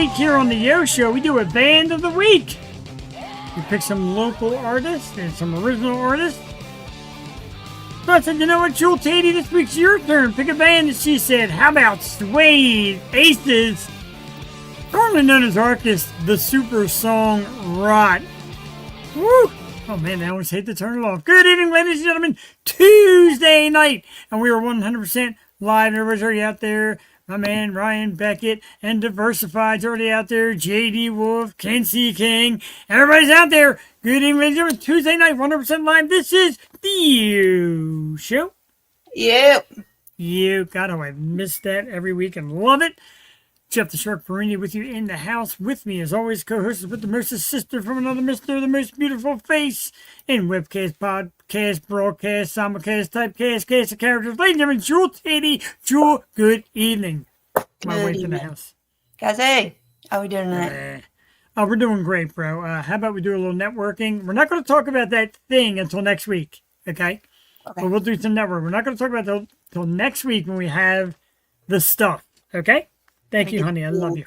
week here on the Yo Show, we do a Band of the Week. We pick some local artists and some original artists. So I said, you know what, Jewel Tatey, this week's your turn. Pick a band. And she said, how about Suede Aces, formerly known as Arcus, the Super Song Rot. Woo! Oh man, I always hate to turn it off. Good evening, ladies and gentlemen. Tuesday night, and we are 100% live. Everybody's already out there. My man Ryan Beckett and Diversified's already out there. JD Wolf, Kenzie King, everybody's out there. Good evening, ladies and gentlemen. Tuesday night, 100% live. This is the You Show. Yep. You got to. I miss that every week and love it. Jeff the Shark Perini with you in the house. With me, as always, co-hosted with the Mercer's sister from another mister, the most beautiful face in webcast, podcast, broadcast, simulcast, typecast, cast of characters. Ladies and gentlemen, Jewel Tatey. Jewel, good evening. My wife in the house. Guys, hey, how we doing tonight? We're doing great, bro. How about we do a little networking? We're not going to talk about that thing until next week, okay? But we'll do some network. We're not going to talk about that until next week when we have the stuff, okay? Thank you, honey. I love you.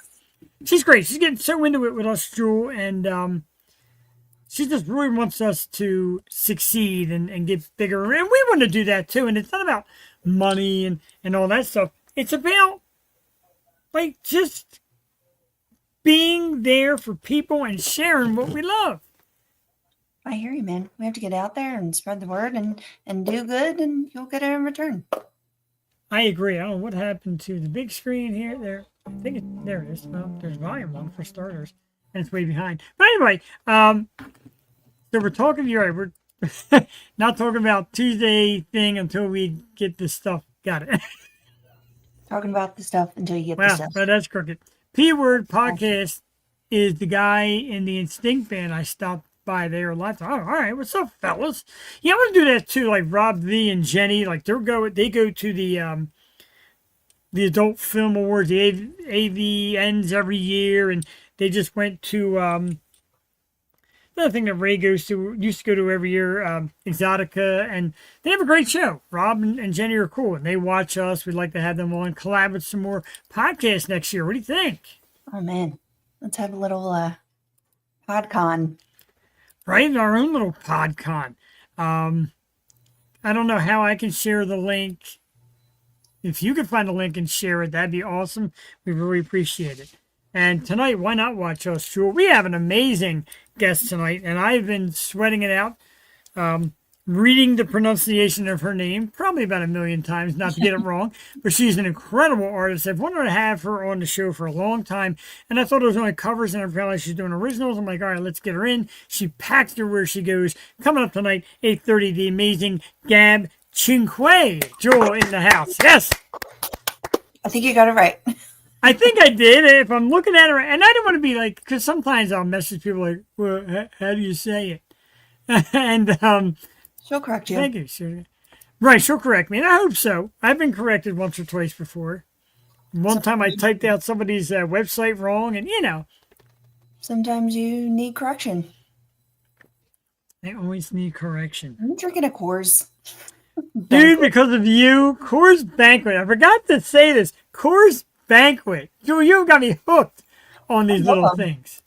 She's great. She's getting so into it with us, Jewel, and she just really wants us to succeed and get bigger. And we want to do that too. And it's not about money and all that stuff. It's about, like, just being there for people and sharing what we love. I hear you, man. We have to get out there and spread the word and do good, and you'll get it in return. I agree. I don't know what happened to the big screen here. I think there it is. Well, there's volume on for starters, and it's way behind. But anyway, so we're talking. You're right. We're not talking about Tuesday thing until we get this stuff. Got it. Talking about the stuff until you get the stuff. Well, that's crooked. P-Word Podcast is the guy in the Instinct band I stopped by there last time. Oh, all right, what's up, fellas? Yeah, I want to do that too. Like Rob V and Jenny, like they go to the Adult Film Awards, the AVNs every year, and they just went to another thing that Ray used to go to every year, Exotica, and they have a great show. Rob and Jenny are cool, and they watch us. We'd like to have them on, collab with some more podcasts next year. What do you think? Oh man, let's have a little PodCon. Right, our own little PodCon. I don't know how I can share the link. If you could find a link and share it, that'd be awesome. We really appreciate it. And tonight, why not watch us, Jewel? We have an amazing guest tonight, and I've been sweating it out, reading the pronunciation of her name probably about 1 million times, not to get it wrong. But she's an incredible artist. I've wanted to have her on the show for a long time, and I thought it was only covers, and I realized she's doing originals. I'm like, all right, let's get her in. She packs her where she goes. Coming up tonight, 8:30, the amazing Gab Cinque. Jewel in the house. Yes. I think you got it right. I think I did. If I'm looking at her, and I don't want to be like, because sometimes I'll message people like, well, how do you say it? And she'll correct you. Thank you. Right, she'll correct me, and I hope so. I've been corrected once or twice before. One time I typed out somebody's website wrong, and sometimes you need correction. I always need correction. I'm drinking a Coors. Dude, because of you, Coors Banquet. I forgot to say this. Coors Banquet. Dude, you got me hooked on these little things.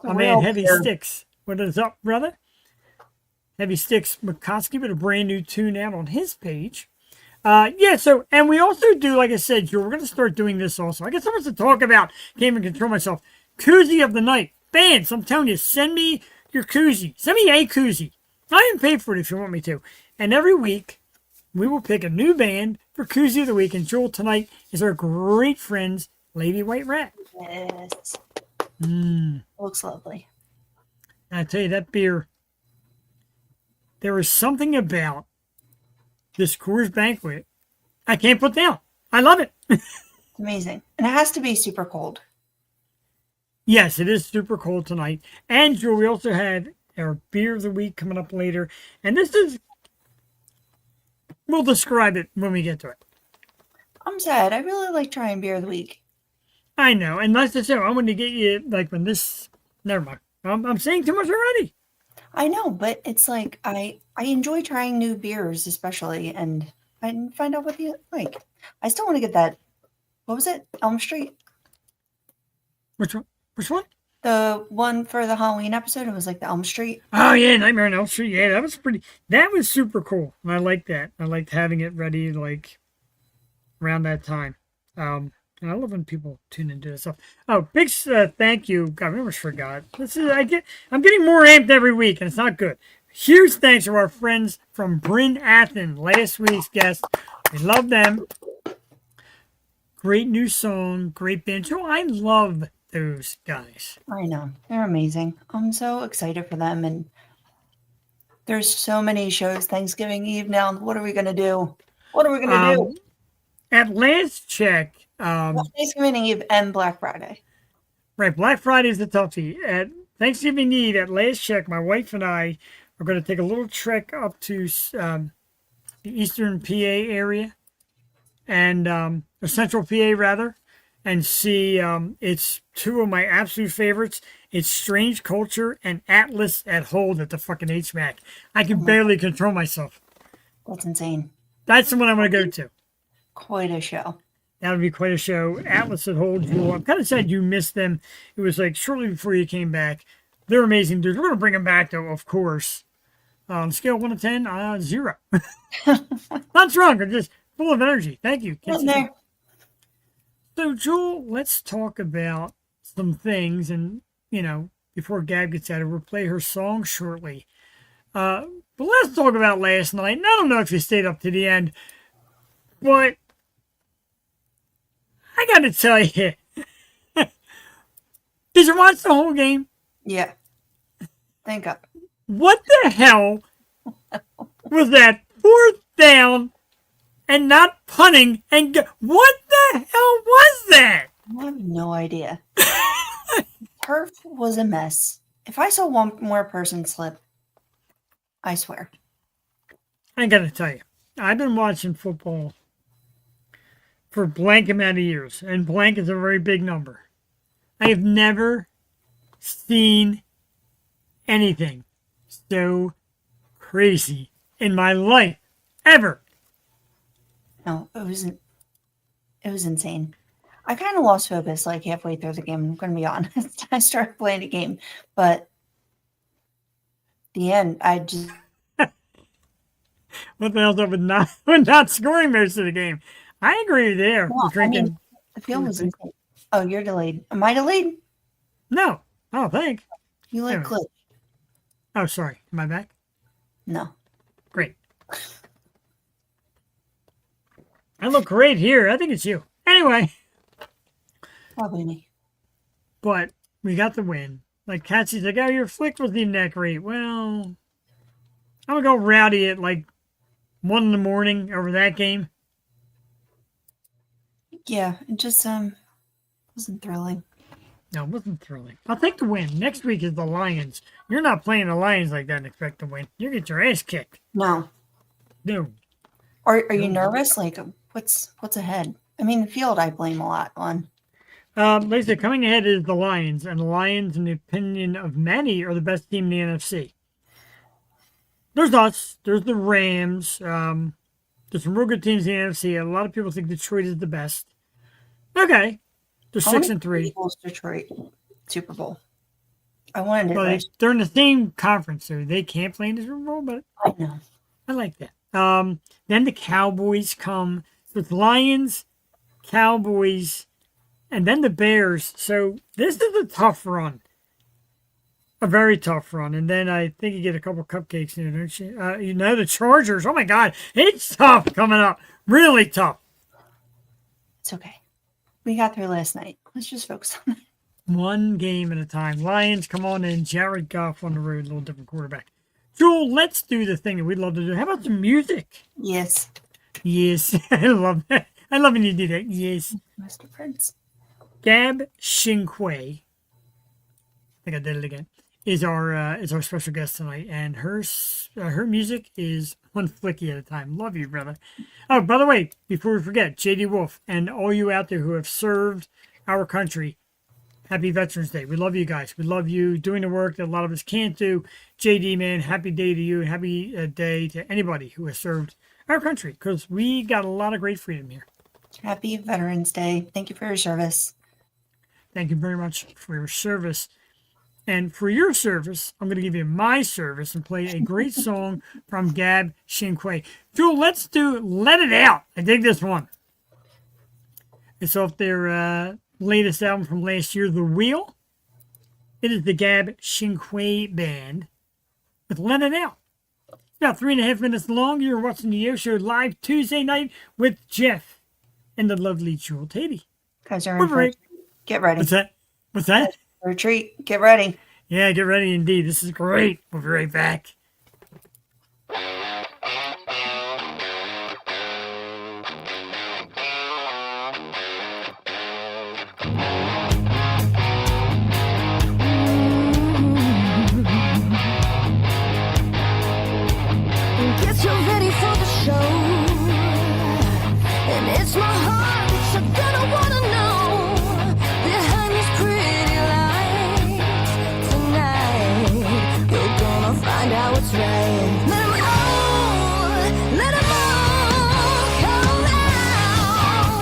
My man, Heavy Sticks. What is up, brother? Heavy Sticks McCoskey with a brand new tune out on his page. So, and we also do, like I said, we're going to start doing this also. I got so much to talk about. Can't even control myself. Koozie of the night. Bands, I'm telling you, send me your koozie. Send me a koozie. I even pay for it if you want me to. And every week, we will pick a new band for Koozie of the Week. And Jewel tonight is our great friends, Lady White Rat. Yes. Looks lovely. I tell you, that beer, there is something about this Coors Banquet I can't put down. I love it. It's amazing. And it has to be super cold. Yes, it is super cold tonight. And Jewel, we also have our beer of the week coming up later. And this is, we'll describe it when we get to it. I'm sad. I really like trying beer of the week. I know. And like I said, I want to get you, like, when this, never mind. I'm saying too much already. I know, but it's like I enjoy trying new beers, especially, and I find out what you like. I still want to get that. What was it? Elm Street. Which one? Which one? The one for the Halloween episode, it was like the Elm Street. Oh yeah, Nightmare on Elm Street. Yeah, that was pretty. That was super cool. I like that. I liked having it ready like around that time. And I love when people tune into this stuff. Oh, big thank you. God, I almost forgot. I'm getting more amped every week, and it's not good. Huge thanks to our friends from Bryn Athens, last week's guest. We love them. Great new song, great band. You know, I love those guys. I know. They're amazing. I'm so excited for them. And there's so many shows Thanksgiving Eve now. What are we going to do? What are we going to do? At last check, Thanksgiving Eve and Black Friday. Right, Black Friday is the toughie. At Thanksgiving Eve, at last check, my wife and I are going to take a little trek up to the eastern PA area and or central PA rather, and see it's two of my absolute favorites. It's Strange Culture and Atlas at Hold at the fucking HMAC. I can barely control myself. That's insane. That's the one I'm going to go to. Quite a show. That would be quite a show. Atlas at Hold. I'm kind of sad you missed them. It was like shortly before you came back. They're amazing dudes. We're going to bring them back, though, of course. On scale 1 to 10, 0. Not drunk, I'm just full of energy. Thank you. So, Joel, let's talk about some things. And, you know, before Gab gets out of, we'll play her song shortly. But let's talk about last night. And I don't know if you stayed up to the end, but I got to tell you, did you watch the whole game? Yeah. Thank God. What the hell was that 4th down and not punting? And what the hell was that? I have no idea. Turf was a mess. If I saw one more person slip, I swear. I got to tell you, I've been watching football for blank amount of years, and blank is a very big number. I have never seen anything so crazy in my life ever. No, it was insane. I kind of lost focus like halfway through the game. I'm going to be honest. I started playing the game, but the end, I just. What the hell's up with not scoring most of the game? I agree there. Well, the field was insane. Oh, you're delayed. Am I delayed? No, I don't think. You look glitch. Oh, sorry. Am I back? No. Great. I look great here. I think it's you. Anyway. Probably me. But we got the win. Like Katsy's like, oh, your flick wasn't even that great. Well, I'm going to go rowdy at like 1 in the morning over that game. Yeah, it just wasn't thrilling. No, it wasn't thrilling. I'll take the win. Next week is the Lions. You're not playing the Lions like that and expect to win. You get your ass kicked. No. No. Are you nervous? Like, what's ahead? I mean, the field I blame a lot on. Like I said, coming ahead is the Lions, and the Lions, in the opinion of many, are the best team in the NFC. There's us. There's the Rams. There's some real good teams in the NFC. A lot of people think Detroit is the best. Okay. They're 6-3. Eagles, Detroit, Super Bowl. I wanted it. Well, they're in the same conference, so they can't play in the Super Bowl, but I know. I like that. Then the Cowboys come. So it's Lions, Cowboys, and then the Bears. So this is a tough run. A very tough run. And then I think you get a couple cupcakes in it, don't you? You know, the Chargers. Oh, my God. It's tough coming up. Really tough. It's okay. We got through last night. Let's just focus on that. One game at a time. Lions, come on in. Jared Goff on the road. A little different quarterback. Joel, let's do the thing that we'd love to do. How about some music? Yes. Yes. I love that. I love when you do that. Yes. Mr. Prince. Gab Cinque. I think I did it again. Is our special guest tonight, and her music is one flicky at a time. Love you, brother. Oh, by the way, before we forget, JD Wolf and all you out there who have served our country, happy Veterans Day. We love you guys. We love you doing the work that a lot of us can't do. JD, man, happy day to you, and happy day to anybody who has served our country, because we got a lot of great freedom here. Happy Veterans Day. Thank you for your service. Thank you very much for your service. And for your service, I'm going to give you my service and play a great song from Gab Cinque. Jewel, let's do Let It Out. I dig this one. It's off their latest album from last year, The Wheel. It is the Gab Cinque Band with Let It Out. It's about 3.5 minutes long. You're watching the Yo Show live Tuesday night with Jeff and the lovely Jewel Tatey. Guys are in for a treat. Get ready. What's that? What's that? For a treat. Get ready. Yeah, get ready indeed. This is great. We'll be right back. Get you ready for the show, and it's my heart that you're gonna wanna know. Behind these pretty lights tonight, you're gonna find out what's right. Let 'em all come out.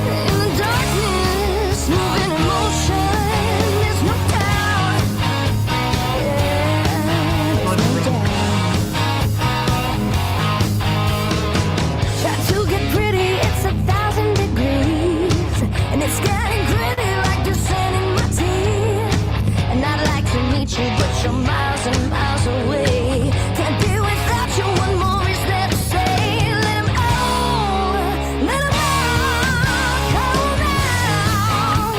In the darkness, moving in motion, there's no doubt. Yeah, there's no doubt. Try to get pretty, it's 1,000 degrees, and it's getting gritty like you're sand in my teeth. And I'd like to meet you, but you're miles and miles away. Can't be without you. One more is there to say. Let 'em all come out.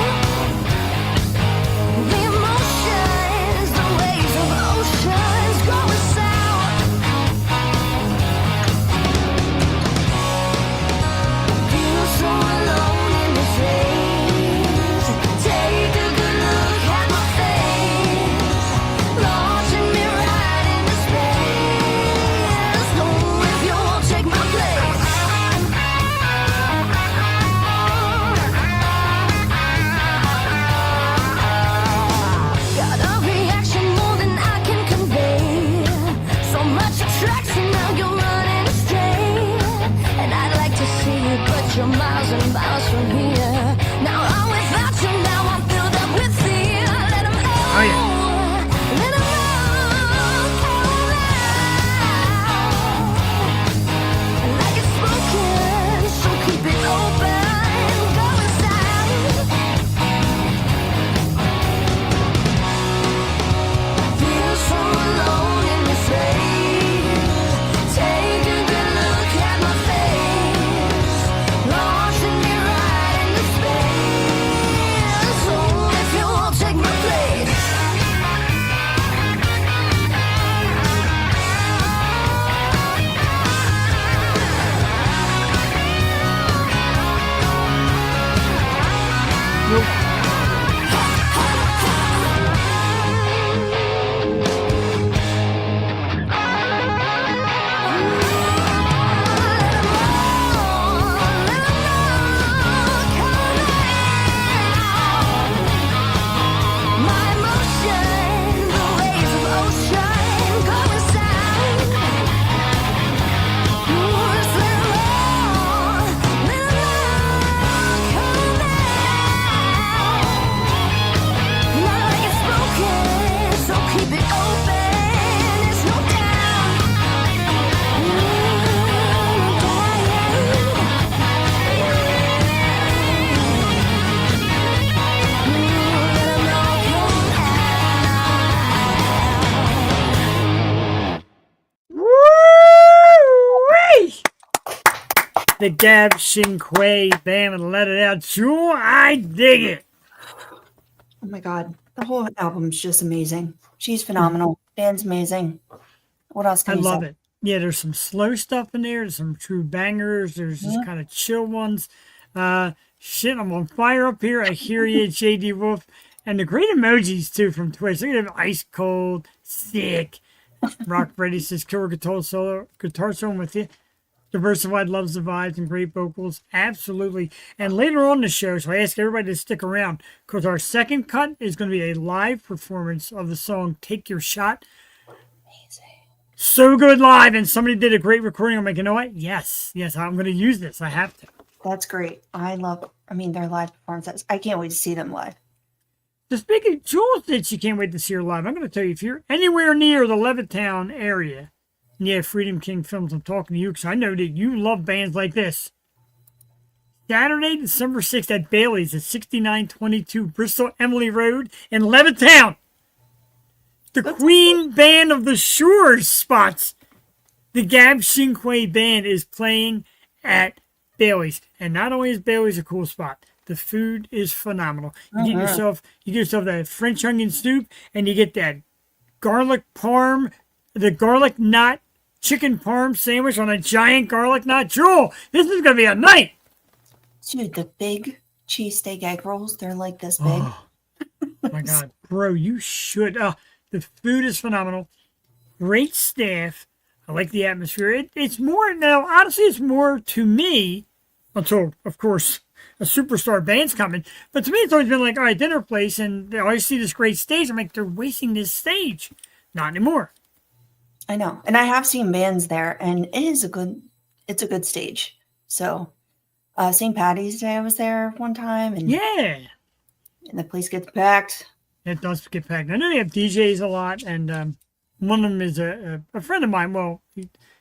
The emotions, the waves of oceans going south. Feel so alone in this race. Take a good look at my face, launching me right into space. Oh, if you won't take my place. Got a reaction more than I can convey. So much attraction, now you're running astray. And I'd like to see you, but you're miles and miles from here. Now I'm without you, now I'm filled up with fear. Let 'em all, Oh, yeah. let 'em all come out. Like it's spoken, so keep it open, go inside. Feel so alone in this race. Take a good look at my face, launching me right into space. So if you won't take my place. My emotion, the waves of ocean going south. Let 'em all come out. Not like it's spoken, so keep it open. There's no doubt. Woo-wee! The Gab Cinque Band with Let It Out. Jewel, I dig it. Oh my God. The whole album's just amazing. She's phenomenal. Band's amazing. What else I can you love say? it. Yeah, there's some slow stuff in there. There's some true bangers. There's just kind of chill ones. Shit, I'm on fire up here. I hear you, JD Wolf. And the great emojis, too, from Twitch. Look at them. Ice cold, sick. Rock Freddy says, killer guitar solo with you. Diversified loves the vibes and great vocals. Absolutely. And later on in the show, so I ask everybody to stick around because our second cut is going to be a live performance of the song Take Your Shot. Amazing. So good live. And somebody did a great recording. I'm like, you know what? Yes, I'm going to use this. I have to. That's great. I mean, their live performances. I can't wait to see them live. So speaking, Jules said she can't wait to see her live. I'm going to tell you, if you're anywhere near the Levittown area, and you have Freedom King Films, I'm talking to you because I know that you love bands like this. Saturday, December 6th at Bailey's at 6922 Bristol Emily Road in Levittown. The Queen Band of the Shores spots. The Gab Cinque Band is playing at Bailey's. And not only is Bailey's a cool spot, the food is phenomenal. You get yourself that French onion soup, and you get that garlic parm, the garlic knot chicken parm sandwich on a giant garlic knot. Jewel, this is going to be a night. Dude, the big cheesesteak egg rolls, they're like this big. Oh my God, bro, you should. The food is phenomenal. Great staff. I like the atmosphere. It's more, now, honestly, it's more to me, until, of course, a superstar band's coming. But to me, it's always been like, all right, dinner place, and they always see this great stage. I'm like, they're wasting this stage. Not anymore. I know. And I have seen bands there, and it's a good stage. So, St. Patty's Day, I was there one time, and yeah, and the place gets packed. It does get packed. I know they have DJs a lot, and one of them is a friend of mine. Well,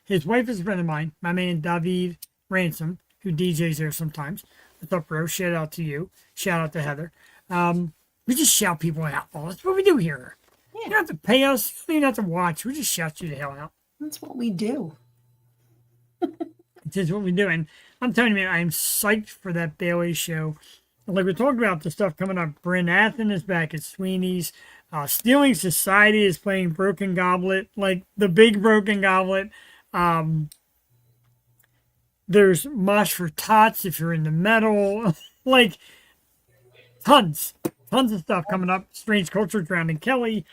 his wife is a friend of mine, my man David Ransom, who DJs there sometimes. What's up, bro? Shout out to you. Shout out to Heather. We just shout people out. Well, that's what we do here. Yeah. You don't have to pay us. You don't have to watch. We just shout you the hell out. That's what we do. It is what we do. And I'm telling you, man, I'm psyched for that Bailey show. Like we're talking about the stuff coming up. Bryn Athen is back at Sweeney's. Stealing Society is playing Broken Goblet, like the big Broken Goblet. There's Mosh for Tots if you're into metal. Like, tons of stuff coming up. Strange Culture, Drowning Kelly.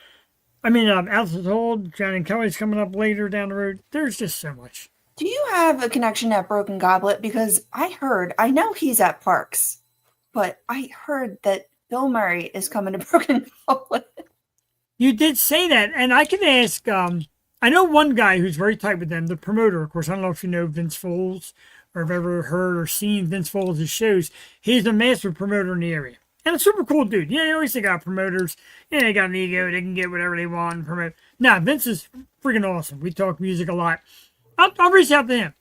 Alice is Old, Drowning Kelly's coming up later down the road. There's just so much. Do you have a connection at Broken Goblet? Because I know he's at Parks, but I heard that Bill Murray is coming to Broken Goblet. You did say that, and I can ask, I know one guy who's very tight with them, the promoter, of course. I don't know if you know Vince Foles or have ever heard or seen Vince Foles' shows. He's a master promoter in the area. And a super cool dude. You know, you always think about promoters. Yeah, they got an ego. They can get whatever they want and promote. Nah, Vince is freaking awesome. We talk music a lot. I'll reach out to him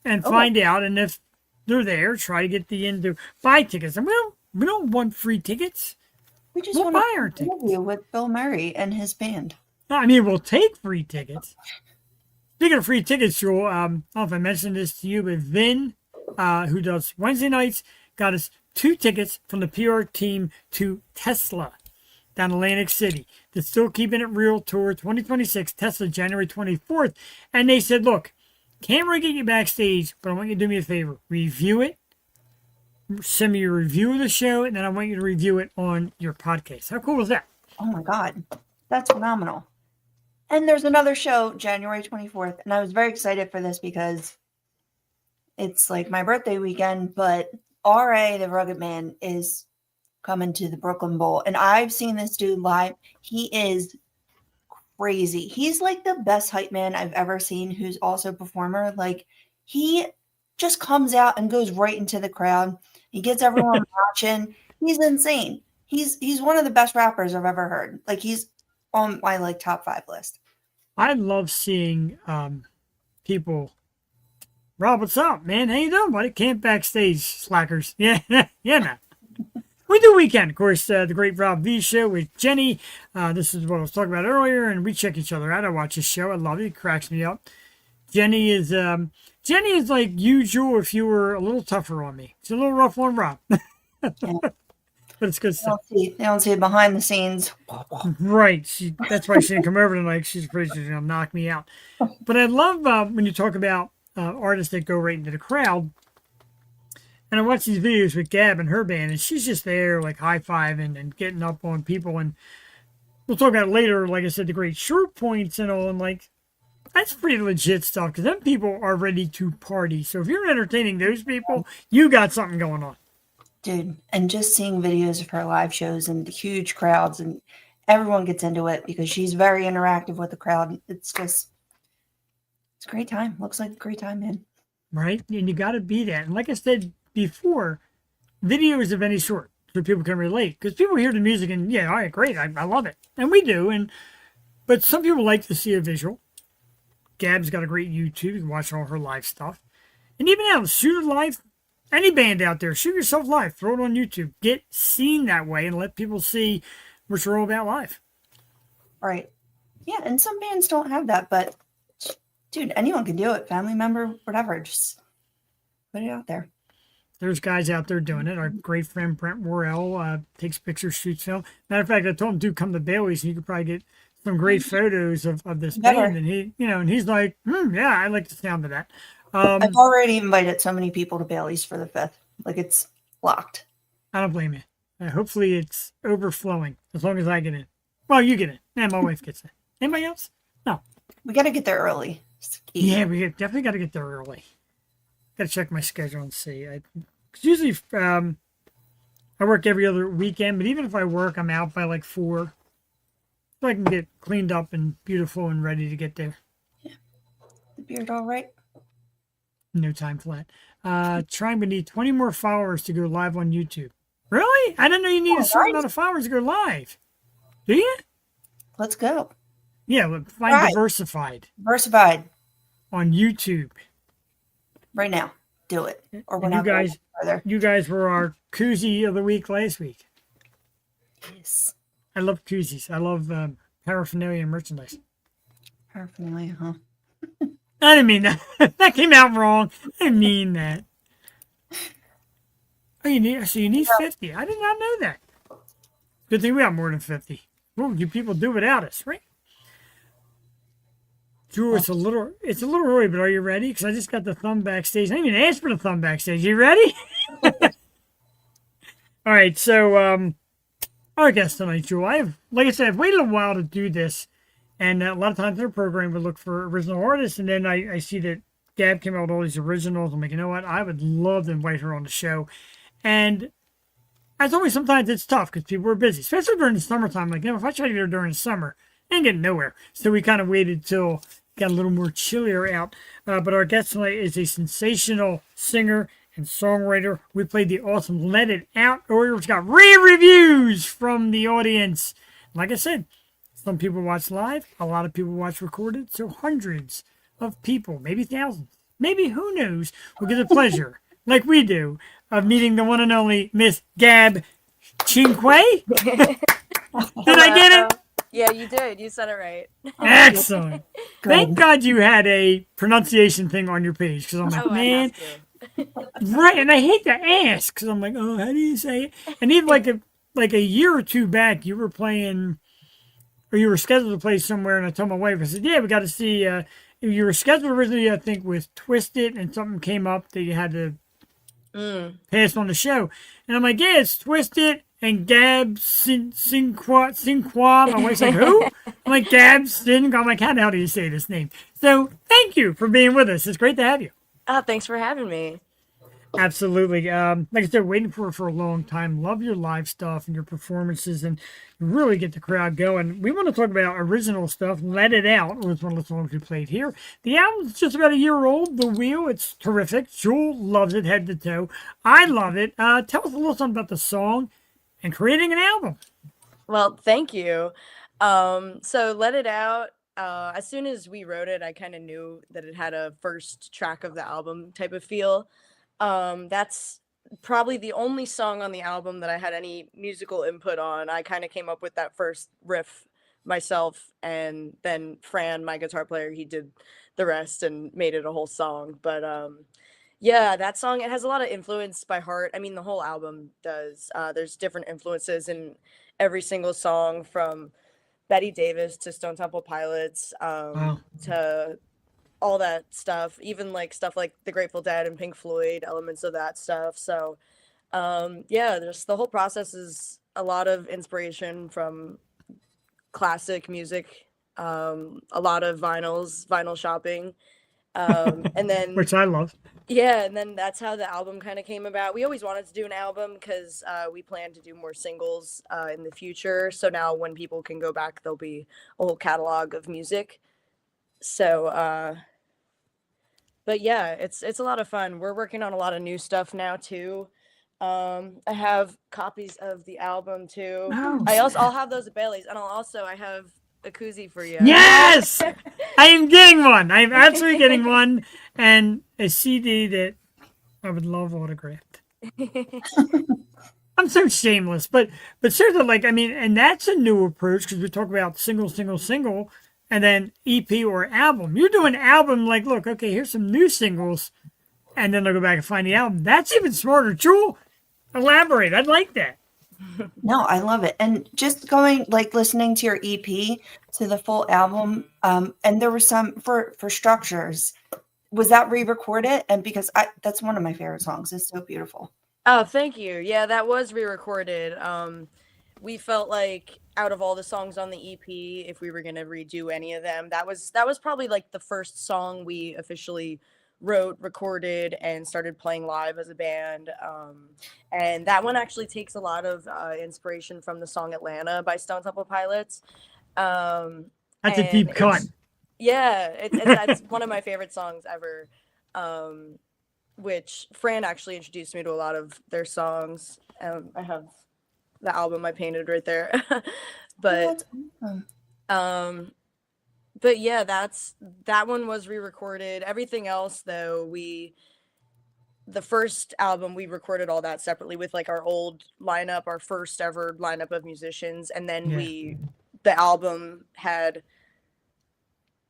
and find out. And if they're there, try to get the in to buy tickets. And we don't want free tickets. We just want buy our to interview with Bill Murray and his band. We'll take free tickets. Speaking of free tickets, Joel, I don't know if I mentioned this to you, but Vin, who does Wednesday nights, got us 2 tickets from the PR team to Tesla down Atlantic City. The Still Keeping It Real Tour 2026, Tesla, January 24th. And they said, look, can't really get you backstage, but I want you to do me a favor. Review it. Send me a review of the show, and then I want you to review it on your podcast. How cool is that? Oh, my God. That's phenomenal. And there's another show, January 24th, and I was very excited for this because it's like my birthday weekend, but R.A., the Rugged Man, is coming to the Brooklyn Bowl, and I've seen this dude live. He is crazy. He's like the best hype man I've ever seen who's also a performer. Like, he just comes out and goes right into the crowd. He gets everyone watching. He's insane. He's one of the best rappers I've ever heard. Like, he's on my top 5 list. I love seeing people. Rob, what's up, man? How you doing, buddy? Camp backstage, slackers. Yeah, man. We do weekend, of course. The great Rob V show with Jenny. This is what I was talking about earlier, and we check each other out. I watch his show. I love it. It cracks me up. Jenny is like usual if you were a little tougher on me. She's a little rough on Rob. Yeah. But it's good stuff. They don't see it behind the scenes. Right. That's why she didn't come over tonight. She's afraid she's going to knock me out. But I love when you talk about artists that go right into the crowd. And I watch these videos with Gab and her band, and she's just there, like, high-fiving and getting up on people. And we'll talk about it later, like I said, the great short points and all. And, like, that's pretty legit stuff because them people are ready to party. So if you're entertaining those people, you got something going on. Dude, and just seeing videos of her live shows and the huge crowds, and everyone gets into it because she's very interactive with the crowd. It's a great time. Looks like a great time, man. Right? And you got to be that. And like I said before videos of any sort so people can relate. Because people hear the music and, yeah, all right, great, I love it. And we do. But some people like to see a visual. Gab's got a great YouTube. You can watch all her live stuff. And even now, shoot it live. Any band out there, shoot yourself live. Throw it on YouTube. Get seen that way and let people see what you're all about live. Right. Yeah, and some bands don't have that, but dude, anyone can do it. Family member, whatever. Just put it out there. There's guys out there doing it. Our great friend Brent Worrell takes pictures, shoots film. Matter of fact, I told him to come to Bailey's, and you could probably get some great photos of this band. And he's like, yeah, I like the sound of that. I've already invited so many people to Bailey's for the 5th. Like, it's locked. I don't blame you. Hopefully it's overflowing as long as I get in. Well, you get in. And my wife gets in. Anybody else? No. We got to get there early. Yeah, we definitely got to get there early. Got to check my schedule and see. Cause usually I work every other weekend, but even if I work, I'm out by like 4. So I can get cleaned up and beautiful and ready to get there. Yeah. The beard all right? No time flat. Trying to need 20 more followers to go live on YouTube. Really? I didn't know you need a certain amount of followers to go live. Do you? Let's go. Yeah, find Diversified. Diversified. On YouTube. Right now. Do it. Or when you guys were our koozie of the week last week. Yes. I love koozies. I love paraphernalia and merchandise. Paraphernalia, huh? I didn't mean that. That came out wrong. I didn't mean that. Oh, you need 50. I did not know that. Good thing we got more than 50. What would you people do without us, right? Drew, it's a little early, but are you ready? Because I just got the thumb backstage. I didn't even ask for the thumb backstage. You ready? All right, so our guest tonight, Drew. Like I said, I've waited a while to do this, and a lot of times in our program we look for original artists, and then I see that Gab came out with all these originals. I'm like, you know what? I would love to invite her on the show, and as always, sometimes it's tough because people are busy, especially during the summertime. Like, if I try to get her during the summer, I ain't getting nowhere. So we kind of waited till it got a little more chillier out. But our guest tonight is a sensational singer and songwriter. We played the awesome Let It Out earlier, which got rave reviews from the audience. Like I said, some people watch live, a lot of people watch recorded, so hundreds of people, maybe thousands, maybe who knows, will get the pleasure, like we do, of meeting the one and only Miss Gab Cinque. Did I get it? Yeah, you did. You said it right. Excellent. Thank God you had a pronunciation thing on your page, because I'm like, man, right? And I hate to ask, because I'm like, oh, how do you say it? And even like a year or two back, you were playing, or you were scheduled to play somewhere, and I told my wife, I said, yeah, we got to see. You were scheduled originally, I think, with Twisted, and something came up that you had to pass on the show. And I'm like, yeah, it's Twisted and Gab Cinque. My wife's like, who? I'm like, Gab Cinque. I'm like, how the hell do you say this name? So thank you for being with us. It's great to have you. Oh, thanks for having me. Absolutely. Like I said, waiting for a long time. Love your live stuff and your performances, and really get the crowd going. We want to talk about original stuff. Let It Out was one of the songs we played here. The album's just about a year old. The Wheel, it's terrific. Jewel loves it head to toe. I love it. Tell us a little something about the song and creating an album. Well, thank you. So Let It Out, as soon as we wrote it, I kind of knew that it had a first track of the album type of feel. That's probably the only song on the album that I had any musical input on. I kind of came up with that first riff myself, and then Fran, my guitar player, he did the rest and made it a whole song. But yeah, that song, it has a lot of influence by heart. I mean, the whole album does. There's different influences in every single song, from Betty Davis to Stone Temple Pilots, to all that stuff, even like stuff like the Grateful Dead and Pink Floyd, elements of that stuff. So yeah, just the whole process is a lot of inspiration from classic music, a lot of vinyl shopping, and then which I love. Yeah, and then that's how the album kind of came about. We always wanted to do an album because we plan to do more singles in the future. So now when people can go back, there'll be a whole catalog of music. So, But yeah, it's a lot of fun. We're working on a lot of new stuff now too. I have copies of the album too. Oh, I'll have those at Bailey's, and I have a koozie for you. yes! I am getting one. I am absolutely getting one, and a CD that I would love autographed. I'm so shameless, but seriously, like, I mean, and that's a new approach because we talk about single, and then EP or album. You're doing album, like, look, okay, here's some new singles, and then I'll go back and find the album. That's even smarter. Jewel, elaborate. I'd like that. No, I love it. And just going, like, listening to your EP to the full album, and there was some for Structures. Was that re-recorded? And because that's one of my favorite songs. It's so beautiful. Oh, thank you. Yeah, that was re-recorded. We felt like out of all the songs on the EP, if we were gonna redo any of them, that was probably like the first song we officially wrote, recorded, and started playing live as a band. And that one actually takes a lot of inspiration from the song Atlanta by Stone Temple Pilots. That's a deep cut. Yeah, that's one of my favorite songs ever. Which Fran actually introduced me to a lot of their songs. I have the album I painted right there. But yeah, that one was re-recorded. Everything else though, the first album we recorded all that separately with like our old lineup, our first ever lineup of musicians, and then the album had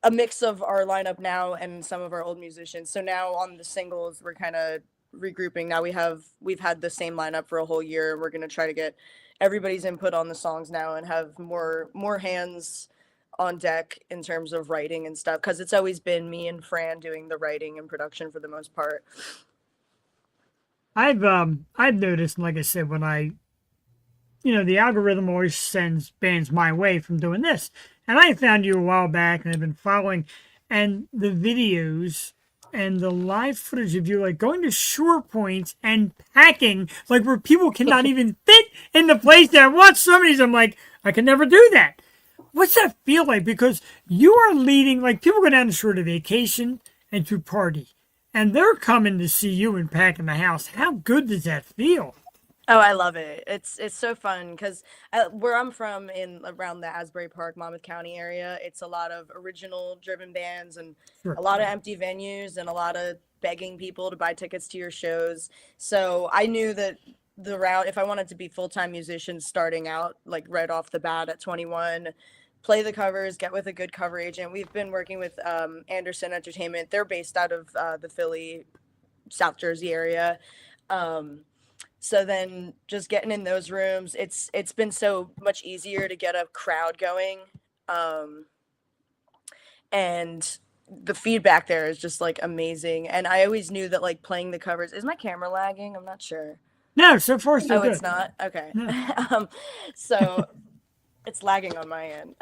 a mix of our lineup now and some of our old musicians. So now on the singles, we're kind of regrouping. Now we've had the same lineup for a whole year, and we're going to try to get everybody's input on the songs now and have more hands on deck in terms of writing and stuff, because it's always been me and Fran doing the writing and production for the most part. I've noticed, like I said, when the algorithm always sends bands my way from doing this. And I found you a while back and I've been following, and the videos and the live footage of you like going to shore points and packing, like where people cannot even fit in the place. That I watch some of these, I'm like, I can never do that. What's that feel like? Because you are leading, like people go down the shore to vacation and to party, and they're coming to see you and packing the house. How good does that feel? Oh, I love it. It's so fun because where I'm from, in around the Asbury Park, Monmouth County area, it's a lot of original driven bands and a lot of empty venues and a lot of begging people to buy tickets to your shows. So I knew that the route, if I wanted to be full-time musician starting out, like right off the bat at 21, play the covers, get with a good cover agent. We've been working with Anderson Entertainment. They're based out of the Philly, South Jersey area. So then just getting in those rooms, it's been so much easier to get a crowd going. And the feedback there is just like amazing. And I always knew that like playing the covers, is my camera lagging? I'm not sure. No, so far so good. It's not? Okay. No. So it's lagging on my end.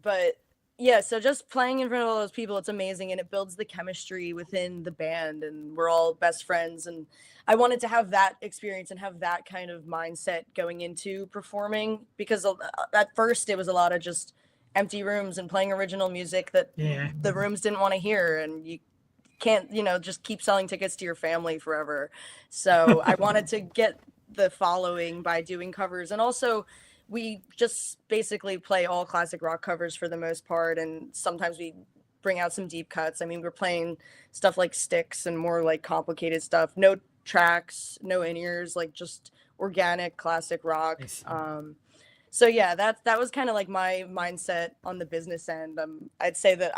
But yeah, so just playing in front of all those people, it's amazing, and it builds the chemistry within the band, and we're all best friends. And I wanted to have that experience and have that kind of mindset going into performing, because at first it was a lot of just empty rooms and playing original music that the rooms didn't want to hear, and you can't, just keep selling tickets to your family forever. So I wanted to get the following by doing covers, and also we just basically play all classic rock covers for the most part, and sometimes we bring out some deep cuts. I mean, we're playing stuff like Styx and more like complicated stuff. No tracks, no in-ears, like just organic classic rock. So yeah, that was kind of like my mindset on the business end. I'd say that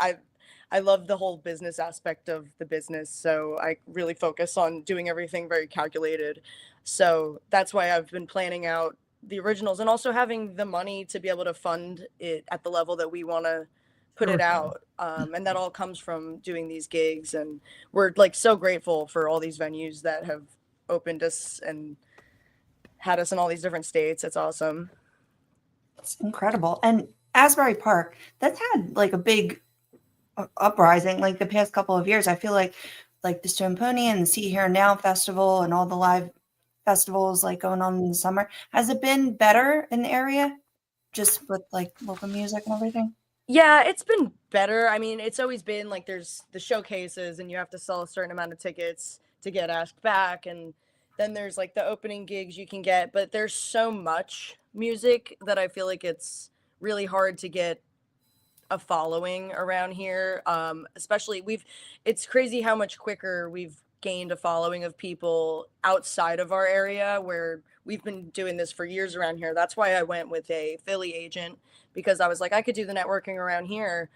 I love the whole business aspect of the business, so I really focus on doing everything very calculated. So that's why I've been planning out the originals, and also having the money to be able to fund it at the level that we want to put it out. And that all comes from doing these gigs, and we're like so grateful for all these venues that have opened us and had us in all these different states. It's awesome. It's incredible. And Asbury Park, that's had like a big uprising like the past couple of years. I feel like the Stone Pony and the See Here Now Festival and all the live festivals like going on in the summer. Has it been better in the area just with like local music and everything? Yeah, it's been better. I mean, it's always been like there's the showcases and you have to sell a certain amount of tickets to get asked back, and then there's like the opening gigs you can get, but there's so much music that I feel like it's really hard to get a following around here. Especially it's crazy how much quicker we've gained a following of people outside of our area, where we've been doing this for years around here. That's why I went with a Philly agent, because I was like, I could do the networking around here,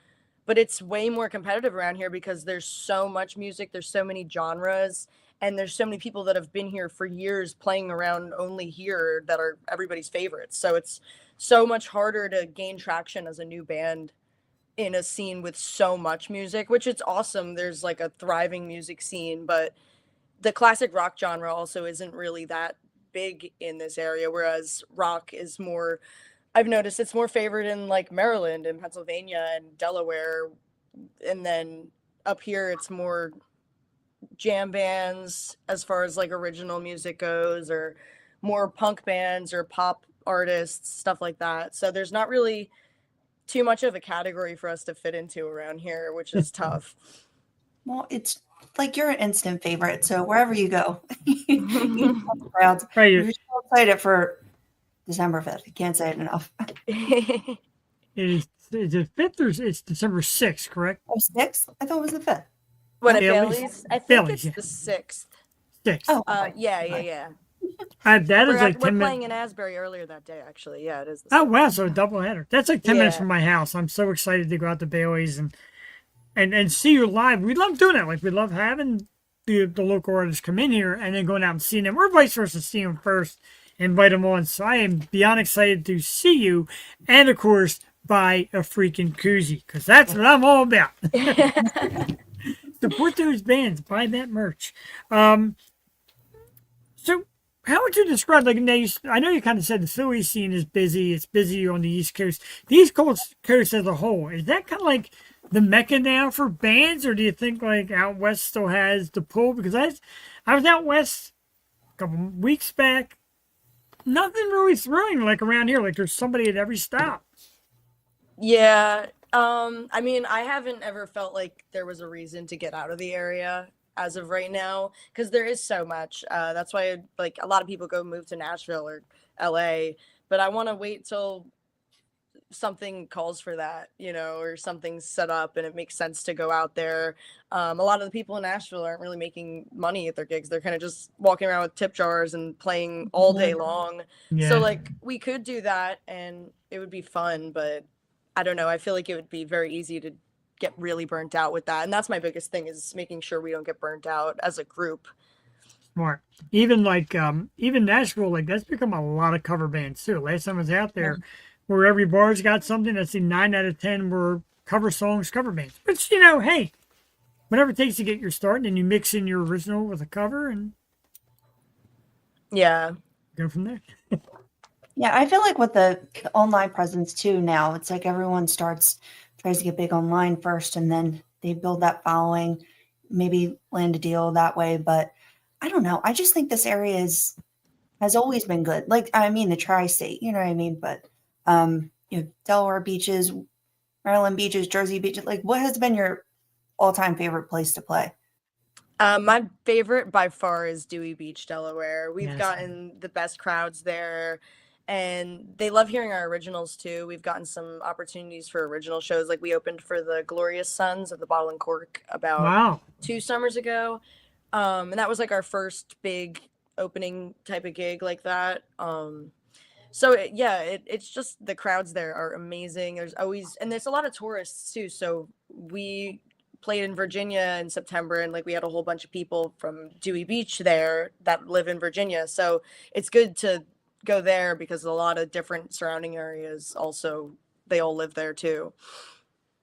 but it's way more competitive around here because there's so much music, there's so many genres, and there's so many people that have been here for years playing around only here that are everybody's favorites. So it's so much harder to gain traction as a new band in a scene with so much music, which it's awesome. There's like a thriving music scene, but the classic rock genre also isn't really that big in this area, whereas rock is more, I've noticed it's more favored in like Maryland and Pennsylvania and Delaware, and then up here it's more jam bands as far as like original music goes, or more punk bands or pop artists, stuff like that. So there's not really too much of a category for us to fit into around here, which is tough. Well, it's like you're an instant favorite, so wherever you go, you have the crowds. Right. You're so excited for December 5th. I can't say it enough. Is it 5th or it's December 6th, correct? Oh, 6th? I thought it was the 5th. What at Bailey's? Bailey's? I think Bailey's, it's yeah. the 6th. 6th. Oh, Yeah. That is like 10 We're minutes. playing in Asbury earlier that day, actually. Yeah, it is. Oh, wow. So a double header. That's like 10 minutes Yeah. from my house. I'm so excited to go out to Bailey's and see you live. We love doing it. Like, we love having the local artists come in here and then going out and seeing them, or vice versa, see them first, invite them on. So I am beyond excited to see you, and of course, buy a freaking koozie, because that's what I'm all about. Support those bands, buy that merch. So how would you describe, like, now I know you kind of said the Philly scene is busy. It's busy on the East Coast. The East Coast as a whole, is that kind of like the mecca now for bands, or do you think like out west still has the pull? Because I was out west a couple weeks back. Nothing really throwing like around here. Like there's somebody at every stop. Yeah. I mean, I haven't ever felt like there was a reason to get out of the area as of right now, because there is so much. That's why like a lot of people go move to Nashville or LA, but I want to wait till something calls for that, or something's set up and it makes sense to go out there. A lot of the people in Nashville aren't really making money at their gigs. They're kind of just walking around with tip jars and playing all day long. Yeah. So like we could do that and it would be fun, but I don't know. I feel like it would be very easy to get really burnt out with that. And that's my biggest thing, is making sure we don't get burnt out as a group. Smart. Even like even Nashville, like that's become a lot of cover bands too. Last time I was out there, where every bar's got something. I see 9 out of 10 were cover songs, cover bands. But hey, whatever it takes to get your start, and you mix in your original with a cover and Yeah. go from there. Yeah, I feel like with the online presence too now, it's like everyone tries to get big online first, and then they build that following, maybe land a deal that way. But I don't know. I just think this area has always been good. Like, I mean, the tri-state, you know what I mean? But Delaware beaches, Maryland beaches, Jersey beaches. Like, what has been your all-time favorite place to play? My favorite by far is Dewey Beach, Delaware. We've Yes. gotten the best crowds there, and they love hearing our originals too. We've gotten some opportunities for original shows. Like we opened for the Glorious Sons of the Bottle and Cork about Wow. 2 summers ago. And that was like our first big opening type of gig like that. It's just the crowds there are amazing. There's a lot of tourists too. So we played in Virginia in September, and like we had a whole bunch of people from Dewey Beach there that live in Virginia. So it's good to go there because a lot of different surrounding areas also, they all live there too.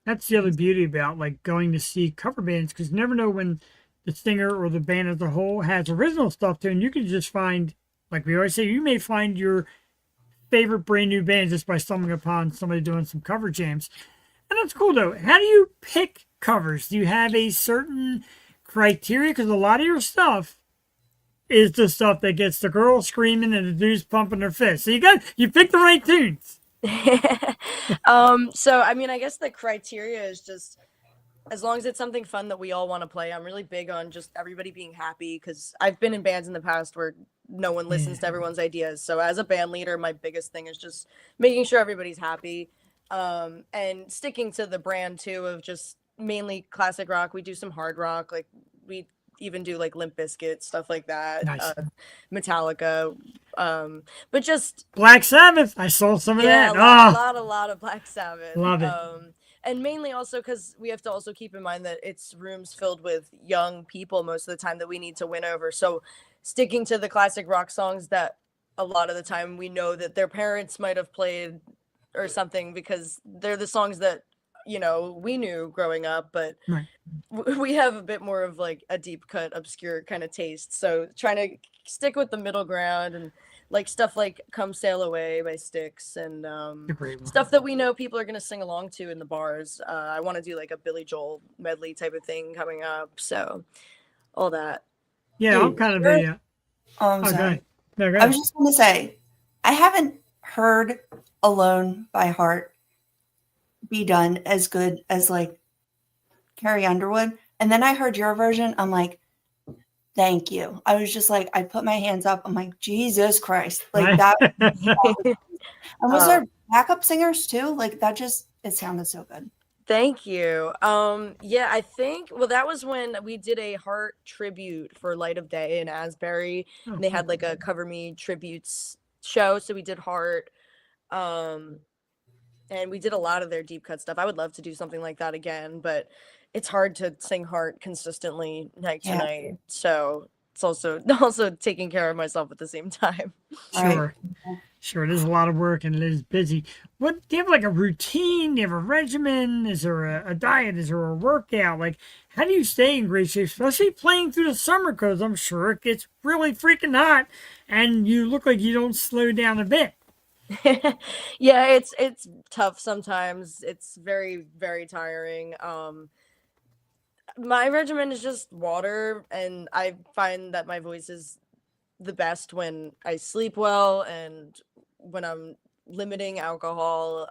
That's the other beauty about like going to see cover bands, because you never know when the singer or the band as a whole has original stuff too, and you can just find, like we always say, you may find your favorite brand new band just by stumbling upon somebody doing some cover jams. And that's cool though. How do you pick covers? Do you have a certain criteria? Because a lot of your stuff is the stuff that gets the girls screaming and the dudes pumping their fists. So you pick the right tunes. So I mean, I guess the criteria is just as long as it's something fun that we all want to play. I'm really big on just everybody being happy because I've been in bands in the past where no one listens to everyone's ideas. So as a band leader, my biggest thing is just making sure everybody's happy, and sticking to the brand too of just mainly classic rock. We do some hard rock, like we even do like Limp Bizkit, stuff like that, Nice. Metallica, but just Black Sabbath. I saw some of yeah, that. a lot of Black Sabbath. Love it. And mainly also because we have to also keep in mind that it's rooms filled with young people most of the time that we need to win over. So sticking to the classic rock songs that a lot of the time we know that their parents might have played or something because they're the songs that, you know, we knew growing up, but Right. we have a bit more of like a deep cut, obscure kind of taste. So trying to stick with the middle ground and like stuff like Come Sail Away by Styx and A great one. stuff that we know people are going to sing along to in the bars. I want to do like a Billy Joel medley type of thing coming up. So all that. Yeah, I'm kind of a. Oh, I'm Oh, go sorry. ahead. No, go I ahead. was just going to say, I haven't heard Alone by Heart be done as good as like Carrie Underwood. And then I heard your version. I'm like, thank you. I was just like, I put my hands up. I'm like, Jesus Christ. Like that. And was there backup singers too? Like that just, it sounded so good. Thank you. Yeah, I think, well, that was when we did a Heart tribute for Light of Day in Asbury. And they had like a Cover Me tributes show. So we did Heart. And we did a lot of their deep cut stuff. I would love to do something like that again, but it's hard to sing Heart consistently night to night. So it's also taking care of myself at the same time. Sure. Sure, it is a lot of work and it is busy. What do you have like a routine? Do you have a regimen? Is there a diet? Is there a workout? Like, how do you stay in great shape, especially playing through the summer? Because I'm sure it gets really freaking hot, and you look like you don't slow down a bit. Yeah, it's tough sometimes. It's very, very tiring. My regimen is just water, and I find that my voice is the best when I sleep well and when I'm limiting alcohol,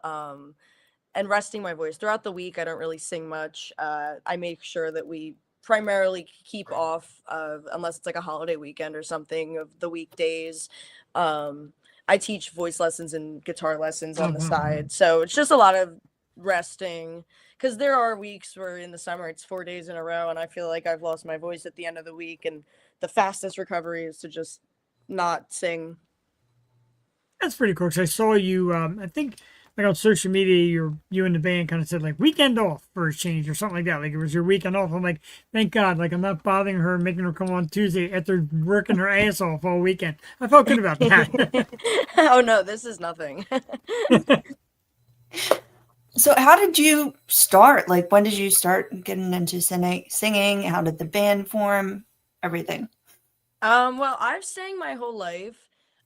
and resting my voice. Throughout the week, I don't really sing much. I make sure that we primarily keep off of, unless it's like a holiday weekend or something, of the weekdays. I teach voice lessons and guitar lessons on the side. So it's just a lot of resting because there are weeks where in the summer it's 4 days in a row and I feel like I've lost my voice at the end of the week, and the fastest recovery is to just not sing. That's pretty cool. 'Cause I saw you, I think, like on social media, you and the band kind of said like weekend off for a change or something like that. Like it was your weekend off. I'm like, thank God, like I'm not bothering her, making her come on Tuesday after working her ass off all weekend. I felt good about that. Oh no, this is nothing. So how did you start? Like when did you start getting into singing? How did the band form? Everything. Well, I've sang my whole life.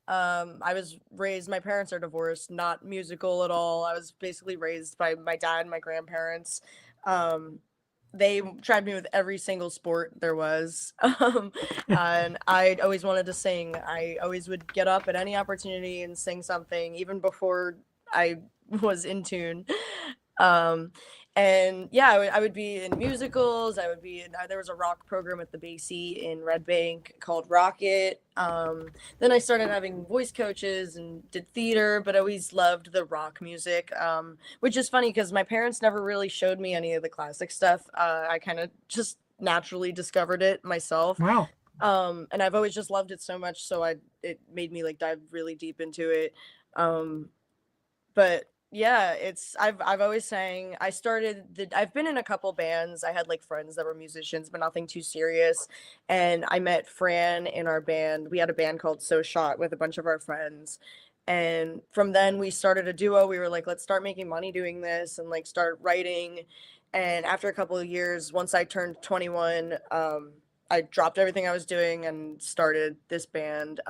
I was raised, my parents are divorced, not musical at all. I was basically raised by my dad and my grandparents. They tried me with every single sport there was. And I always wanted to sing. I always would get up at any opportunity and sing something, even before I was in tune. And yeah, I would be in musicals. I would be in, there was a rock program at the Basie in Red Bank called Rocket. Then I started having voice coaches and did theater, but I always loved the rock music, which is funny because my parents never really showed me any of the classic stuff. I kind of just naturally discovered it myself. Wow. And I've always just loved it so much. So it made me like dive really deep into it. But yeah, I've always sang. I've been in a couple bands. I had like friends that were musicians, but nothing too serious. And I met Fran in our band. We had a band called So Shot with a bunch of our friends. And from then we started a duo. We were like, let's start making money doing this and like start writing. And after a couple of years, once I turned 21, I dropped everything I was doing and started this band.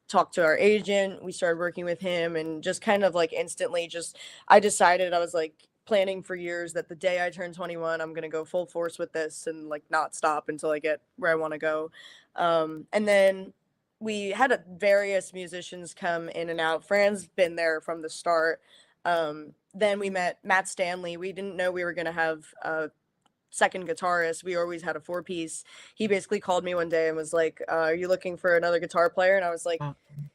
Talked to our agent, we started working with him, and just kind of like instantly I decided, I was like planning for years that the day I turn 21, I'm going to go full force with this and like not stop until I get where I want to go. And then we had various musicians come in and out. Fran's been there from the start. Then we met Matt Stanley. We didn't know we were going to have a second guitarist. We always had a 4-piece. He basically called me one day and was like, are you looking for another guitar player? And I was like,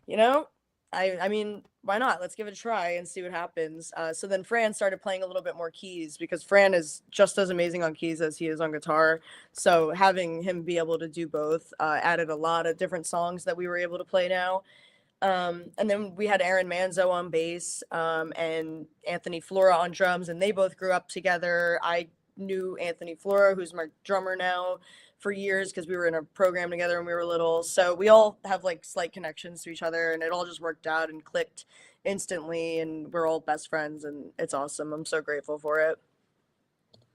you know, I mean, why not? Let's give it a try and see what happens. So then Fran started playing a little bit more keys, because Fran is just as amazing on keys as he is on guitar. So having him be able to do both added a lot of different songs that we were able to play now. And then we had Aaron Manzo on bass, and Anthony Flora on drums, and they both grew up together. I knew Anthony Flora, who's my drummer now, for years, because we were in a program together when we were little. So we all have like slight connections to each other, and it all just worked out and clicked instantly, and we're all best friends, and it's awesome. I'm so grateful for it.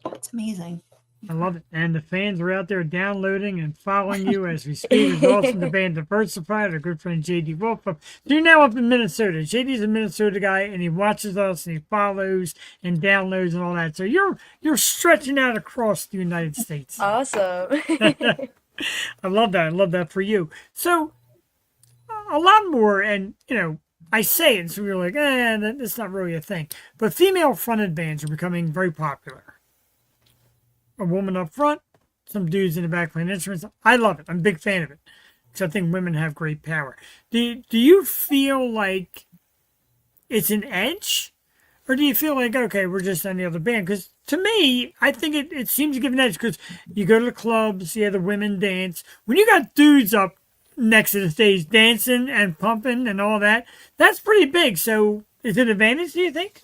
It's amazing. I love it. And the fans are out there downloading and following you as we speak. It's awesome. The band Diversified, our good friend JD Wolf. So you're now up in Minnesota. JD's a Minnesota guy, and he watches us and he follows and downloads and all that. So you're stretching out across the United States. Awesome. I love that. I love that for you. So a lot more, and I say it, so we're like, that's not really a thing. But female fronted bands are becoming very popular. A woman up front, some dudes in the back playing instruments. I love it. I'm a big fan of it, because I think women have great power. Do you feel like it's an edge? Or do you feel like, okay, we're just any other band? Because to me, I think it seems to give an edge, because you go to the clubs, the women dance. When you got dudes up next to the stage dancing and pumping and all that, that's pretty big. So is it an advantage, do you think?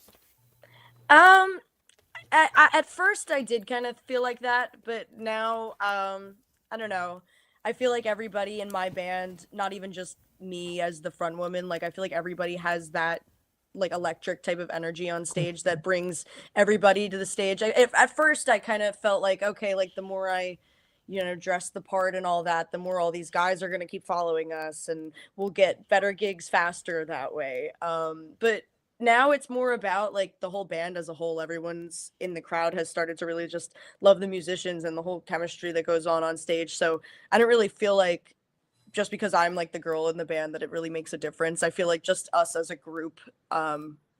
At first I did kind of feel like that, but now, I don't know. I feel like everybody in my band, not even just me as the front woman, like I feel like everybody has that like electric type of energy on stage that brings everybody to the stage. At first I kind of felt like, okay, like the more I, dress the part and all that, the more all these guys are going to keep following us, and we'll get better gigs faster that way. But now it's more about like the whole band as a whole. Everyone's in the crowd has started to really just love the musicians and the whole chemistry that goes on stage. So I don't really feel like just because I'm like the girl in the band that it really makes a difference. I feel like just us as a group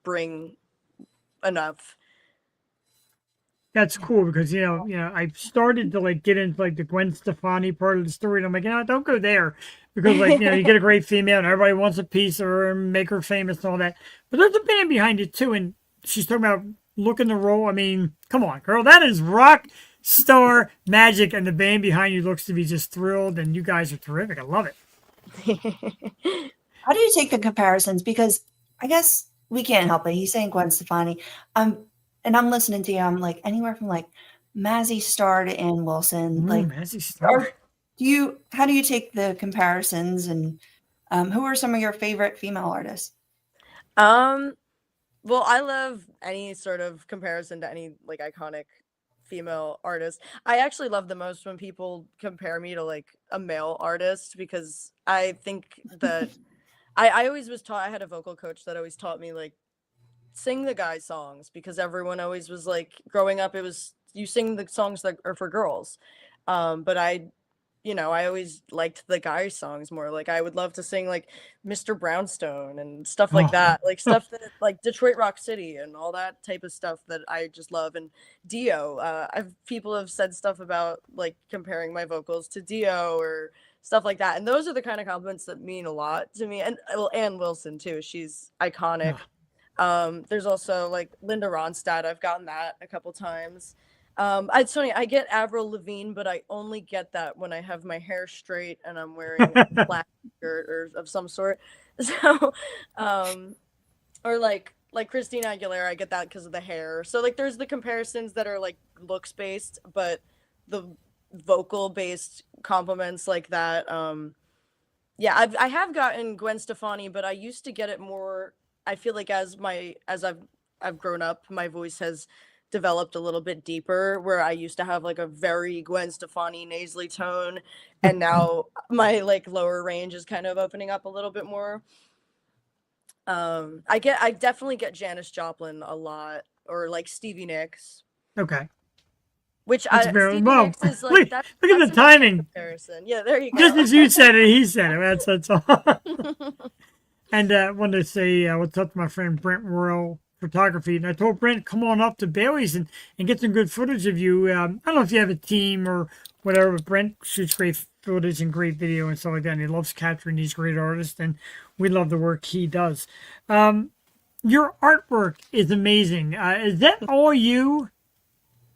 bring enough. That's cool, because I started to like get into like the Gwen Stefani part of the story, and I'm like, don't go there, because like you get a great female and everybody wants a piece of her and make her famous and all that. But there's a band behind it too, and she's talking about looking the role. I mean, come on, girl, that is rock star magic, and the band behind you looks to be just thrilled, and you guys are terrific. I love it. How do you take the comparisons? Because I guess we can't help it. He's saying Gwen Stefani. And I'm listening to you. I'm like anywhere from like Mazzy Star to Ann Wilson. Like Mazzy Star. How do you take the comparisons, and who are some of your favorite female artists? Well, I love any sort of comparison to any like iconic female artist. I actually love the most when people compare me to like a male artist, because I think that I always was taught, I had a vocal coach that always taught me like, sing the guy songs, because everyone always was like, growing up, it was you sing the songs that are for girls. But I always liked the guy songs more. Like I would love to sing like Mr. Brownstone and stuff like that, like stuff that like Detroit Rock City and all that type of stuff that I just love. And Dio, people have said stuff about like comparing my vocals to Dio or stuff like that, and those are the kind of compliments that mean a lot to me. And Ann Wilson too, she's iconic. There's also like Linda Ronstadt. I've gotten that a couple times. It's funny, I get Avril Lavigne, but I only get that when I have my hair straight and I'm wearing a black shirt or of some sort. So, or like Christina Aguilera, I get that because of the hair. So like there's the comparisons that are like looks based, but the vocal based compliments like that. Yeah, I have gotten Gwen Stefani, but I used to get it more. I feel like as I've grown up, my voice has developed a little bit deeper, where I used to have like a very Gwen Stefani nasally tone, and now my like lower range is kind of opening up a little bit more. I definitely get Janis Joplin a lot, or like Stevie Nicks. Okay. Which That's very Stevie well. Nicks is Look, like that. look at That's the a nice timing. comparison. Yeah, there you Just go. as you said it, he said it. That's all. And I wanted to say, what's up to my friend Brent Royal Photography. And I told Brent, come on up to Bailey's and get some good footage of you. I don't know if you have a team or whatever, but Brent shoots great footage and great video and stuff like that. And he loves capturing these great artists, and we love the work he does. Your artwork is amazing. Is that all you?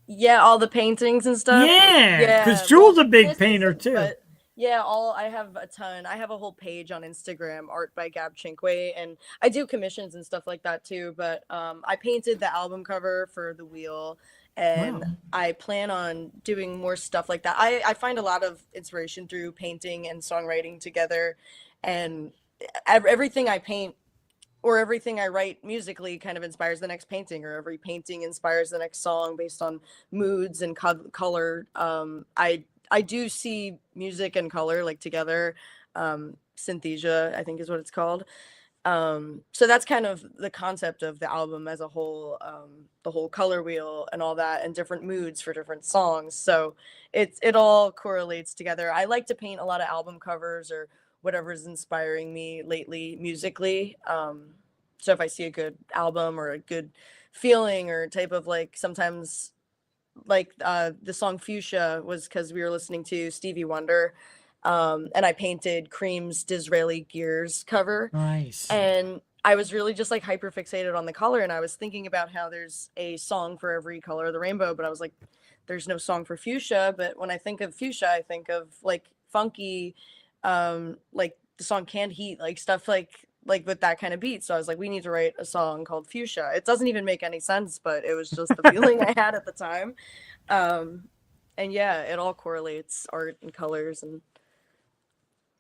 Yeah, all the paintings and stuff. Yeah, because Yeah, Jules a big this painter isn't, too. but yeah, all I have a ton. I have a whole page on Instagram, Art by Gab Cinque, and I do commissions and stuff like that too. But I painted the album cover for The Wheel, and Wow. I plan on doing more stuff like that. I find a lot of inspiration through painting and songwriting together, and everything I paint or everything I write musically kind of inspires the next painting, or every painting inspires the next song based on moods and color. I do see music and color like together. Synthesia, I think is what it's called. So that's kind of the concept of the album as a whole, the whole color wheel and all that, and different moods for different songs. So it all correlates together. I like to paint a lot of album covers or whatever's inspiring me lately musically. So if I see a good album or a good feeling or type of like sometimes like the song Fuchsia was because we were listening to Stevie Wonder, and I painted Cream's Disraeli Gears cover, Nice. and I was really just like hyper fixated on the color, and I was thinking about how there's a song for every color of the rainbow, but I was like, there's no song for fuchsia. But when I think of fuchsia, I think of like funky, like the song Canned Heat, like stuff like with that kind of beat. So I was like, we need to write a song called Fuchsia. It doesn't even make any sense, but it was just the feeling I had at the time. And yeah, it all correlates, art and colors, and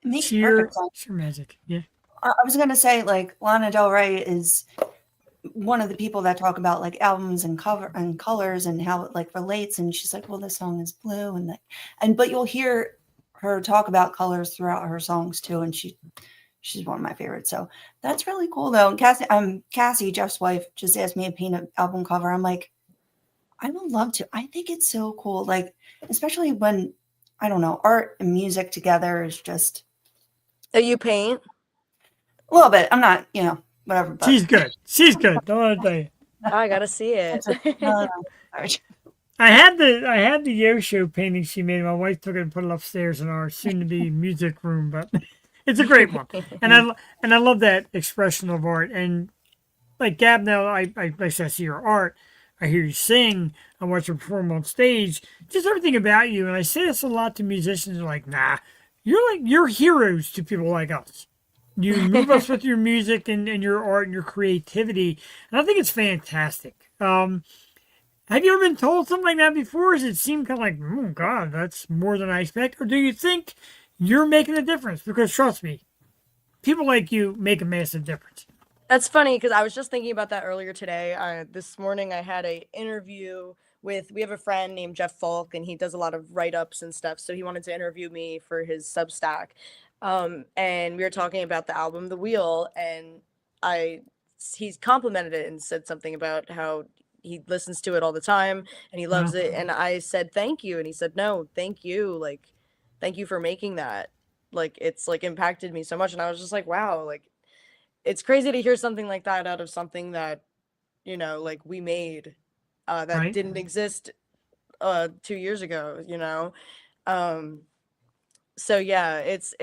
It makes Sheer, perfect sense. sheer magic. Yeah. I was gonna say, like, Lana Del Rey is one of the people that talk about like albums and cover and colors and how it like relates. And she's like, well, this song is blue, and like, and but you'll hear her talk about colors throughout her songs too. And she's one of my favorites. So that's really cool though. And Cassie, Jeff's wife, just asked me to paint an album cover. I'm like, I would love to. I think it's so cool. Like, especially when, I don't know, art and music together is just you paint. a little bit. I'm not, whatever. But She's good. She's good. Don't let me tell you. I gotta see it. no. Sorry. I had the Yosho painting she made. My wife took it and put it upstairs in our soon-to-be music room, but it's a great one. And I love that expression of art. And like Gab, now I see your art. I hear you sing. I watch you perform on stage. Just everything about you. And I say this a lot to musicians. They're like, nah, you're heroes to people like us. You move us with your music and your art and your creativity. And I think it's fantastic. Have you ever been told something like that before? Does it seem kind of like, oh, God, that's more than I expect? Or do you think you're making a difference? Because trust me, people like you make a massive difference. That's funny because I was just thinking about that earlier today. This morning I had a interview we have a friend named Jeff Falk, and he does a lot of write-ups and stuff. So he wanted to interview me for his Substack. And we were talking about the album The Wheel, and he's complimented it and said something about how he listens to it all the time and he loves it. And I said, thank you. And he said, no, thank you. Like, thank you for making that. Like, it's like impacted me so much. And I was just like, wow, like, it's crazy to hear something like that out of something that, like we made, that Right. didn't exist 2 years ago, so yeah, it's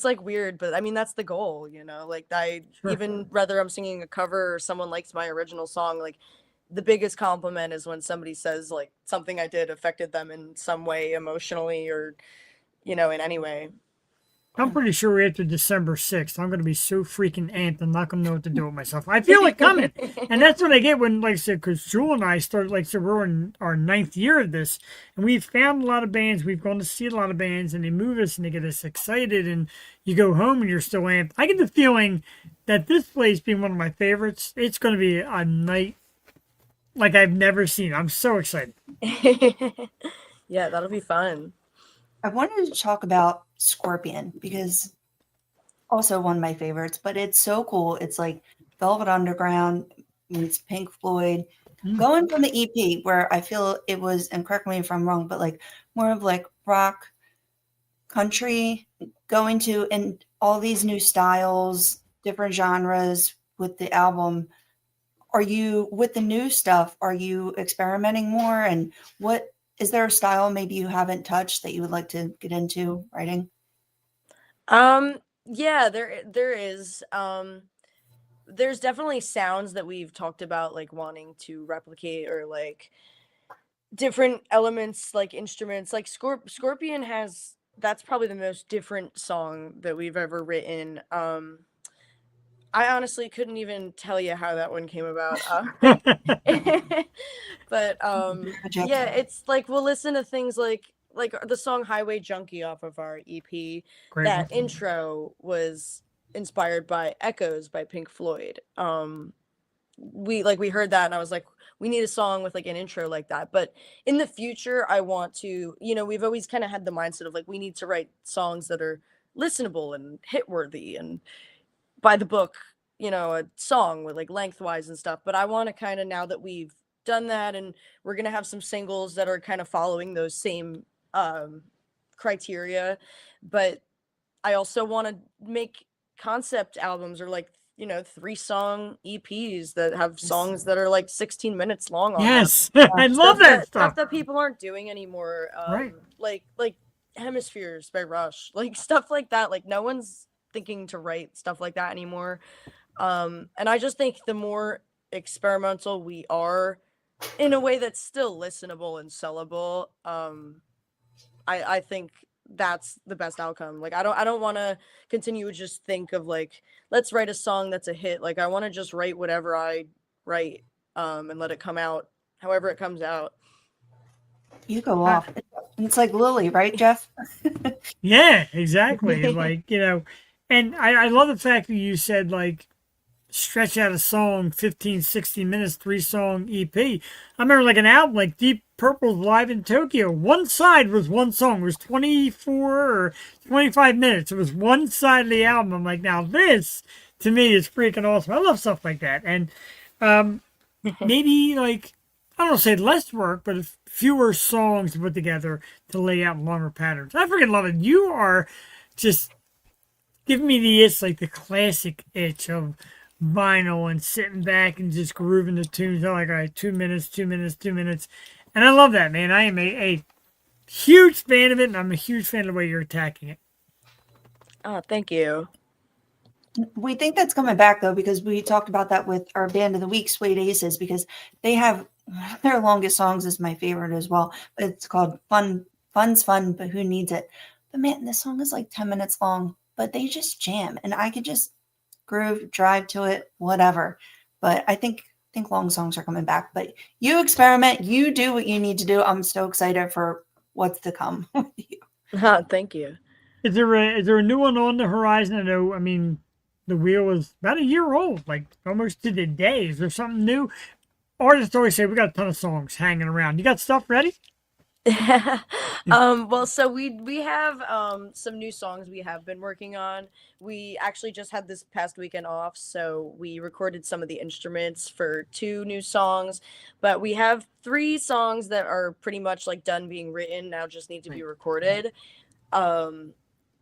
like weird, but I mean that's the goal, like Sure. even whether I'm singing a cover or someone likes my original song, like the biggest compliment is when somebody says like something I did affected them in some way emotionally or in any way. I'm pretty sure after December 6th, I'm going to be so freaking amped, I'm not going to know what to do with myself. I feel it coming. And that's what I get when, like I said, because Jewel and I started, like I said, we're in our 9th year of this, and we've found a lot of bands, we've gone to see a lot of bands, and they move us and they get us excited, and you go home and you're still amped. I get the feeling that this place being one of my favorites, it's going to be a night like I've never seen. I'm so excited. Yeah, that'll be fun. I wanted to talk about Scorpion because also one of my favorites, but it's so cool. It's like Velvet Underground meets Pink Floyd Going from the EP, where I feel it was, and correct me if I'm wrong, but like more of like rock, country, going to and all these new styles, different genres with the album. Are you with the new stuff? Are you experimenting more? And what is there a style maybe you haven't touched that you would like to get into writing? Yeah, there is. There's definitely sounds that we've talked about like wanting to replicate or like different elements like instruments like Scorpion has that's probably the most different song that we've ever written. I honestly couldn't even tell you how that one came about. But Magic. yeah, it's like we'll listen to things like the song Highway Junkie off of our EP. Great That one. intro was inspired by Echoes by Pink Floyd. We heard that and I was like, we need a song with like an intro like that. But in the future, I want to, we've always kind of had the mindset of like we need to write songs that are listenable and hit worthy and by the book, a song with like lengthwise and stuff. But I want to kind of now that we've done that and we're gonna have some singles that are kind of following those same criteria. But I also want to make concept albums or like 3-song EPs that have songs that are like 16 minutes long on them. Yes, I love that Stuff stuff. that people aren't doing anymore. Right. Like Hemispheres by Rush, like stuff like that. Like no one's thinking to write stuff like that anymore. And I just think the more experimental we are in a way that's still listenable and sellable, I think that's the best outcome. Like I don't want to continue to just think of like let's write a song that's a hit. Like I want to just write whatever I write and let it come out however it comes out. You go off. It's like Lily, right, Jeff? Yeah, exactly. Like, and I love the fact that you said like stretch out a song 15, 16 minutes, 3-song EP. I remember like an album like Deep Purple's Live in Tokyo. One side was one song. It was 24 or 25 minutes. It was one side of the album. I'm like, now this to me is freaking awesome. I love stuff like that. And maybe like, I don't want to say less work, but fewer songs to put together to lay out longer patterns. I freaking love it. You are just giving me the itch, like the classic itch of vinyl and sitting back and just grooving the tunes. I'm like, all right, 2 minutes, 2 minutes, 2 minutes. And I love that, man. I am a huge fan of it, and I'm a huge fan of the way you're attacking it. Oh, thank you. We think that's coming back though, because we talked about that with our band of the week, Suede Aces, because they have their longest songs is my favorite as well. It's called Fun's Fun, but Who Needs It? But man, this song is like 10 minutes long, but they just jam and I could just groove, drive to it, whatever. But I think long songs are coming back. But you experiment, you do what you need to do. I'm so excited for what's to come with you. Thank you. Is there a new one on the horizon? I mean, the wheel is about a year old, like almost to the day. Is there something new? Artists always say we got a ton of songs hanging around. You got stuff ready? Well, so we have some new songs we have been working on. We actually just had this past weekend off, so we recorded some of the instruments for 2 new songs, but we have 3 songs that are pretty much like done being written, now just need to be recorded.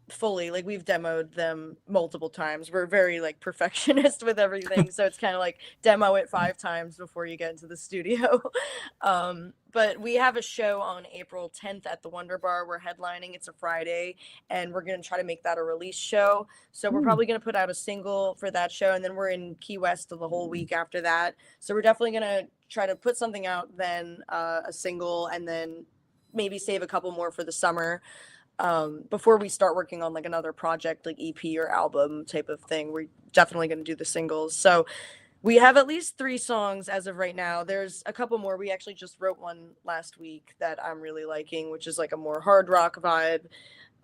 Fully, like we've demoed them multiple times. We're very like perfectionist with everything, so it's kind of like demo it 5 times before you get into the studio. But we have a show on April 10th at the Wonder Bar. We're headlining. It's a Friday, and we're gonna try to make that a release show. So we're probably gonna put out a single for that show, and then we're in Key West the whole week after that. So we're definitely gonna try to put something out, then a single, and then maybe save a couple more for the summer. Before we start working on like another project, like EP or album type of thing. We're definitely going to do the singles. So we have at least 3 songs as of right now. There's a couple more. We actually just wrote one last week that I'm really liking, which is like a more hard rock vibe.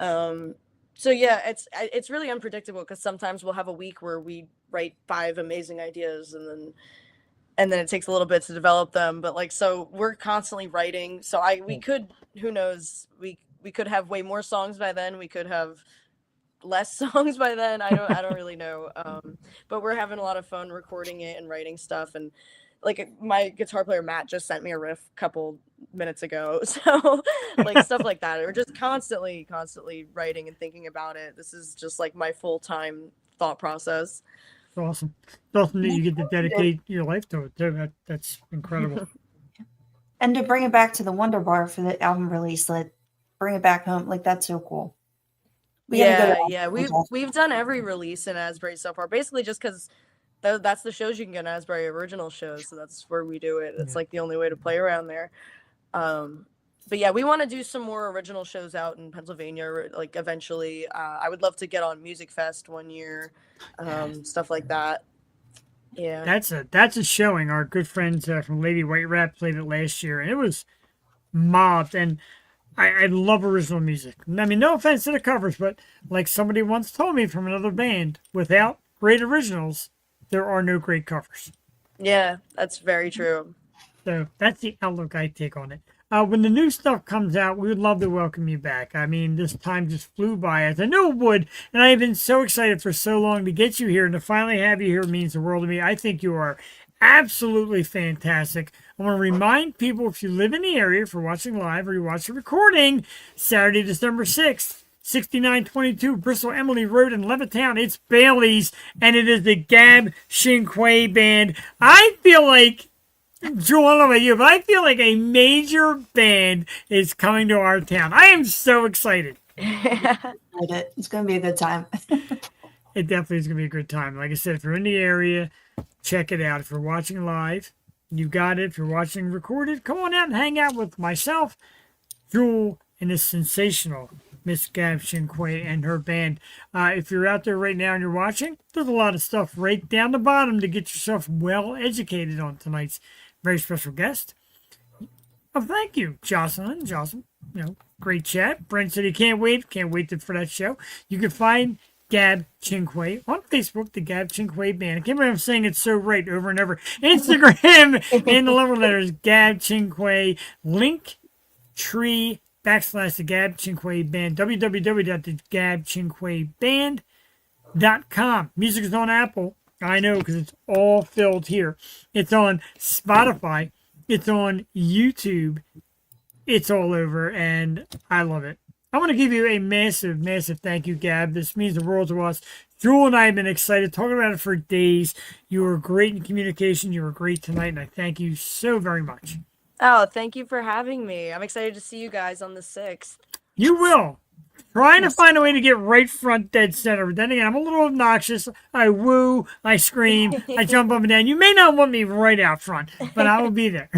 So yeah, it's really unpredictable because sometimes we'll have a week where we write 5 amazing ideas and then it takes a little bit to develop them. But like, so we're constantly writing. So we could, who knows, we could have way more songs by then. We could have less songs by then. I don't really know. But we're having a lot of fun recording it and writing stuff. And like my guitar player Matt just sent me a riff a couple minutes ago. So like stuff like that. We're just constantly writing and thinking about it. This is just like my full-time thought process. It's awesome. It's awesome that you get to dedicate your life to it too. That's incredible. And to bring it back to the Wonder Bar for the album release, like bring it back home, like that's so cool. Yeah. We've done every release in Asbury so far, basically just because that's the shows you can get in Asbury, original shows. So that's where we do it. It's like the only way to play around there. But yeah, we want to do some more original shows out in Pennsylvania, like eventually. I would love to get on Music Fest one year, stuff like that. Yeah, That's a showing. Our good friends from Lady White Rat played it last year, and it was mobbed. And I love original music. I mean, no offense to the covers, but like somebody once told me from another band, without great originals, there are no great covers. Yeah, that's very true. So that's the outlook I take on it. When the new stuff comes out, we would love to welcome you back. I mean, this time just flew by, as I knew it would, and I have been so excited for so long to get you here, and to finally have you here means the world to me. I think you are absolutely fantastic. I want to remind people, if you live in the area, if you're watching live or you watch the recording, Saturday, December 6th, 6922 Bristol Emily Road in Levittown. It's Bailey's, and it is the Gab Cinque Band. I feel like, Jewel, I don't know about you, but I feel like a major band is coming to our town. I am so excited. It's going to be a good time. It definitely is going to be a good time. Like I said, if you're in the area, check it out. If you're watching live, you got it. If you're watching recorded, come on out and hang out with myself, Jewel, and this sensational Miss Gab Cinque and her band. If you're out there right now and you're watching, there's a lot of stuff right down the bottom to get yourself well educated on tonight's very special guest. Oh, thank you, Jocelyn. Jocelyn, great chat. Brent said he can't wait for that show. You can find Gab Cinque on Facebook, the Gab Cinque Band. I can't believe I'm saying it so right over and over. Instagram in the letter letters, Gab Cinque, link tree / the Gab Cinque Band, www.thegabcinqueband.com. Music is on Apple. I know, because it's all filled here. It's on Spotify. It's on YouTube. It's all over, and I love it. I want to give you a massive, massive thank you, Gab. This means the world to us. Jewel and I have been excited, talking about it for days. You were great in communication. You were great tonight, and I thank you so very much. Oh, thank you for having me. I'm excited to see you guys on the 6th. You will. Trying to find a way to get right front dead center. But then again, I'm a little obnoxious. I woo, I scream, I jump up and down. You may not want me right out front, but I will be there.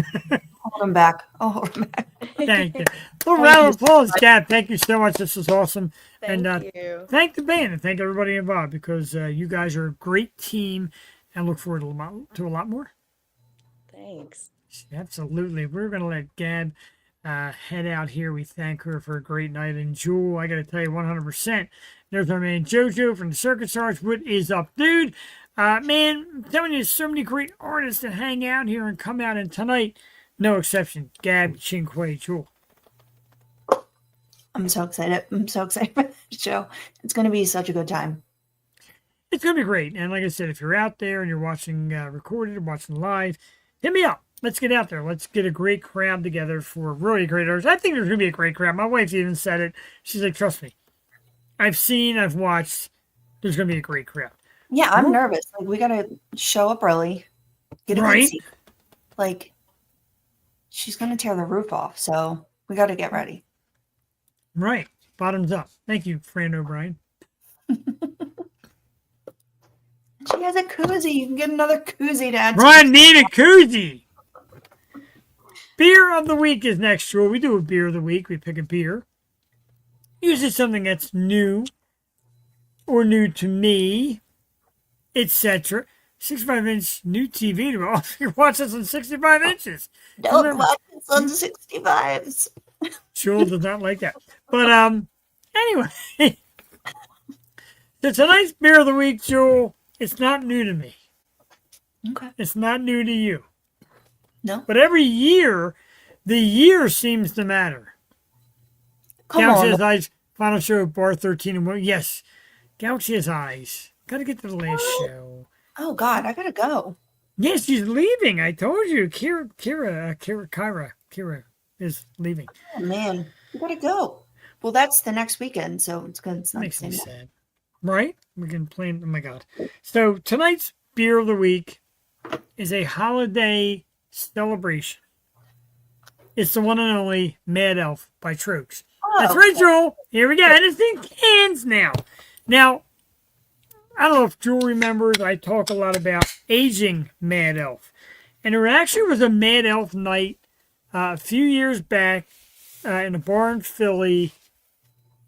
Hold him back. Thank you. Well, round of applause, Gab. Thank you so much. This was awesome. Thank you. Thank the band and thank everybody involved, because you guys are a great team, and look forward to a lot more. Thanks. Absolutely. We're going to let Gab head out here. We thank her for a great night. And Jewel, I got to tell you 100%. There's our man JoJo from the Circuit Stars. What is up, dude? Man, I'm telling you, so many great artists that hang out here and come out. And tonight, no exception. Gab Cinque, Jewel. I'm so excited. I'm so excited for the show. It's going to be such a good time. It's going to be great. And like I said, if you're out there and you're watching recorded or watching live, hit me up. Let's get out there. Let's get a great crowd together for really great artists. I think there's going to be a great crowd. My wife even said it. She's like, trust me. I've watched. There's going to be a great crowd. Yeah, I'm nervous. Like, we got to show up early. Get a good seat. Like, she's going to tear the roof off. So we got to get ready. Right. Bottoms up. Thank you, Fran O'Brien. She has a koozie. You can get another koozie to add. Brian need a koozie. Beer of the week is next, Jewel. We do a beer of the week. We pick a beer. Usually something that's new or new to me, etc. 65-inch new TV. Well, you watch this on 65 inches. Don't watch this on 65s. Jewel does not like that. But anyway. So tonight's beer of the week, Jewel, it's not new to me. Okay. It's not new to you. No. But every year, the year seems to matter. Galaxy Has Eyes, final show of Bar 13. And yes, Galaxy Has Eyes. Got to get to the last show. Oh, God, I got to go. Yeah, she's leaving. I told you. Kira is leaving. Oh man, you gotta go. Well, that's the next weekend, so it's good. It's not the Makes me same. sad. Right? We can plan. Oh my God. So tonight's beer of the week is a holiday celebration. It's the one and only Mad Elf by Trox. That's Oh, right, Joel. Here we go. And it's in cans now. Now, I don't know if Joel remembers, I talk a lot about aging Mad Elf. And there actually was a Mad Elf night a few years back in a bar in Philly.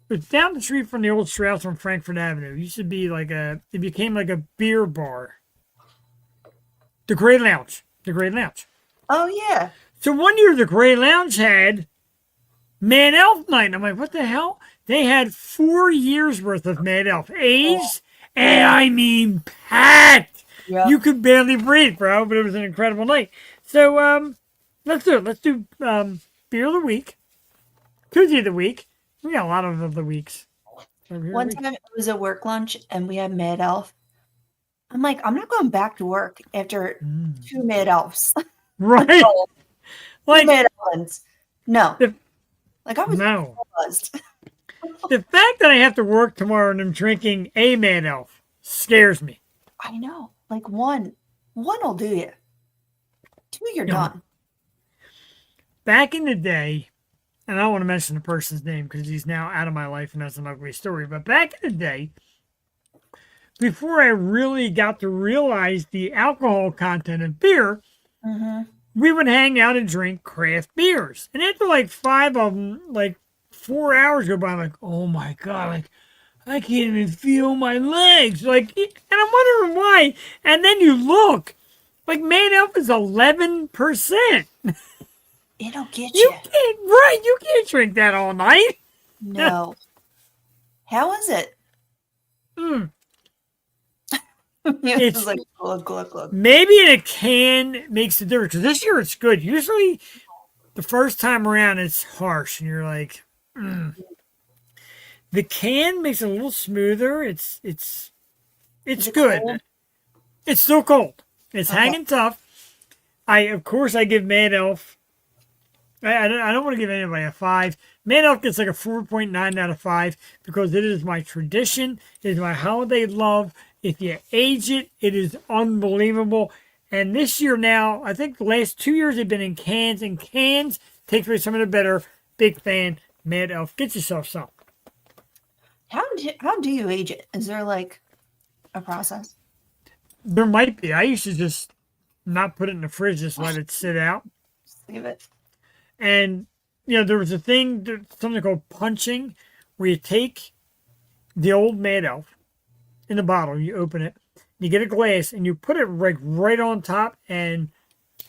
It was down the street from the old Strauss on Frankfurt Avenue. It used to be it became like a beer bar. The Grey Lounge. The Grey Lounge. oh yeah. So one year the Grey Lounge had Mad Elf night. And I'm like, what the hell? They had 4 years worth of Mad Elf aged, and I mean packed. Yeah. You could barely breathe, bro, but it was an incredible night. So let's do it. Let's do beer of the week, Tuesday of the week. We got a lot of the weeks. One time it was a work lunch and we had Mad Elf. I'm like, I'm not going back to work after 2 Mad Elves. Right? Two Like Mad Elves. No. the, Like I was no. buzzed. The fact that I have to work tomorrow and I'm drinking a Mad Elf scares me. I know. Like one will do you. 2, you're Yeah. done. Back in the day, and I don't want to mention the person's name because he's now out of my life and that's an ugly story, but back in the day, before I really got to realize the alcohol content of beer, Mm-hmm. we would hang out and drink craft beers. And after like 5 of them, like 4 hours go by, I'm like, oh my God, like I can't even feel my legs. Like, and I'm wondering why. And then you look, like Mad Elf is 11%. It'll get You you. can't, right? You can't drink that all night. No. How is it? Mm. It's It's- just like glug. Maybe in a can makes a difference. 'Cause this year it's good. Usually, the first time around it's harsh, and you're like, the can makes it a little smoother. It's Is it good. cold? It's still cold. It's Okay. hanging tough. Of course I give Mad Elf. I don't want to give anybody a 5. Mad Elf gets like a 4.9 out of 5 because it is my tradition. It is my holiday love. If you age it, it is unbelievable. And this year now, I think the last 2 years they've been in cans, and cans takes away some of the better. Big fan. Mad Elf. Get yourself some. How do you age it? Is there like a process? There might be. I used to just not put it in the fridge, just let it sit out. Just leave it. And, there was something called punching, where you take the old Mad Elf in the bottle, you open it, you get a glass, and you put it right on top, and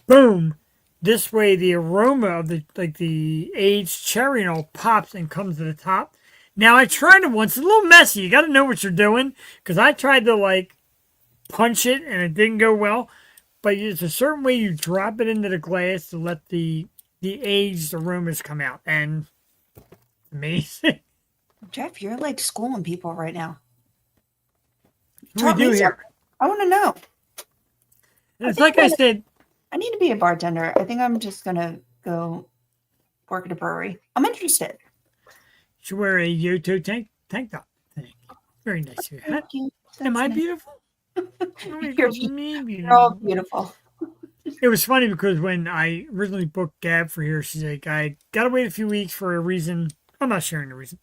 boom. This way, the aroma of the aged cherry and all pops and comes to the top. Now, I tried it once. It's a little messy. You got to know what you're doing, because I tried to, punch it, and it didn't go well. But it's a certain way you drop it into the glass to let the aged aromas come out, and amazing. Jeff, you're like schooling people right now. What Taught do we me do here? something. I want to know. It's like I said, I need to be a bartender. I think I'm just gonna go work at a brewery. I'm interested. you should wear a Yoto tank top thing. Very nice. Your hat. Thank you. Am That's I nice. beautiful? Oh, You're me You're all beautiful. beautiful. It was funny because when I originally booked Gab for here, she's like, I gotta wait a few weeks for a reason. I'm not sharing the reason.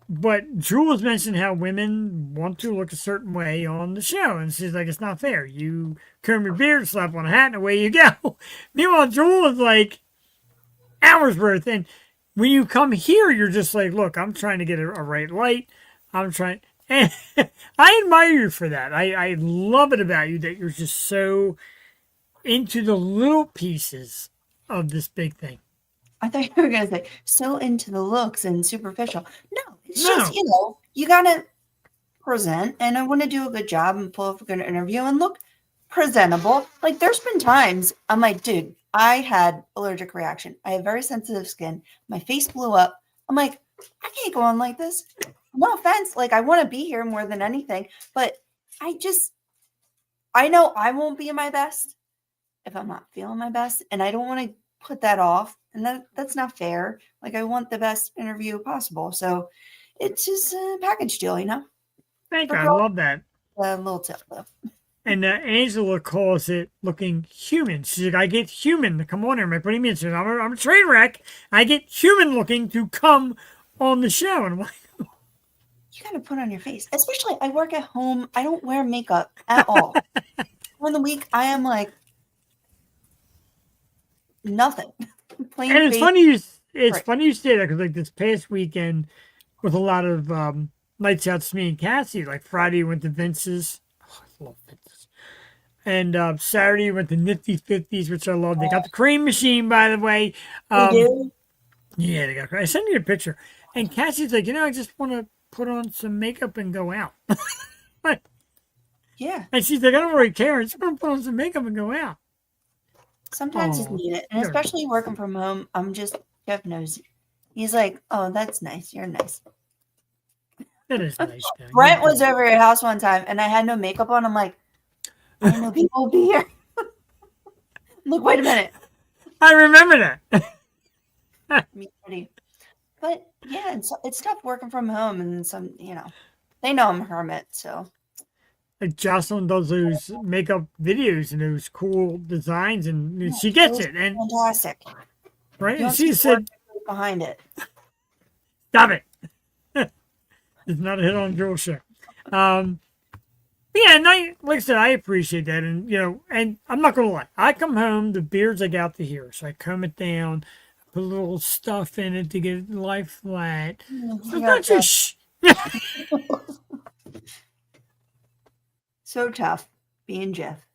But Jules mentioned how women want to look a certain way on the show. And she's like, it's not fair. You comb your beard, slap on a hat, and away you go. Meanwhile, Jules is like hours worth. And when you come here, you're just like, look, I'm trying to get a right light. I'm trying. And I admire you for that. I love it about you that you're just so into the little pieces of this big thing. I thought you were gonna say so into the looks and superficial. No, it's No. just you gotta present, and I want to do a good job and pull off a good interview and look presentable. Like there's been times I'm like, dude, I had allergic reaction. I have very sensitive skin. My face blew up. I'm like, I can't go on like this. No offense, like I want to be here more than anything, but I I know I won't be my best if I'm not feeling my best, and I don't want to put that off, and that's not fair. Like, I want the best interview possible, so it's just a package deal, you know. Thank For you. I girls, love that. a little tip though. And Angela calls it looking human. She's like, I get human to come on here. My putting me in. She says, I'm a train wreck. I get human looking to come on the show. And I'm like, You gotta put on your face. Especially, I work at home. I don't wear makeup at all. On the week, I am like nothing. Plain and it's face. funny you Right. funny you say that because like this past weekend with a lot of nights out, to me and Cassie, like Friday went to Vince's. Oh, I love Vince's. And Saturday went to Nifty 50s, which I love. They got the cream machine, by the way. We do. Yeah, they got. I sent you a picture, and Cassie's like, I just want to put on some makeup and go out. Yeah. And she's like, I don't really care. I just want to put on some makeup and go out. Sometimes just Oh, need it. And sure. especially working from home, Jeff knows. He's like, oh, that's nice. You're nice. That is nice. Man. Brent was over at your house one time and I had no makeup on. I'm like, I didn't know people would be here. I'm like, wait a minute. I remember that. Me ready. But yeah, it's tough working from home and some, they know I'm a hermit, so. Like Jocelyn does those makeup videos and those cool designs, and she gets it. And fantastic. right, You and don't she see said, work behind it. "Stop it! It's not a hit on Joel show." Yeah, and like I said, I appreciate that, and and I'm not gonna lie. I come home, the beard's like out to here, so I comb it down, put a little stuff in it to get it lie flat. So not just So tough being Jeff.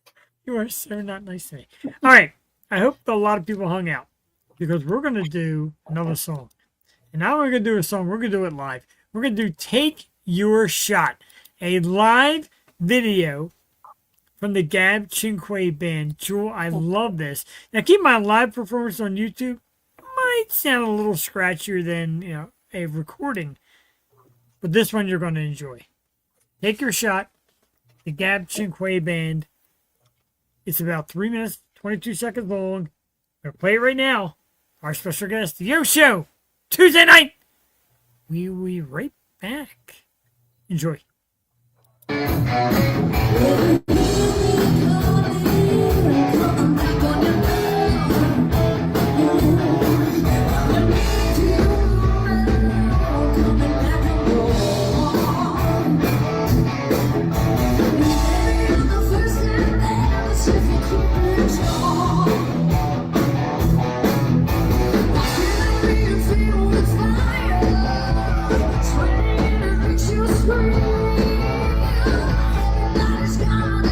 You are so not nice to me. All right. I hope a lot of people hung out because we're going to do another song. And now we're going to do a song. We're going to do it live. We're going to do Take Your Shot, a live video from the Gab Cinque band. Jewel, I love this. Now, keep my live performance on YouTube. Might sound a little scratchier than, a recording. But this one you're going to enjoy. Take Your Shot. The Gab Cinque band. It's about 3 minutes, 22 seconds long. I'm going to play it right now. Our special guest, the Yo Show, Tuesday night. We'll be right back. Enjoy. Scream. Everybody's got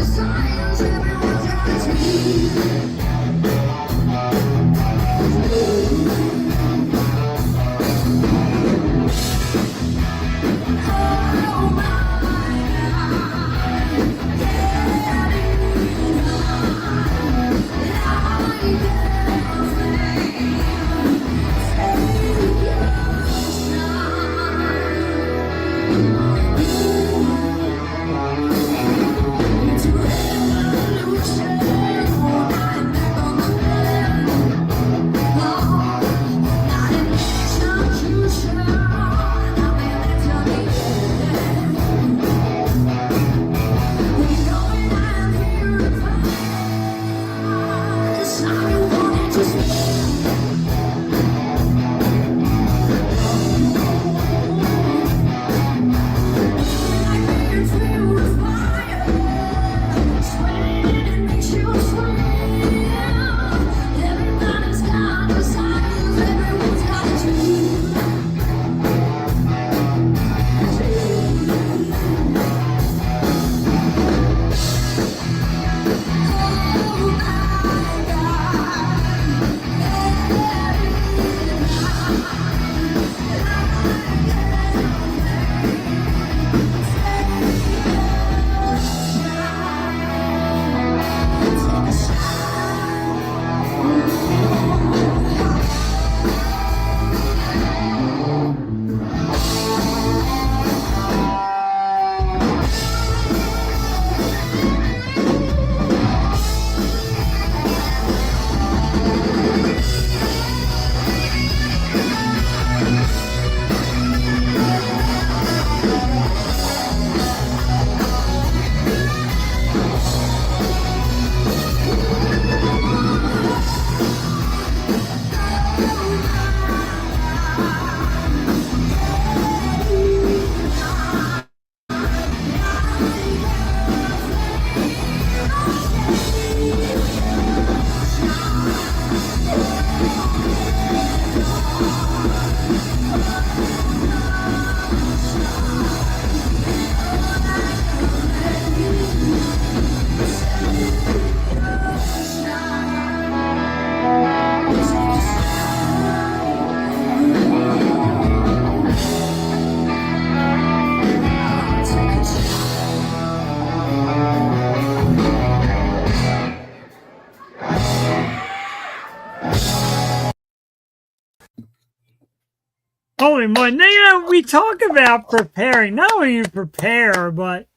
Holy moly. Now, you know, we talk about preparing. Not only you prepare, but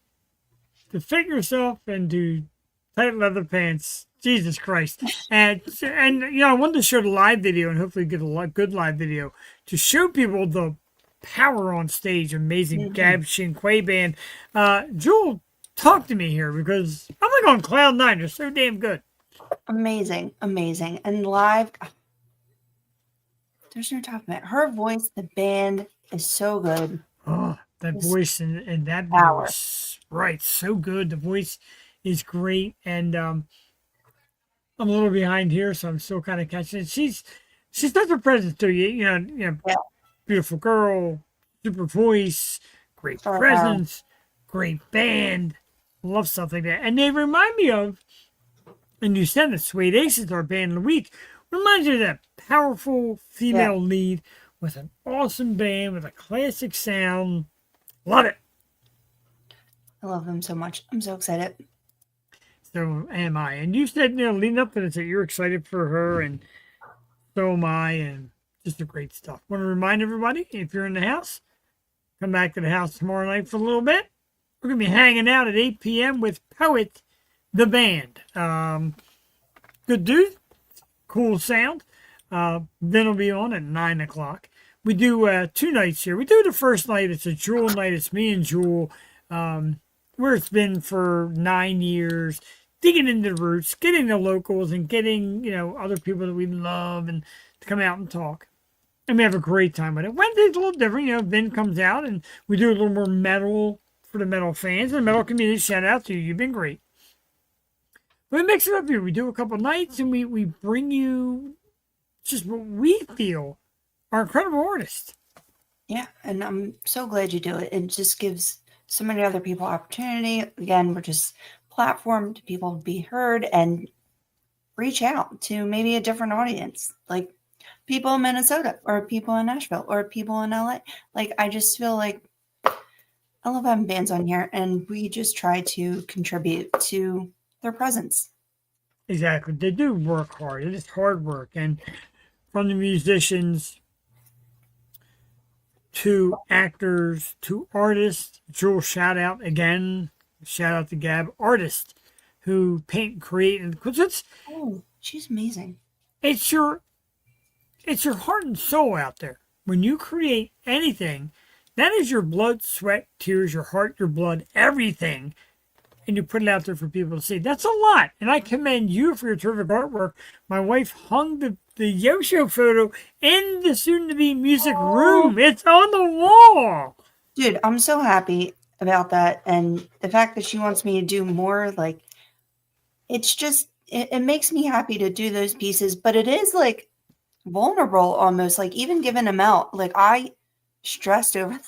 to fit yourself into tight leather pants. Jesus Christ. And you know, I wanted to show the live video and hopefully get a good live video to show people the power on stage. Amazing Gab Cinque band. Jewel, talk to me here because I'm like on cloud nine. They're so damn good. Amazing, amazing. And live, there's no topping it. Her voice, the band is so good. Oh, that Just voice and that power. voice, right? So good. The voice is great, and I'm a little behind here, so I'm still kind of catching it. She's such a presence to you. You know, Yeah. beautiful girl, super voice, great Star power. presence, great band. Love stuff like that, and they remind me of. And you said the Suede Aces, our band of the week, reminds you of that powerful female lead with an awesome band with a classic sound. Love it. I love them so much. I'm so excited. So am I. And you said, you know, leading up to this, that you're excited for her, and so am I, and just the great stuff. Want to remind everybody, if you're in the house, come back to the house tomorrow night for a little bit. We're going to be hanging out at 8 p.m. with Poet, the band. Good dude, cool sound. Then it'll be on at 9 o'clock. We do 2 nights here. We do the first night, it's a Jewel night. It's me and Jewel, where it's been for 9 years, digging into the roots, getting the locals, and getting, you know, other people that we love and to come out and talk. And we have a great time with it. Wednesday's a little different. You know, Vin comes out and we do a little more metal for the metal fans and the metal community. Shout out to you. You've been great. We mix it up here. We do a couple nights and we bring you just what we feel are incredible artists. Yeah, and I'm so glad you do it. It just gives so many other people opportunity. Again, we're just platform to people to be heard and reach out to maybe a different audience, like people in Minnesota or people in Nashville or people in LA. Like, I just feel like I love having bands on here, and we just try to contribute to their presence. Exactly. They do work hard. It is hard work. And from the musicians to actors to artists, Jewel, shout out again. Shout out to Gab, artists who paint, create, and because Oh, she's amazing. it's your heart and soul out there. When you create anything, that is your blood, sweat, tears, your heart, your blood, everything. And you put it out there for people to see. That's a lot. And I commend you for your terrific artwork. My wife hung the Yosho photo in the soon-to-be music room. It's on the wall. Dude, I'm so happy about that. And the fact that she wants me to do more, like, it's just, it makes me happy to do those pieces. But it is, like, vulnerable almost. Like, even giving them out. Like, I stressed over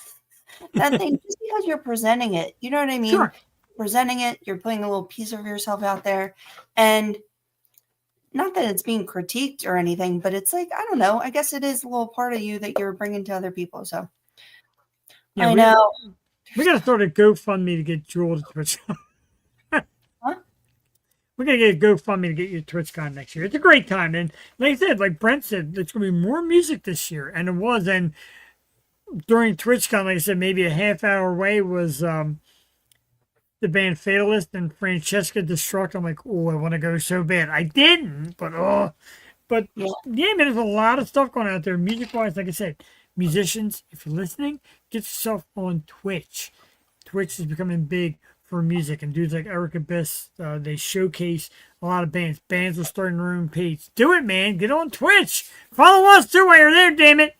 that thing just because you're presenting it. You know what I mean? Sure. Presenting it, you're putting a little piece of yourself out there. And not that it's being critiqued or anything, but it's like, I don't know. I guess it is a little part of you that you're bringing to other people. So Yeah, I know. We got to start a GoFundMe to get Jewel to Twitch. Huh? We're going to get a GoFundMe to get you to TwitchCon next year. It's a great time. And like I said, like Brent said, there's going to be more music this year. And it was. And during TwitchCon, like I said, maybe a half hour away was the band Fatalist and Francesca Destruct. I'm like, oh, I want to go so bad. I didn't, but yeah, man, there's a lot of stuff going out there, music-wise. Like I said, musicians, if you're listening, get yourself on Twitch. Twitch is becoming big for music, and dudes like Eric Abyss, they showcase a lot of bands. Bands are starting their own page. Do it, man. Get on Twitch. Follow us too while you're there, damn it.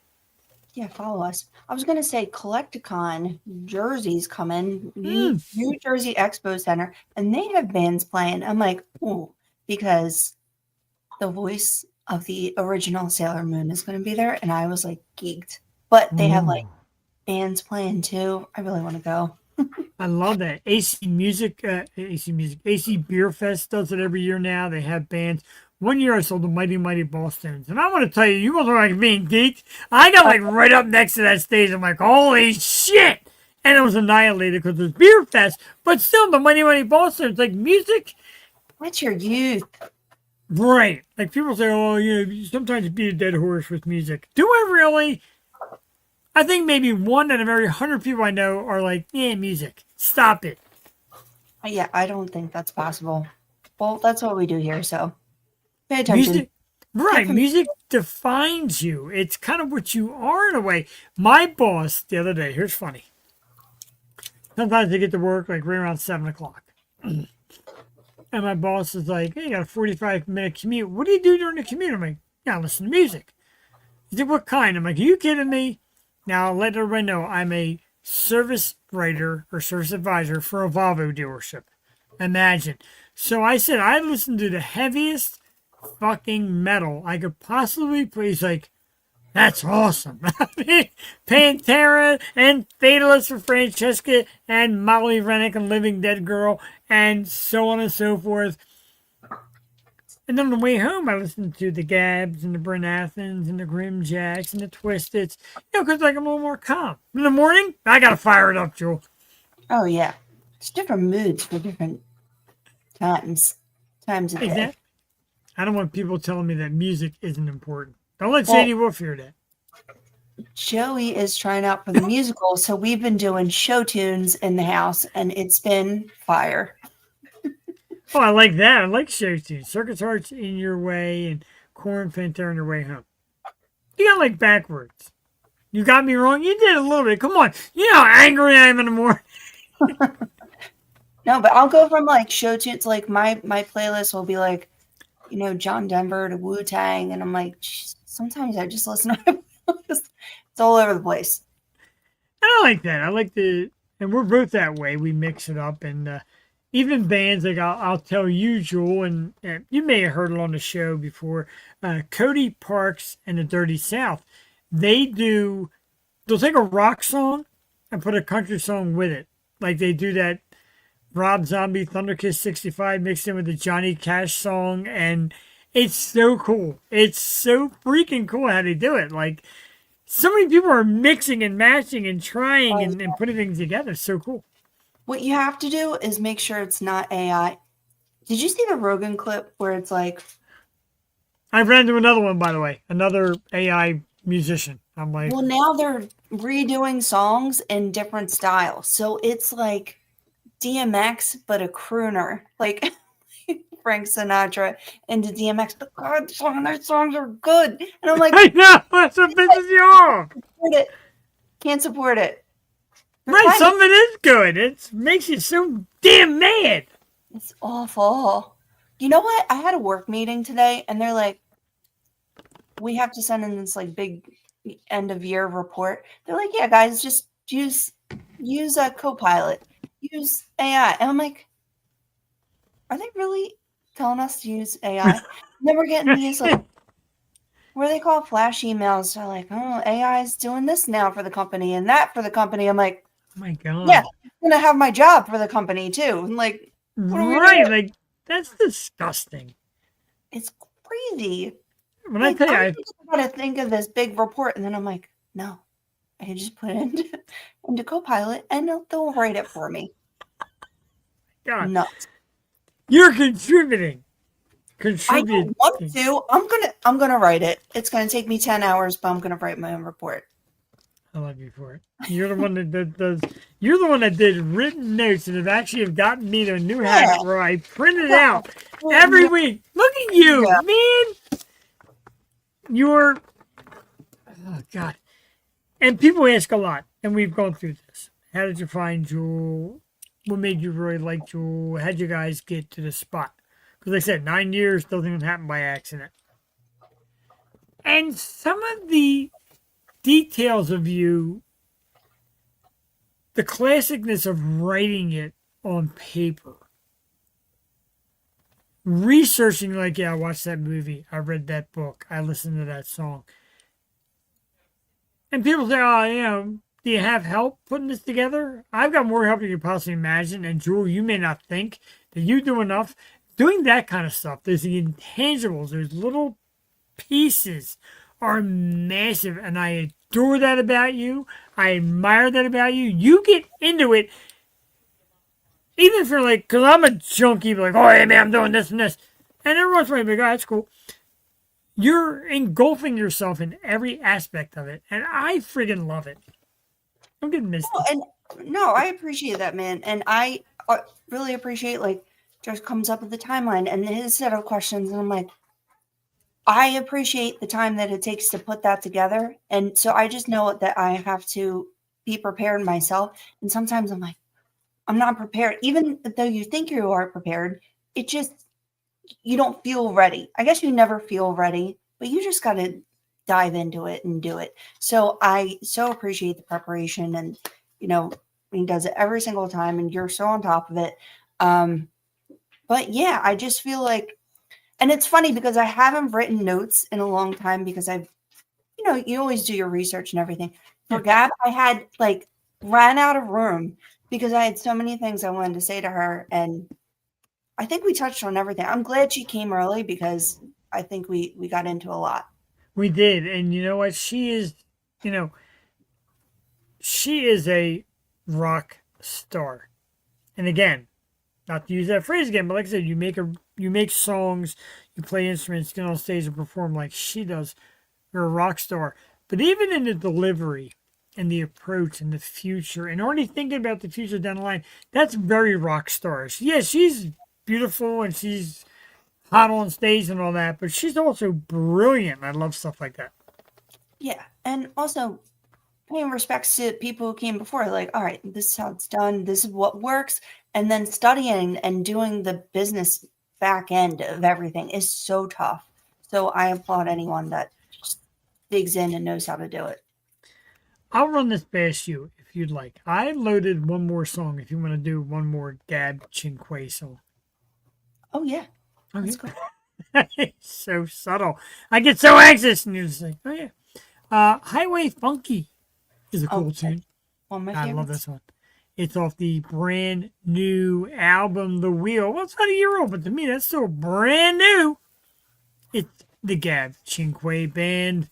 Yeah, follow us. I was going to say Collecticon Jersey's coming, New Jersey Expo Center, and they have bands playing. I'm like, ooh, because the voice of the original Sailor Moon is going to be there, and I was like geeked. But they have like bands playing too. I really want to go. I love that. AC Beer Fest does it every year now. They have bands. One year I saw the Mighty Mighty Boston's. And I want to tell you, you guys are like being geeked. I got like right up next to that stage. I'm like, holy shit. And it was annihilated because it was Beer Fest. But still, the Mighty Mighty Boston's like music. What's your youth? Right. Like people say, oh, you know, sometimes you beat a dead horse with music. Do I really? I think maybe 1 out of every 100 people I know are like, yeah, music. Stop it. Yeah, I don't think that's possible. Well, that's what we do here, so pay attention. Music, right? Take from- Music defines you. It's kind of what you are in a way. My boss the other day. Here's funny. Sometimes I get to work like right around 7 o'clock, and my boss is like, "Hey, you got a 45-minute commute. What do you do during the commute?" I'm like, "Yeah, I listen to music." He said, "What kind?" I'm like, "Are you kidding me?" Now I'll let everybody know I'm a service writer or service advisor for a Volvo dealership. Imagine. So I said I listen to the heaviest fucking metal I could possibly play. He's like, "That's awesome." I mean, Pantera and Fatalist for Francesca and Molly Rennick and Living Dead Girl and so on and so forth. And then on the way home, I listened to the Gabs and the Bryn Athens and the Grim Jacks and the Twisteds, because like I'm a little more calm. In the morning, I gotta fire it up, Jewel. Oh yeah, it's different moods for different times of day. Exactly. I don't want people telling me that music isn't important. Don't let Well- Sadie Wolf hear that. Joey is trying out for the musical, so we've been doing show tunes in the house, and it's been fire. Oh, I like that. I like show tunes. Circus Hearts in Your Way and Corn Panther on Your Way Home. You got like backwards. You got me wrong. You did a little bit. Come on. You know how angry I am in the morning. No, but I'll go from like show tunes. Like my playlist will be like, you know, John Denver to Wu Tang, and I'm like, sometimes I just listen to it's all over the place. And I like that. I like the, and we're both that way. We mix it up, and even bands like I'll tell you, Jewel, and you may have heard it on the show before. Cody Parks and the Dirty South, they'll take a rock song and put a country song with it, like they do that Rob Zombie Thunderkiss 65 mixed in with the Johnny Cash song, and it's so cool. It's so freaking cool how they do it. Like, so many people are mixing and matching and trying and putting things together. It's so cool. What you have to do is make sure it's not AI. Did you see the Rogan clip where it's like, I ran into another one, by the way, another AI musician. I'm like, well, now they're redoing songs in different styles. So it's like DMX, but a crooner. Like Frank Sinatra into DMX. But God, some of their songs are good. And I'm like, I know, that's what pisses you off. support it. Can't support it. They're Right, trying some of it is good. It makes you so damn mad. It's awful. You know what? I had a work meeting today, and they're like, we have to send in this like big end of year report. They're like, yeah, guys, just use a Copilot, use AI. And I'm like, are they really telling us to use AI? And then we're getting these like, what do they call flash emails? They're like, oh, AI is doing this now for the company and that for the company. I'm like, Oh my God. yeah, I'm gonna have my job for the company too. And like, what are we Right, doing? like, that's disgusting. It's crazy. When I Like, tell you, I'm just gonna think of this big report, and then I'm like, no, I can just put it into Copilot, and they'll write it for me. God, Nuts. you're contributing. I Contributing. don't want to. I'm gonna write it. It's gonna take me 10 hours, but I'm gonna write my own report. I love you for it. You're the one that does. You're the one that did written notes and have gotten me to a new habit where I print it out every week. Look at you, Yeah. man. You're. Oh God. And people ask a lot, and we've gone through this. How did you find Jewel? What made you really like Jewel? How'd you guys get to this spot? Because like I said, 9 years doesn't happen by accident. And some of the details of you, the classicness of writing it on paper, researching, like, yeah, I watched that movie, I read that book, I listened to that song. And people say, oh, you know, do you have help putting this together? I've got more help than you could possibly imagine. And Jewel, you may not think that you do enough. Doing that kind of stuff, there's the intangibles, there's little pieces are massive, and I adore that about you. I admire that about you. You get into it, even if you're like, because I'm a junkie, like, oh, hey, man, I'm doing this and this. And every once in a while, you're like, oh, that's cool. you're engulfing yourself in every aspect of it, and I friggin' love it. I'm getting misty. And no, I appreciate that, man. And I really appreciate, like, just comes up with the timeline and his set of questions. And I'm like, I appreciate the time that it takes to put that together. And so I just know that I have to be prepared myself. And sometimes I'm like, I'm not prepared. Even though you think you are prepared, it just, you don't feel ready. I guess you never feel ready, but you just got to dive into it and do it. So I so appreciate the preparation, and he does it every single time, and you're so on top of it. But yeah, I just feel like, and it's funny because I haven't written notes in a long time because I've, you always do your research and everything. For Gab, I had ran out of room because I had so many things I wanted to say to her, and I think we touched on everything. I'm glad she came early because I think we got into a lot. We did, and you know what? She is a rock star. And again, not to use that phrase again, but like I said, you make songs, you play instruments, get on stage and perform like she does. You're a rock star. But even in the delivery and the approach and the future, and already thinking about the future down the line, that's very rock starish. Yeah, she's beautiful and she's hot on stage and all that, but she's also brilliant. I love stuff like that. Yeah, and also paying respects to people who came before, like, all right, this is how it's done, this is what works, and then studying and doing the business back end of everything is so tough. So I applaud anyone that just digs in and knows how to do it. I'll run this past you if you'd like. I loaded one more song if you want to do one more Gab Cinque song. Oh, yeah. Okay. Let's go. It's so subtle. I get so anxious, and you're just like, oh, yeah. Highway Funky is a cool tune. One of my I favorites. love this one. It's off the brand new album, The Wheel. Well, it's not a year old, but to me, that's still brand new. It's the Gab Cinque Band,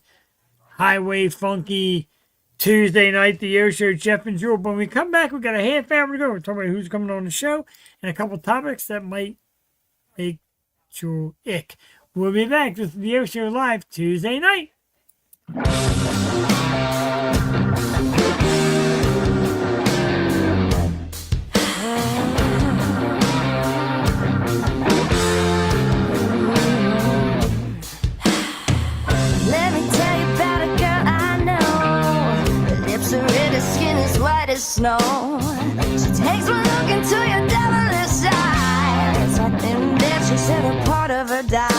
Highway Funky, Tuesday night, the Yo Show, Jeff and Jewel. When we come back, we got a half hour to go. We're talking about who's coming on the show and a couple topics that might make your ick. We'll be back with the Yo Show live Tuesday night. Let me tell you about a girl I know. Her lips are red, her skin is white as snow. She takes one look into your devilish eyes. I think that she said a part of her died.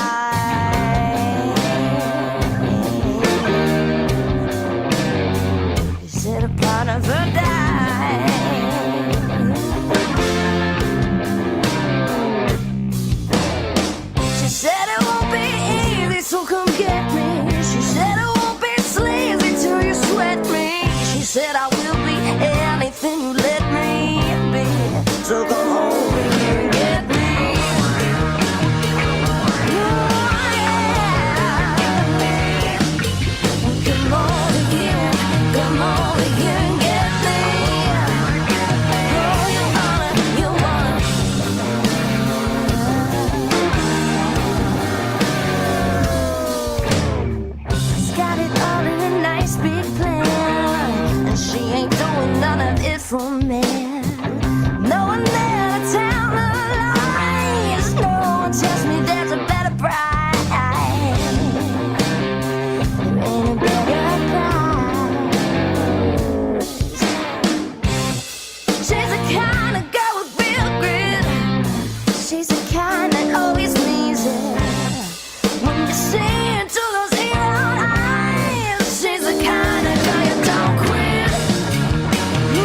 She said a part of her died. She said it won't be easy, so come get me. She said it won't be sleazy till you sweat me. She said I will be anything you let me be. So come home and get me. Oh, yeah. Come on again, come on again, get me. Oh, you wanna, you wanna. She's got it all in a nice big plan, and she ain't doing none of it for me. No one there to tell me lies. No one tells me there's a better price. There ain't a better price. She's the kind of girl with real grit. She's the kind that always means it. When you see into those evil eyes, she's the kind of girl you don't quit. Oh,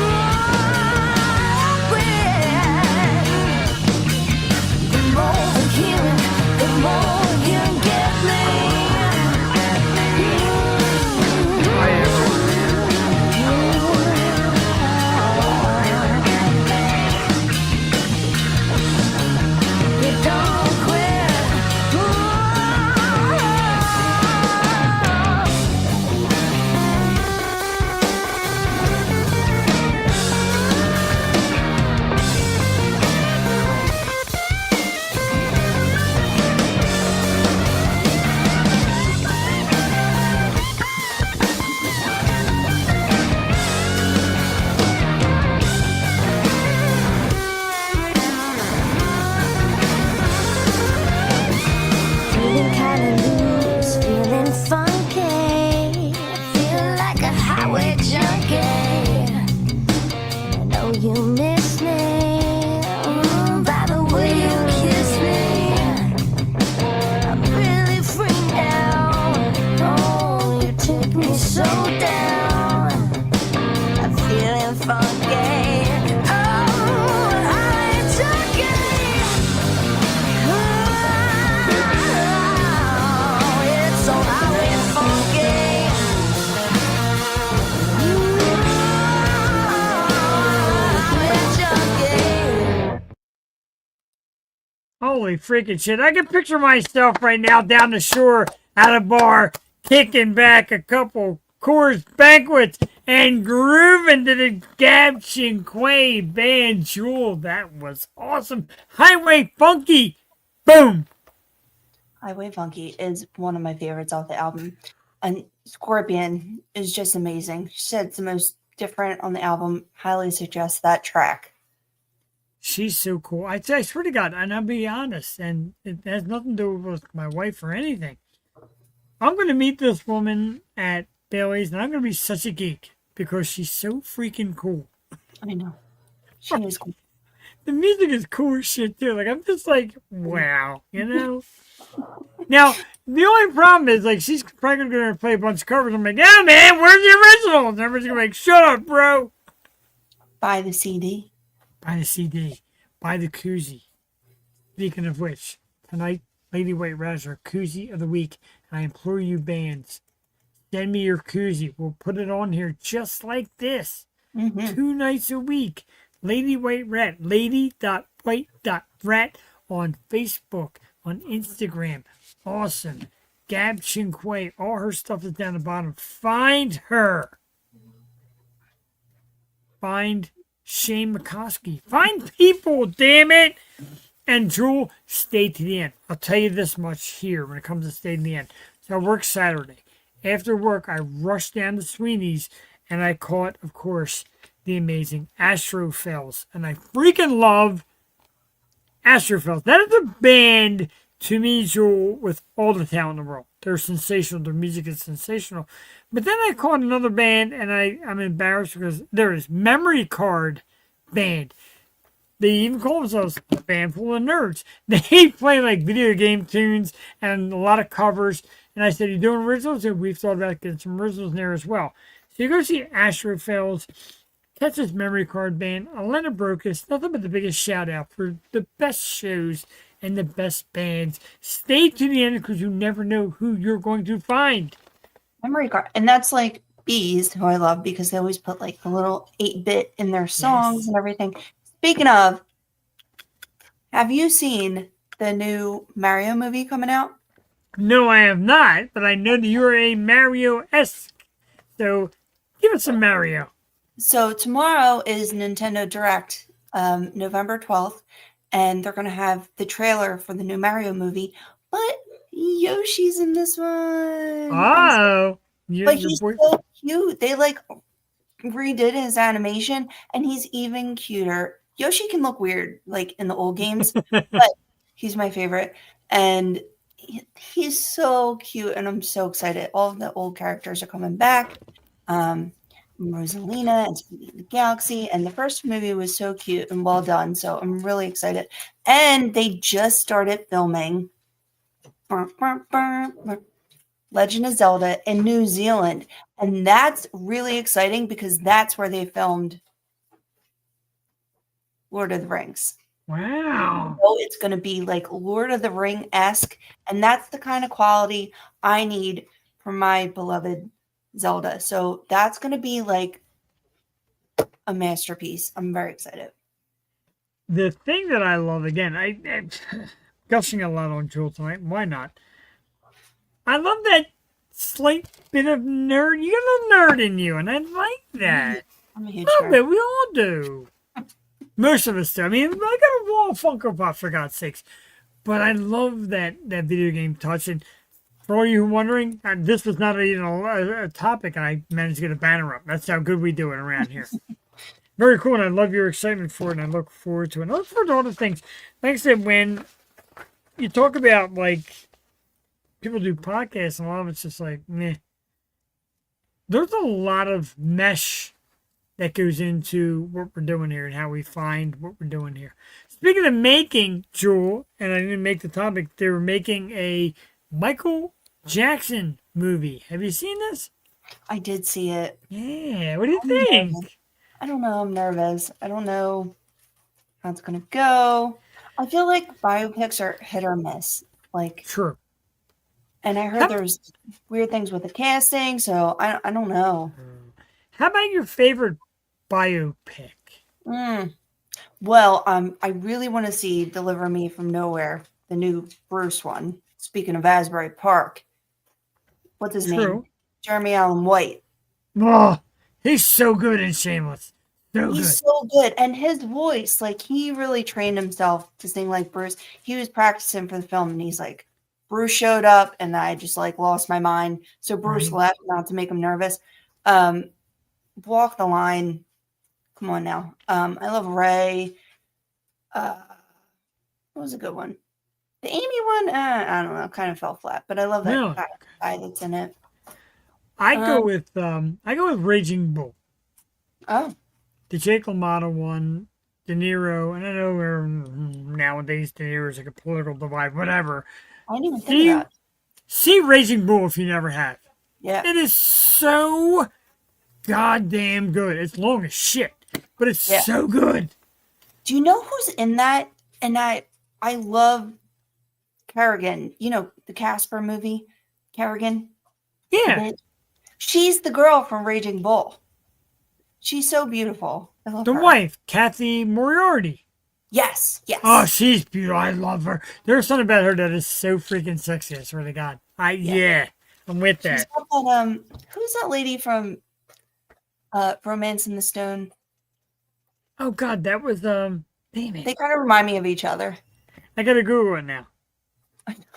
a highway junkie. I know you miss me. By the way you kiss me, I'm really free now. Oh, you take me so down. I'm feeling funky. Oh, highway junkie. Oh, it's so highway funky. Holy freaking shit. I can picture myself right now down the shore at a bar, kicking back a couple Coors Banquets and grooving to the Gab Cinque band. Jewel, that was awesome. Highway Funky. Boom. Highway Funky is one of my favorites off the album. And Scorpion is just amazing. She said it's the most different on the album. Highly suggest that track. She's so cool. I swear to God, and I'll be honest, and it has nothing to do with my wife or anything. I'm going to meet this woman at Bailey's, and I'm going to be such a geek because she's so freaking cool. I know. She is cool. The music is cool as shit, too. Like, I'm just like, wow, you know? Now, the only problem is, like, she's probably going to play a bunch of covers. I'm like, yeah, man, where's the original? And everybody's going to be like, shut up, bro. Buy the CD. Buy the CD. Buy the koozie. Speaking of which, tonight, Lady White Raz, our koozie of the week. And I implore you, bands, send me your koozie. We'll put it on here just like this. 2 nights a week. Lady White Rat. Lady.white.rat on Facebook, on Instagram. Awesome. Gab Cinque. All her stuff is down the bottom. Find her. Find Shane McCoskey. Find people, damn it. And Jewel, stay to the end. I'll tell you this much here when it comes to stay to the end. So I work Saturday. After work, I rushed down to Sweeney's and I caught, of course, the amazing Astrophils. And I freaking love Astrophils. That is a band, to me, Jewel, with all the talent in the world. They're sensational. Their music is sensational. But then I caught another band, and I'm embarrassed because there is Memory Card Band. They even call themselves a band full of nerds. They play like video game tunes and a lot of covers. And I said, you doing originals? And we've thought about getting some originals in there as well. So you go see Astrophils, catch this Memory Card Band, Elena Brocus, nothing but the biggest shout out for the best shows and the best bands. Stay to the end because you never know who you're going to find. Memory card. And that's like Bees, who I love because they always put like the little 8-bit in their songs and everything. Speaking of, have you seen the new Mario movie coming out? No, I have not, but I know that you're a Mario-esque. So give us some Mario. So tomorrow is Nintendo Direct, November 12th, and they're going to have the trailer for the new Mario movie, but Yoshi's in this one. Oh. But he's so cute. They like redid his animation, and he's even cuter. Yoshi can look weird, like in the old games, but he's my favorite. And he's so cute, and I'm so excited. All of the old characters are coming back. Rosalina and the Galaxy, and the first movie was so cute and well done. So I'm really excited. And they just started filming Legend of Zelda in New Zealand, and that's really exciting because that's where they filmed Lord of the Rings. Wow. So it's going to be like Lord of the Ring-esque, and that's the kind of quality I need for my beloved Zelda. So that's going to be like a masterpiece. I'm very excited. The thing that I love, again, I'm gushing a lot on Jewel tonight. Why not? I love that slight bit of nerd. You got a little nerd in you, and I like that. I'm a huge I nerd. bet we all do. Most of us do. I mean, I got a wall Funko Pop, for God's sakes. But I love that video game touch. And for all you wondering, this was not a topic, and I managed to get a banner up. That's how good we do it around here. Very cool, and I love your excitement for it, and I look forward to it. And I look forward to all the things. Like I said, when you talk about, like, people do podcasts, and a lot of it's just like, meh. there's a lot of mesh that goes into what we're doing here and how we find what we're doing here. Speaking of making, Jewel, and I didn't make the topic, they were making a Michael Jackson movie. Have you seen this? I did see it. Yeah, what do you I'm nervous. think? I don't know. I'm nervous. I don't know how it's gonna go. I feel like biopics are hit or miss. Like, Sure. and I heard How, there's weird things with the casting, so I don't know. how about your favorite biopic? Mm. Well, I really want to see Deliver Me from Nowhere, the new Bruce one. Speaking of Asbury Park, what's his name? True. Jeremy Allen White. Oh, he's so good in Shameless. So He's good. so good. And his voice, like, he really trained himself to sing like Bruce. He was practicing for the film, and he's like, Bruce showed up, and I just, like, lost my mind. So Bruce Right. left, not to make him nervous. Walk the Line. Come on now. I love Ray. What was a good one? The Amy one, I don't know, kind of fell flat, but I love that Really? guy that's in it. I go with Raging Bull. Oh, The Jake LaMotta one, De Niro, and I know nowadays De Niro's like a political divide, whatever. I didn't even think of that. See Raging Bull if you never have. Yeah. It is so goddamn good. It's long as shit, but it's Yeah. so good. Do you know who's in that? And I love Kerrigan. You know, the Casper movie, Kerrigan. Yeah, She's the girl from Raging Bull. She's so beautiful. I love the her. wife, Kathy Moriarty. Yes, yes. Oh, she's beautiful. I love her. There's something about her that is so freaking sexy. I swear to God. Yeah, I'm with She's that. got that, who's that lady from Romance in the Stone? Oh God, that was damn it. They kind of remind me of each other. I gotta Google it now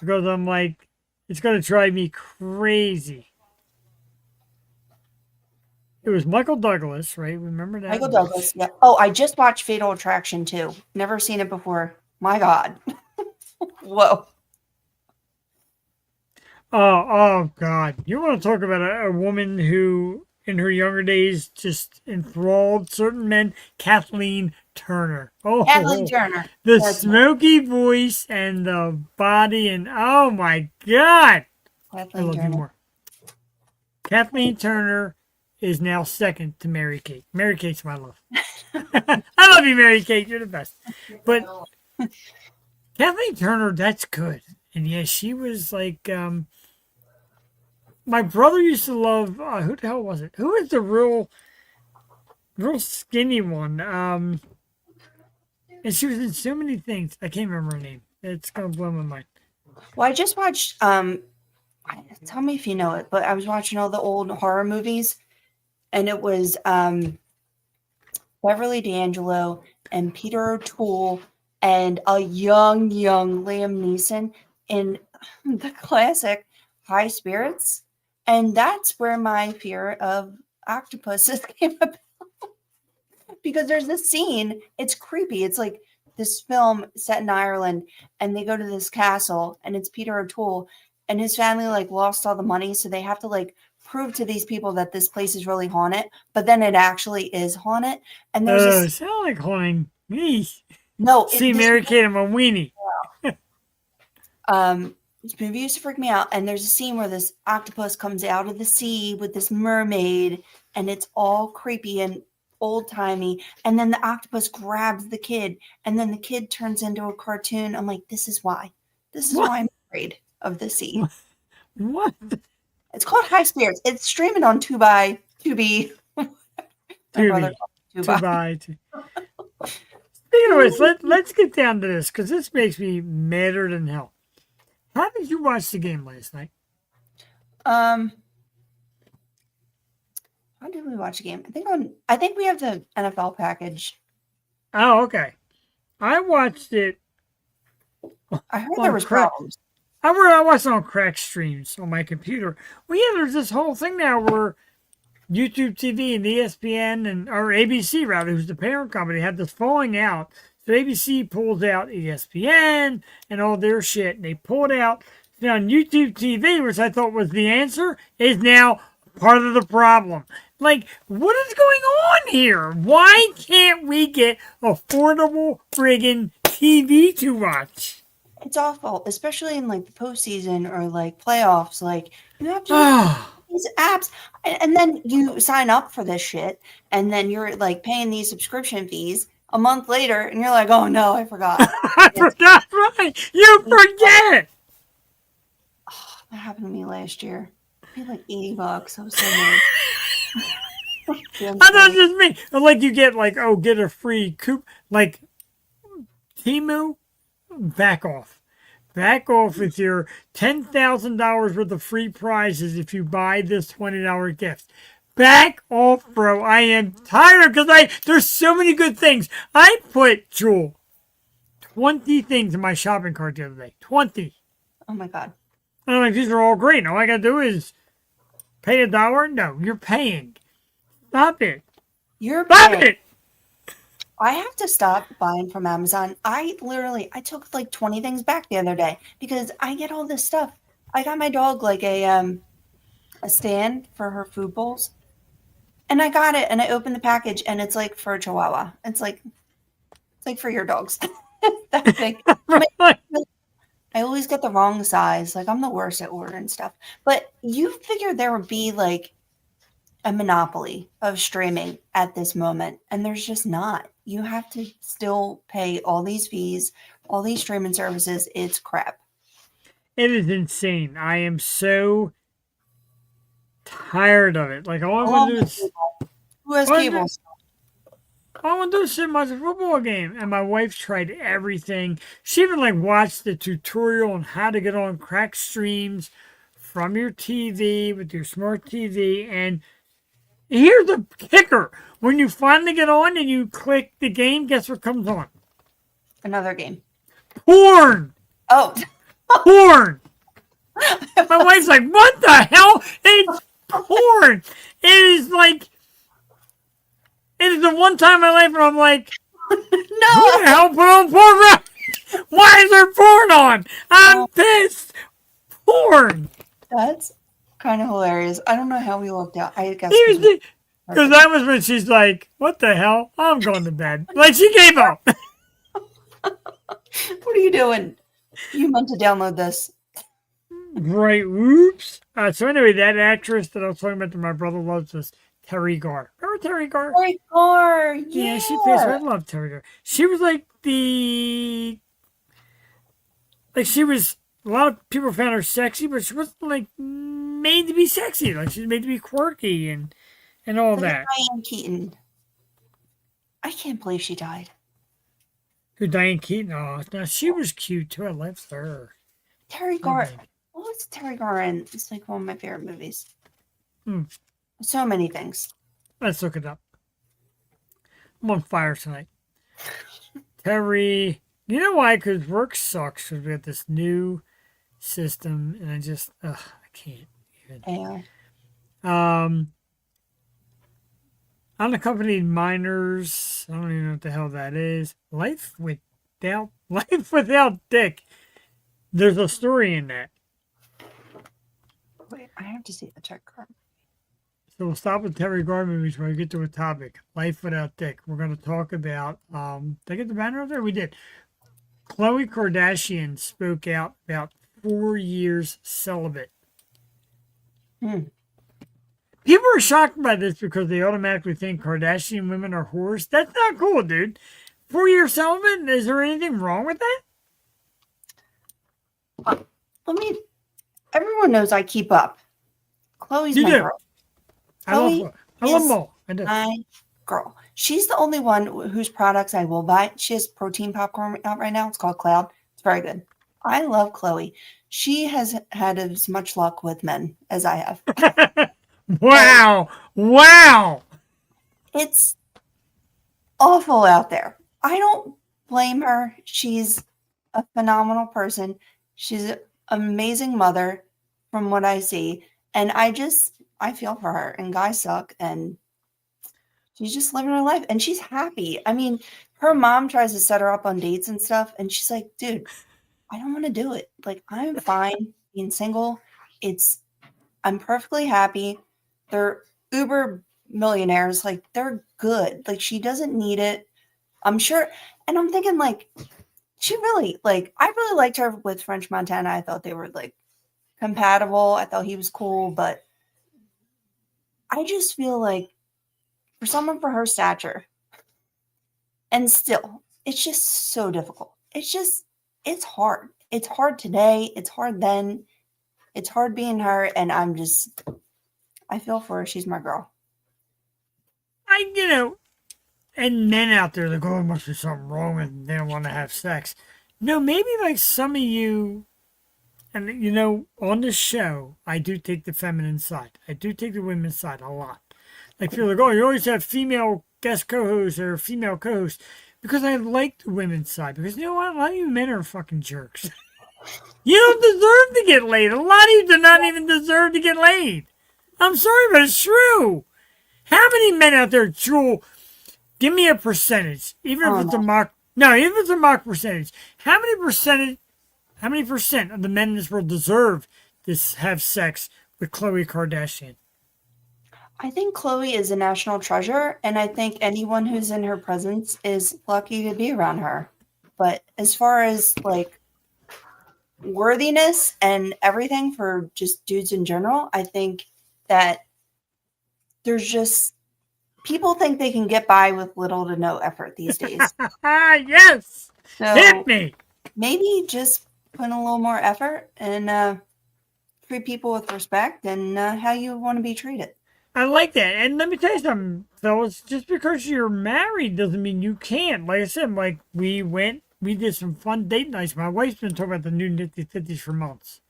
because I'm like, it's gonna drive me crazy. It was Michael Douglas, right? Remember that? Michael Douglas. Yeah. Oh, I just watched Fatal Attraction too. Never seen it before. My God. Whoa. Oh God! You want to talk about a woman who, in her younger days, just enthralled certain men? Kathleen Turner. Oh, Kathleen Turner. the That's smoky voice and the body, and oh my God! I Kathleen love you Turner. more. Kathleen Turner is now second to Mary Kate. Mary Kate's my love. I love you, Mary Kate. You're the best. But Kathleen Turner, that's good. And yeah, she was like, my brother used to love, who the hell was it? Who was the real skinny one? And she was in so many things. I can't remember her name. It's going to blow my mind. Well, I just watched, tell me if you know it, but I was watching all the old horror movies, and it was Beverly D'Angelo and Peter O'Toole and a young Liam Neeson in the classic High Spirits. And that's where my fear of octopuses came about. Because there's this scene, it's creepy. It's like this film set in Ireland, and they go to this castle, and it's Peter O'Toole, and his family like lost all the money, so they have to like prove to these people that this place is really haunted, but then it actually is haunted. And there's Oh, this sound like haunting me. no See, this, Mary Kate, I'm a weenie. this movie used to freak me out, and there's a scene where this octopus comes out of the sea with this mermaid, and it's all creepy and old-timey, and then the octopus grabs the kid, and then the kid turns into a cartoon. I'm like, this is why I'm afraid of the sea. What? It's called High Spirits. It's streaming on Tubi. My brother Tubi. called it Tubi. Speaking of which, let's get down to this because this makes me madder than hell. How did you watch the game last night? How did we watch the game? I think we have the NFL package. Oh, okay. I watched it. I heard on there was crack. problems. I watched it on crack streams on my computer. Well, yeah, there's this whole thing now where YouTube TV and ESPN or ABC rather, who's the parent company, had this falling out. So ABC pulls out ESPN and all their shit, and they pulled out. Now, on YouTube TV, which I thought was the answer, is now part of the problem. Like, what is going on here? Why can't we get affordable friggin' TV to watch? It's awful, especially in like the postseason or like playoffs. Like you have to Ah, these apps, and then you sign up for this shit, and then you're like paying these subscription fees a month later, and you're like, oh no, I forgot. I forgot, right? You forget. That happened to me last year. I paid like $80. I was so mad. I thought it was just me. Like, you get, like, oh, get a free coupon. Like, Timu, back off. Back off with your $10,000 worth of free prizes if you buy this $20 gift. Back off, bro. I am tired because there's so many good things. I put, Jewel, 20 things in my shopping cart the other day. 20. Oh my god. And I'm like, these are all great. And all I got to do is pay $1? No, you're paying. Stop it. You're Stop paying. it. I have to stop buying from Amazon. I took like 20 things back the other day because I get all this stuff. I got my dog like a stand for her food bowls. And I got it and I opened the package and it's like for a chihuahua. It's like for your dogs. That big. I always get the wrong size. Like I'm the worst at ordering stuff. But you figured there would be like a monopoly of streaming at this moment, and there's just not. You have to still pay all these fees, all these streaming services. It's crap. It is insane. I am so tired of it. Like, all I want to do is Who has Well, cable? all I want to do is sit and watch a football game. And my wife tried everything. She even like watched the tutorial on how to get on crack streams from your TV with your smart TV. And here's the kicker: when you finally get on and you click the game, guess what comes on? Another game. Porn. Oh, Porn. My wife's like, what the hell? It's porn. It is like, it is the one time in my life where I'm like, who the no. hell put on porn? Why is there porn on? I'm pissed. Porn. That's kind of hilarious. I don't know how we looked out. I guess Because that was when she's like, what the hell? I'm going to bed. Like, she gave up. what are you doing? You meant to download this. Right. Oops. So anyway, that actress that I was talking about that my brother loves was Terry Garr. Remember Terry Garr? Or Yeah, she plays. I love Terry Garr. She was like she was. A lot of people found her sexy, but she wasn't like made to be sexy. Like, she's made to be quirky and all that. Diane Keaton. I can't believe she died. Who, Diane Keaton? Oh, no, she was cute too. I loved her. Terry Garr. What was Terry Garr in? It's like one of my favorite movies. So many things. Let's look it up. I'm on fire tonight. Terry, you know why? Because work sucks. Because we got this new system, and I can't even. Yeah. Unaccompanied minors. I don't even know what the hell that is. Life without Dick. There's a story in that. Wait, I have to see the check card. So we'll stop with Terry Garr movies when we get to a topic. Life without Dick. We're going to talk about. Did I get the banner up there? We did. Khloe Kardashian spoke out about 4 years celibate. People are shocked by this because they automatically think Kardashian women are whores. That's not cool, dude. 4 years celibate? Is there anything wrong with that? Everyone knows I keep up. Chloe's You my do. girl. I love is them all. I do. My girl. She's the only one whose products I will buy. She has protein popcorn out right now. It's called Cloud. It's very good. I love Chloe. She has had as much luck with men as I have. Wow. It's awful out there. I don't blame her. She's a phenomenal person. She's an amazing mother from what I see. And I feel for her. And guys suck. And she's just living her life. And she's happy. I mean, her mom tries to set her up on dates and stuff. And she's like, dude, I don't want to do it. Like, I'm fine being single. I'm perfectly happy. They're uber millionaires. Like, they're good. Like, she doesn't need it. I'm sure. And I'm thinking, like, she really, like, I really liked her with French Montana. I thought they were, like, compatible. I thought he was cool. But I just feel like for someone for her stature, and still, it's just so difficult. It's hard. It's hard today. It's hard then. It's hard being her. And I feel for her. She's my girl. And men out there, like, oh, there must be something wrong and they don't want to have sex. No, maybe like some of you, and on this show, I do take the feminine side. I do take the women's side a lot. Like, feel like, oh, you always have female guest co-hosts or female co-hosts, because I like the women's side. Because you know what? A lot of you men are fucking jerks. You don't deserve to get laid. A lot of you do not even deserve to get laid. I'm sorry, but it's true. How many men out there, Jewel? Give me a percentage, even if it's a mock. No, even if it's a mock percentage. How many percent of the men in this world deserve to have sex with Khloe Kardashian? I think Chloe is a national treasure, and I think anyone who's in her presence is lucky to be around her. But as far as like worthiness and everything for just dudes in general, I think that there's just people think they can get by with little to no effort these days. Yes! So Hit me! maybe just put in a little more effort and treat people with respect and how you want to be treated. I like that. And let me tell you something, fellas. Just because you're married doesn't mean you can't. Like I said, like we did some fun date nights. My wife's been talking about the new Nifty 50s for months.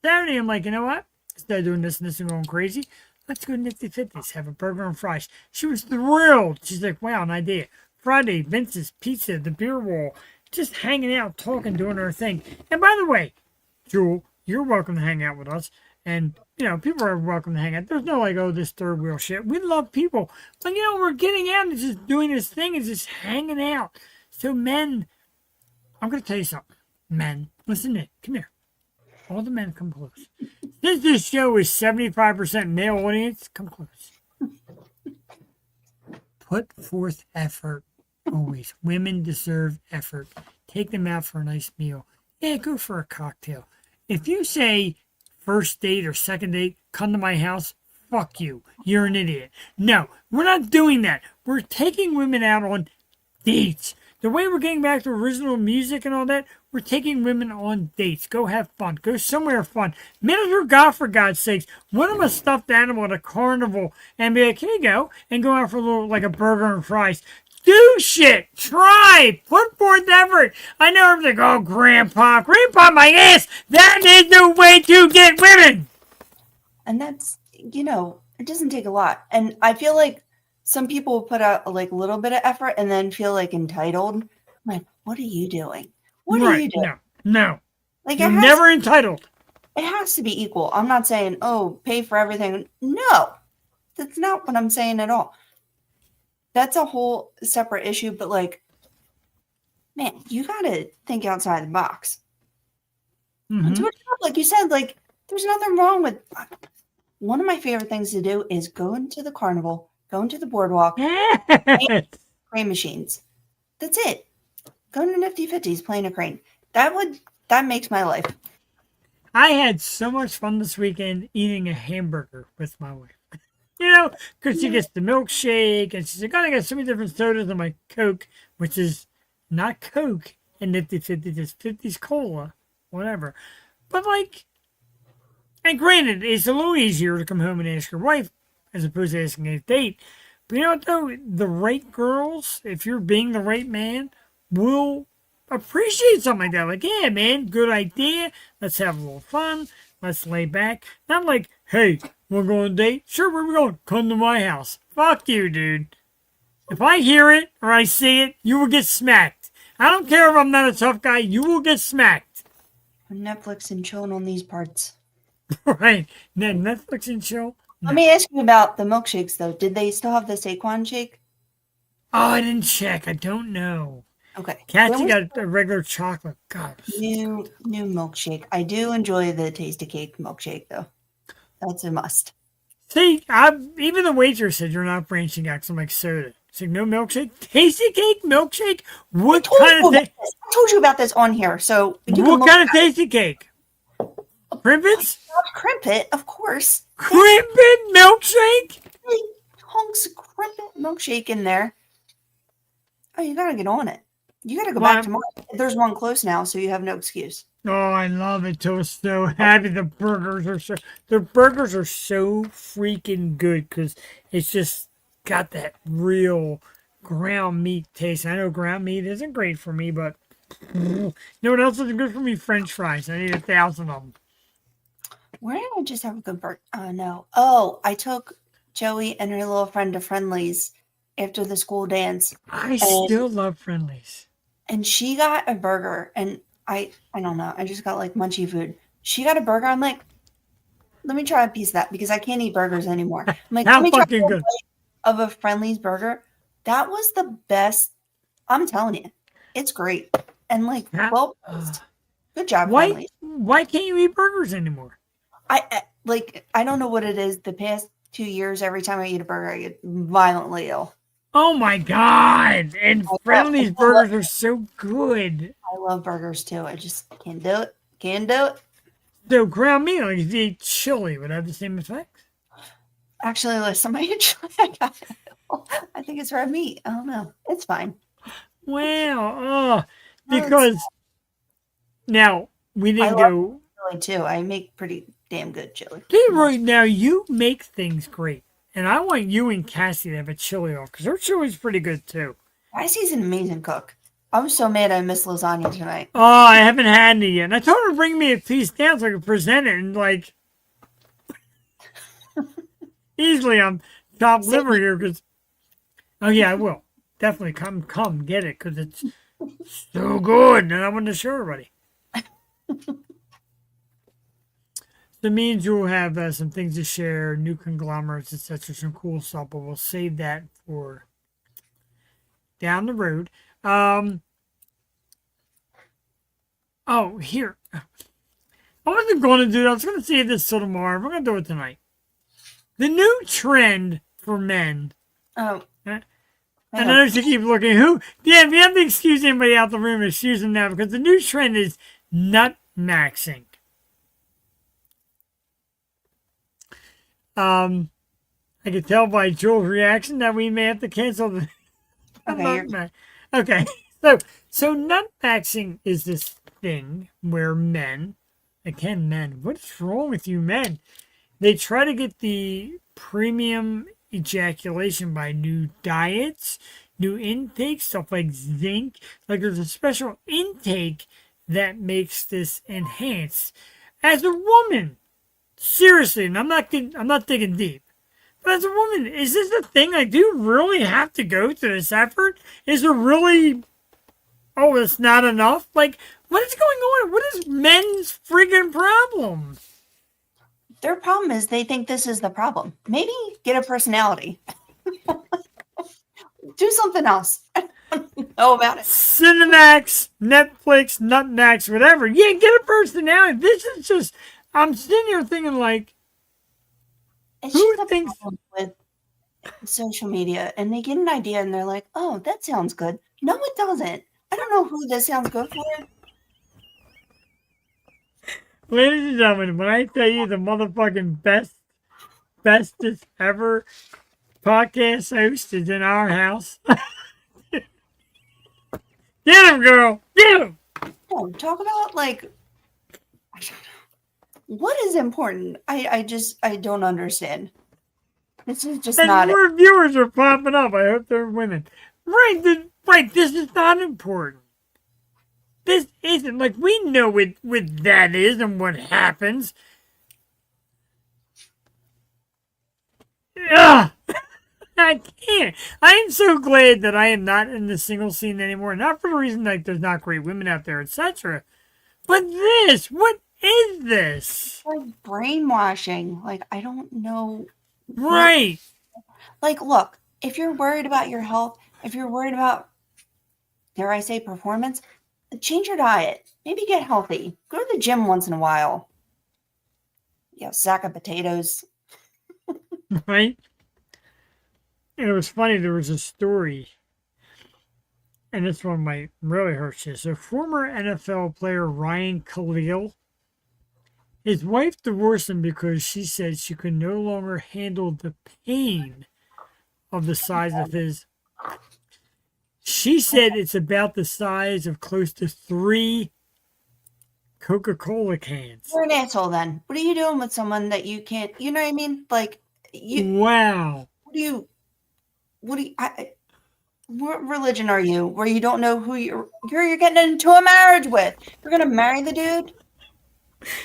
Saturday, I'm like, you know what? Instead of doing this and this and going crazy, let's go to Nifty 50s, have a burger and fries. She was thrilled. She's like, wow, an idea. Friday, Vince's Pizza, the beer wall, just hanging out, talking, doing our thing. And by the way, Jewel, you're welcome to hang out with us. And, people are welcome to hang out. There's no like, oh, this third wheel shit. We love people. But, we're getting out and just doing this thing and just hanging out. So men, I'm going to tell you something. Men, listen to it. Come here. All the men come close. Since this show is 75% male audience, come close. Put forth effort always. Women deserve effort. Take them out for a nice meal. Yeah, go for a cocktail. If you say first date or second date, come to my house, fuck you. You're an idiot. No, we're not doing that. We're taking women out on dates. The way we're getting back to original music and all that, we're taking women on dates. Go have fun. Go somewhere fun. Miniature golf, for God's sakes. Want them a stuffed animal at a carnival and be like, here you go, and go out for a little, like a burger and fries. Do shit. Try. Put forth effort. I know everything. Oh, grandpa, my ass. That is the way to get women. And that's, it doesn't take a lot. And I feel like some people put out like a little bit of effort and then feel like entitled. I'm like, what are you doing? What are you doing? No. Like, you're never entitled. It has to be equal. I'm not saying, oh, pay for everything. No, that's not what I'm saying at all. That's a whole separate issue. But like, man, you got to think outside the box. Mm-hmm. Like you said, like, there's nothing wrong with. One of my favorite things to do is go into the carnival, go into the boardwalk, crane machines. That's it. Going to Nifty 50s, playing a crane. That makes my life. I had so much fun this weekend eating a hamburger with my wife. Because she gets the milkshake, and she's like, oh, I got so many different sodas in my Coke, which is not Coke in Nifty 50s, it's 50s Cola, whatever. But like, and granted, it's a little easier to come home and ask your wife as opposed to asking a date. But you know what, though? The right girls, if you're being the right man, will appreciate something like that. Like, yeah, man, good idea. Let's have a little fun. Let's lay back. Not like, hey, we're going on a date? Sure, where we going? Come to my house. Fuck you, dude. If I hear it or I see it, you will get smacked. I don't care if I'm not a tough guy. You will get smacked. Netflix and chilling on these parts. Right. Netflix and chill. Let me ask you about the milkshakes, though. Did they still have the Saquon shake? Oh, I didn't check. I don't know. Okay. Kathy got a regular chocolate. God. New milkshake. I do enjoy the Taste of Cake milkshake, though. That's a must. See, even the waitress said you're not branching out. 'Cause I'm like, soda. It's like, no milkshake? Tasty cake milkshake? What kind of I told you about this on here, so you can what look kind of tasty cake? Crimpets? Crimpet, of course. Crimpet milkshake? Big hunks of crimpet milkshake in there. Oh, you gotta get on it. You gotta go back tomorrow. There's one close now, so you have no excuse. Oh, I love it. I was so happy. The burgers are so freaking good because it's just got that real ground meat taste. I know ground meat isn't great for me, but you know what else isn't good for me? French fries. I need 1,000 of them. Where did I just have a good burger? No. Oh, I took Joey and her little friend to Friendly's after the school dance. I still love Friendly's. And she got a burger, and I don't know. I just got like munchy food. She got a burger. I'm like, let me try a piece of that because I can't eat burgers anymore. I'm like, How let me try fucking a good. bite of a Friendly's burger. That was the best. I'm telling you, it's great and like well, good job, Friendly's. Why can't you eat burgers anymore? I don't know what it is. The past 2 years, every time I eat a burger, I get violently ill. Oh my god! And Friendly's burgers are so good. I love burgers too. I just can't do it. Can't do it. So ground meat, like if you eat chili, would have the same effect? Actually, like somebody I think it's red meat. I don't know. It's fine. Wow. Because now we didn't go. Chili too. I make pretty damn good chili. Hey, right now you make things great. And I want you and Cassie to have a chili off because her chili's pretty good too. Cassie's an amazing cook. I was so mad I missed lasagna tonight. Oh, I haven't had any yet. And I told her to bring me a piece down so I could present it and like easily I'm top liver here because oh yeah, I will. Definitely come get it because it's so good and I want to show everybody. That means you'll have some things to share, new conglomerates, etc., some cool stuff, but we'll save that for down the road. Oh, here. I wasn't going to do that. I was going to save this till tomorrow. We're going to do it tonight. The new trend for men. Oh. And I know you keep looking. Yeah, if you have to excuse anybody out the room, excuse them now because the new trend is nut maxing. I can tell by Joel's reaction that we may have to cancel the Okay. So nut maxing is this thing where men, what is wrong with you men? They try to get the premium ejaculation by new diets, new intake, stuff like zinc. Like there's a special intake that makes this enhanced. As a woman, seriously, and I'm not digging deep. But as a woman, is this a thing? Like, do you really have to go to this effort? Is there really... Oh, it's not enough? Like, what is going on? What is men's freaking problem? Their problem is they think this is the problem. Maybe get a personality. Do something else. I don't know about it. Cinemax, Netflix, Nutmax, whatever. Yeah, get a personality. This is just... I'm sitting here thinking, like, It's who just thinks... with social media, and they get an idea, and they're like, oh, that sounds good. No, it doesn't. I don't know who this sounds good for. Ladies and gentlemen, when I tell you the motherfucking bestest ever podcast host is in our house. Get him, girl! Get him! Oh, talk about, like, I don't know. What is important? I don't understand. This is just and not more viewers are popping up. I hope they're women. Right, this is not important. This isn't, like, we know what that is and what happens. Ugh! I can't. I am so glad that I am not in the single scene anymore. Not for the reason, like, there's not great women out there, etc. But this, what is this? like brainwashing. Like, I don't know. Right. Like, look, if you're worried about your health, if you're worried about, dare I say, performance, change your diet. Maybe get healthy. Go to the gym once in a while. Yeah, sack of potatoes. right? And it was funny, there was a story, and this one might really hurt you. So, former NFL player Ryan Khalil, his wife divorced him because she said she could no longer handle the pain of the size of his. She said it's about the size of close to 3 Coca-Cola cans. You're an asshole then. What are you doing with someone that you can't, you know what I mean? Like, Wow. What religion are you where you don't know who you're getting into a marriage with? You're going to marry the dude?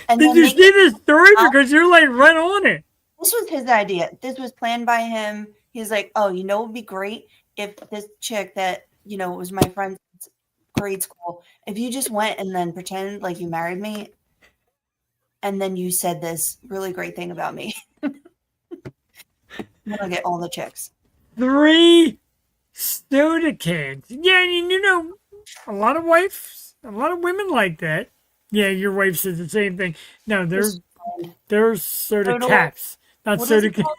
And Did then you see this story? Because you're like right on it. this was his idea. This was planned by him. He's like, oh, it would be great if this chick that, was my friend's grade school, if you just went and then pretended like you married me and then you said this really great thing about me. I'm gonna get all the chicks. 3 soda cans. Yeah, and a lot of women like that. Yeah, your wife says the same thing. No, they're soda caps, not What is soda it cans. called?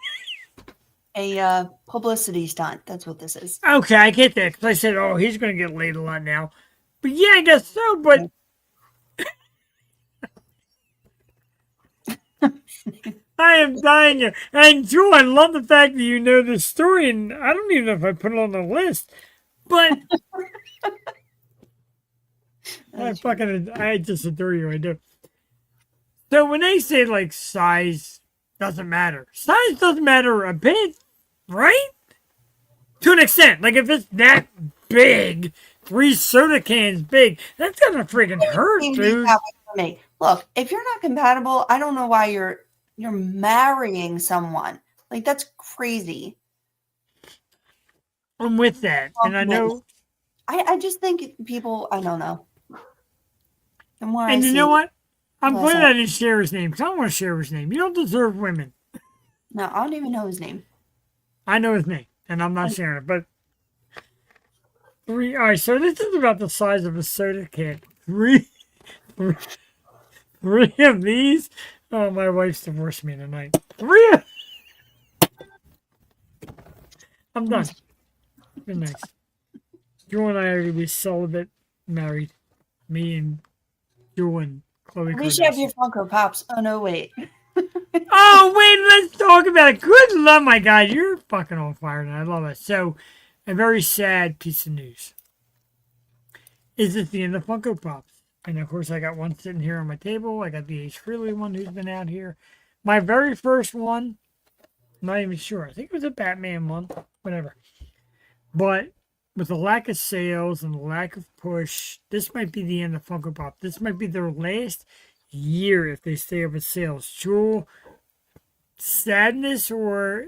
A publicity stunt. That's what this is. Okay, I get that. Because I said, oh, he's going to get laid a lot now. But yeah, I guess so. But I am dying here. And Joe, I love the fact that you know this story. And I don't even know if I put it on the list. But I just adore you. I do. So when they say like size doesn't matter a bit, right? To an extent. Like if it's that big, 3 soda cans big, that's gonna freaking hurt, dude. Look, if you're not compatible, I don't know why you're marrying someone. Like that's crazy. I'm with that, and I know. I just think people. I don't know. The more and I you see, know what? I'm Listen. glad I didn't share his name because I don't want to share his name. You don't deserve women. No, I don't even know his name. I know his name, and I'm not sharing it. But 3. All right, so this is about the size of a soda can. 3 of these. Oh, my wife's divorced me tonight. 3 of. I'm done. Been nice. Joe and I are gonna be celibate, married. Me and Joe and Chloe. We should have your Funko Pops. Oh no, wait. Oh wait, let's talk about it. Good love, my God, you're fucking on fire, and I love it. So, a very sad piece of news. Is it the end of Funko Pops? And of course, I got one sitting here on my table. I got the Ace Frehley one who's been out here. My very first one, I'm not even sure. I think it was a Batman one, whatever. But with the lack of sales and the lack of push, this might be the end of Funko Pop. This might be their last year if they stay up with sales. Jewel, sadness or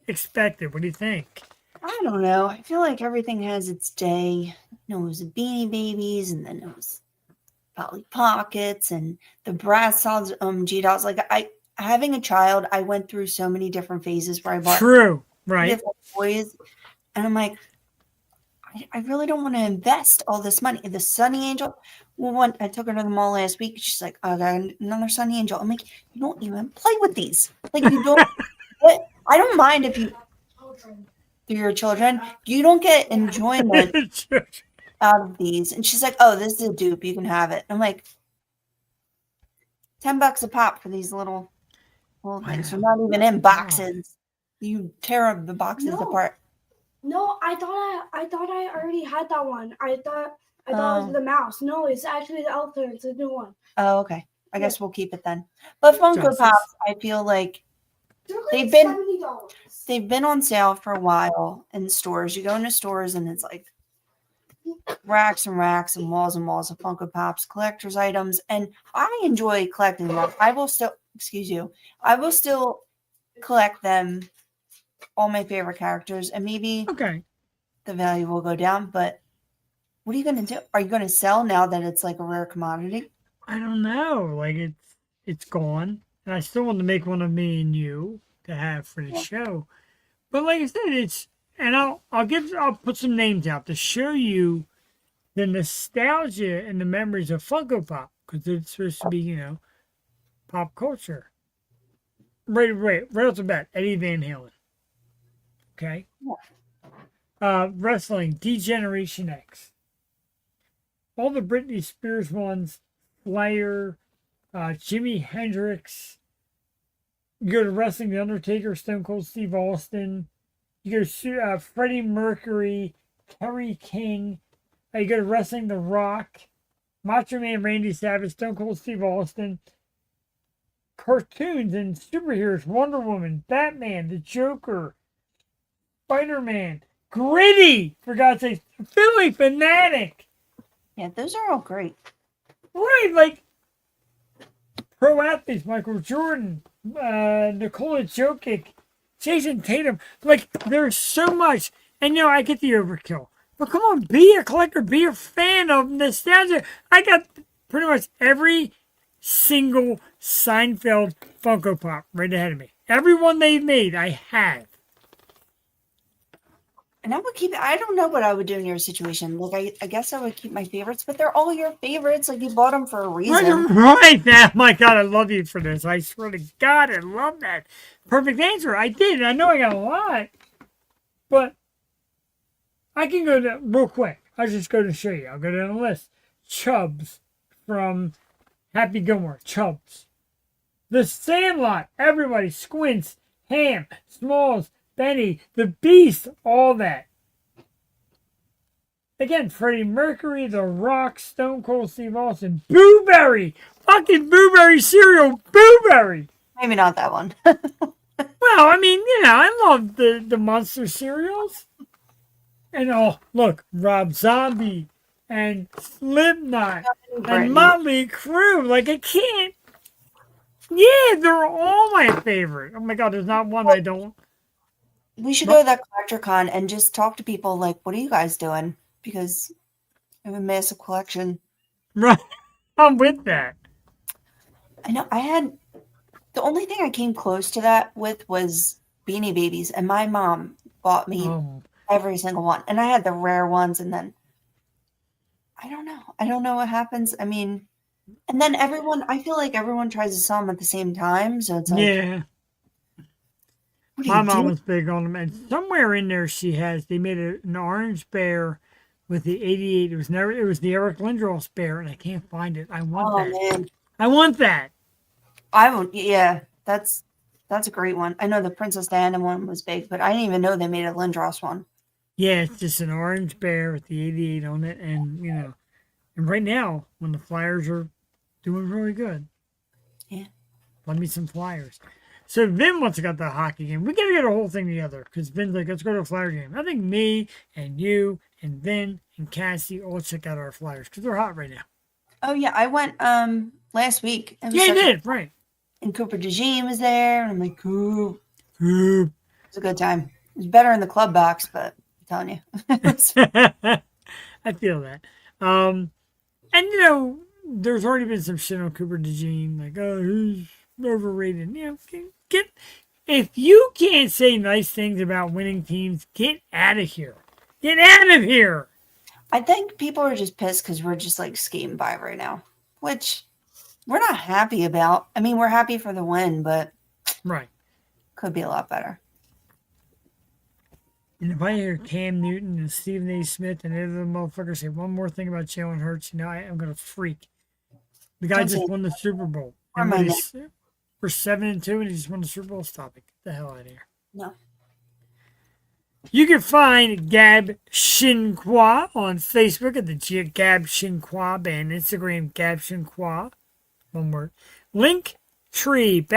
expected? What do you think? I don't know. I feel like everything has its day. It was the Beanie Babies, and then it was Polly Pockets, and the Bratz dolls, G dolls. Like having a child, I went through so many different phases where I bought different toys, and I'm like, I really don't want to invest all this money. The Sunny Angel, I took her to the mall last week. She's like, I got another Sunny Angel. I'm like, you don't even play with these. Like you don't. I don't mind if you. Through your children, you don't get enjoyment out of these. And she's like, oh, this is a dupe. You can have it. I'm like, $10 a pop for these little things. They're not even in boxes. You tear the boxes apart. No, I thought I already had that one. I thought it was the mouse. No, it's actually the elephant. It's a new one. Oh, okay. I guess we'll keep it then. But Funko Pops, I feel like they've been $70. they've been on sale for a while in stores. You go into stores and it's like racks and racks and walls of Funko Pops, collector's items, and I enjoy collecting them. I will still collect them, all my favorite characters, and maybe the value will go down. But what are you going to do? Are you going to sell now that it's like a rare commodity? I don't know. Like it's gone. And I still want to make one of me and you to have for the show. But like I said, I'll put some names out to show you the nostalgia and the memories of Funko Pop because it's supposed to be, pop culture. right off the bat, Eddie Van Halen. Okay. Wrestling, D-Generation X. All the Britney Spears ones, Flair, Jimi Hendrix. You go to wrestling, The Undertaker, Stone Cold Steve Austin. You go to Freddie Mercury, Kerry King. You go to wrestling, The Rock, Macho Man Randy Savage, Stone Cold Steve Austin. Cartoons and superheroes, Wonder Woman, Batman, the Joker, Spider-Man, Gritty, for God's sake, Philly Fanatic. Yeah, those are all great. Right, like pro athletes, Michael Jordan, Nikola Jokic, Jason Tatum. Like, there's so much. And I get the overkill. But come on, be a collector, be a fan of nostalgia. I got pretty much every single Seinfeld Funko Pop right ahead of me. Every one they've made, I have. And I would keep it. I don't know what I would do in your situation. Like, I guess I would keep my favorites, but they're all your favorites. Like, you bought them for a reason. Right now. My God, I love you for this. I swear to God, I love that. Perfect answer. I did. I know I got a lot. But I can go to, real quick, I'll just go to show you. I'll go down the list. Chubbs from Happy Gilmore. Chubbs. The Sandlot. Everybody. Squints. Ham. Smalls. Benny, the Beast, all that. Again, Freddie Mercury, The Rock, Stone Cold Steve Austin, Boo Berry, fucking Boo Berry cereal, Boo Berry. Maybe not that one. Well, I mean, I love the monster cereals. And look, Rob Zombie and Slipknot and Motley Crue. Like, I can't. Yeah, they're all my favorite. Oh my God, there's not one I don't. We should go to that collector con and just talk to people like, what are you guys doing? Because I have a massive collection. Right. I'm with that. I know. The only thing I came close to that with was Beanie Babies. And my mom bought me every single one. And I had the rare ones. And then, I don't know. I don't know what happens. I mean, and then I feel like everyone tries to sell them at the same time. So it's like. Yeah. My mom was big on them, and somewhere in there they made an orange bear with the 88. It was the Eric Lindros bear, and I can't find it. I want that. Man. I want that. Yeah, that's a great one. I know the Princess Diana one was big, but I didn't even know they made a Lindros one. Yeah, it's just an orange bear with the 88 on it, and and right now when the Flyers are doing really good, let me some Flyers. So Vin wants to go to the hockey game. We got to get a whole thing together because Vin's like, let's go to a Flyer game. I think me and you and Vin and Cassie all check out our Flyers because they're hot right now. Oh, yeah. I went last week. Yeah, you did. Right. And Cooper DeJean was there. And I'm like, Coop. Coop. It was a good time. It was better in the club box, but I'm telling you. I feel that. And, there's already been some shit on Cooper DeJean. Like, he's overrated. If you can't say nice things about winning teams, get out of here. Get out of here. I think people are just pissed because we're just like skating by right now, which we're not happy about. I mean, we're happy for the win, but right, could be a lot better. And if I hear Cam Newton and Stephen A. Smith and any of the motherfuckers say one more thing about Jalen Hurts, I am gonna freak. The guy just won the Super Bowl. We're 7-2, and he just won the Super Bowl. Stop it. Get the hell out of here. No. You can find Gab Cinque on Facebook at the Gab Cinque Band. Instagram, Gab Cinque. One word. Linktree /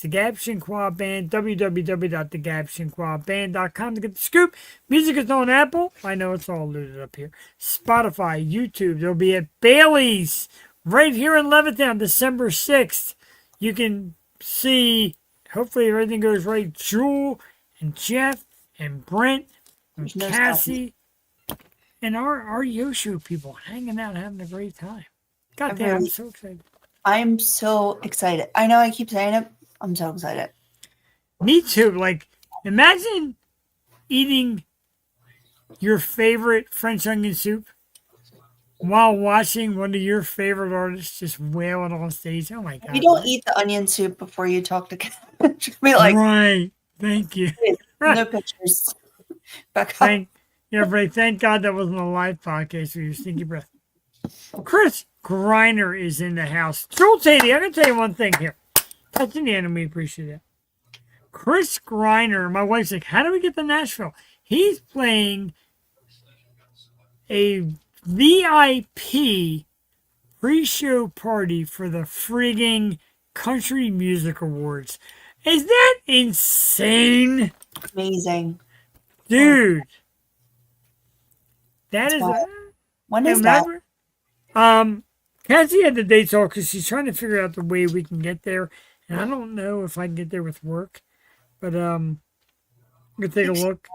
the Gab Cinque Band. www.thegabcinqueband.com to get the scoop. Music is on Apple. I know it's all loaded up here. Spotify, YouTube. They'll be at Bailey's right here in Levittown, December 6th. You can see, hopefully everything goes right, Jewel and Jeff and Brent and Cassie and our Yoshu people hanging out, having a great time. God damn, I'm so excited. I'm so excited. I know I keep saying it. I'm so excited. Me too. Like, imagine eating your favorite French onion soup while watching one of your favorite artists just wail it on stage. Oh my God. You don't eat the onion soup before you talk to be like, Right. Thank you. no Right. pictures. Back up. Thank God that wasn't a live podcast for your stinky breath. Chris Griner is in the house. Joel Tady, I'm going to tell you one thing here. Touching the enemy, appreciate that. Chris Griner, my wife's like, how do we get to Nashville? He's playing a VIP pre-show party for the frigging Country Music Awards. Is that insane? Amazing. Dude. That is when is that? Cassie had the dates all because she's trying to figure out the way we can get there. And I don't know if I can get there with work. But we'll take a look.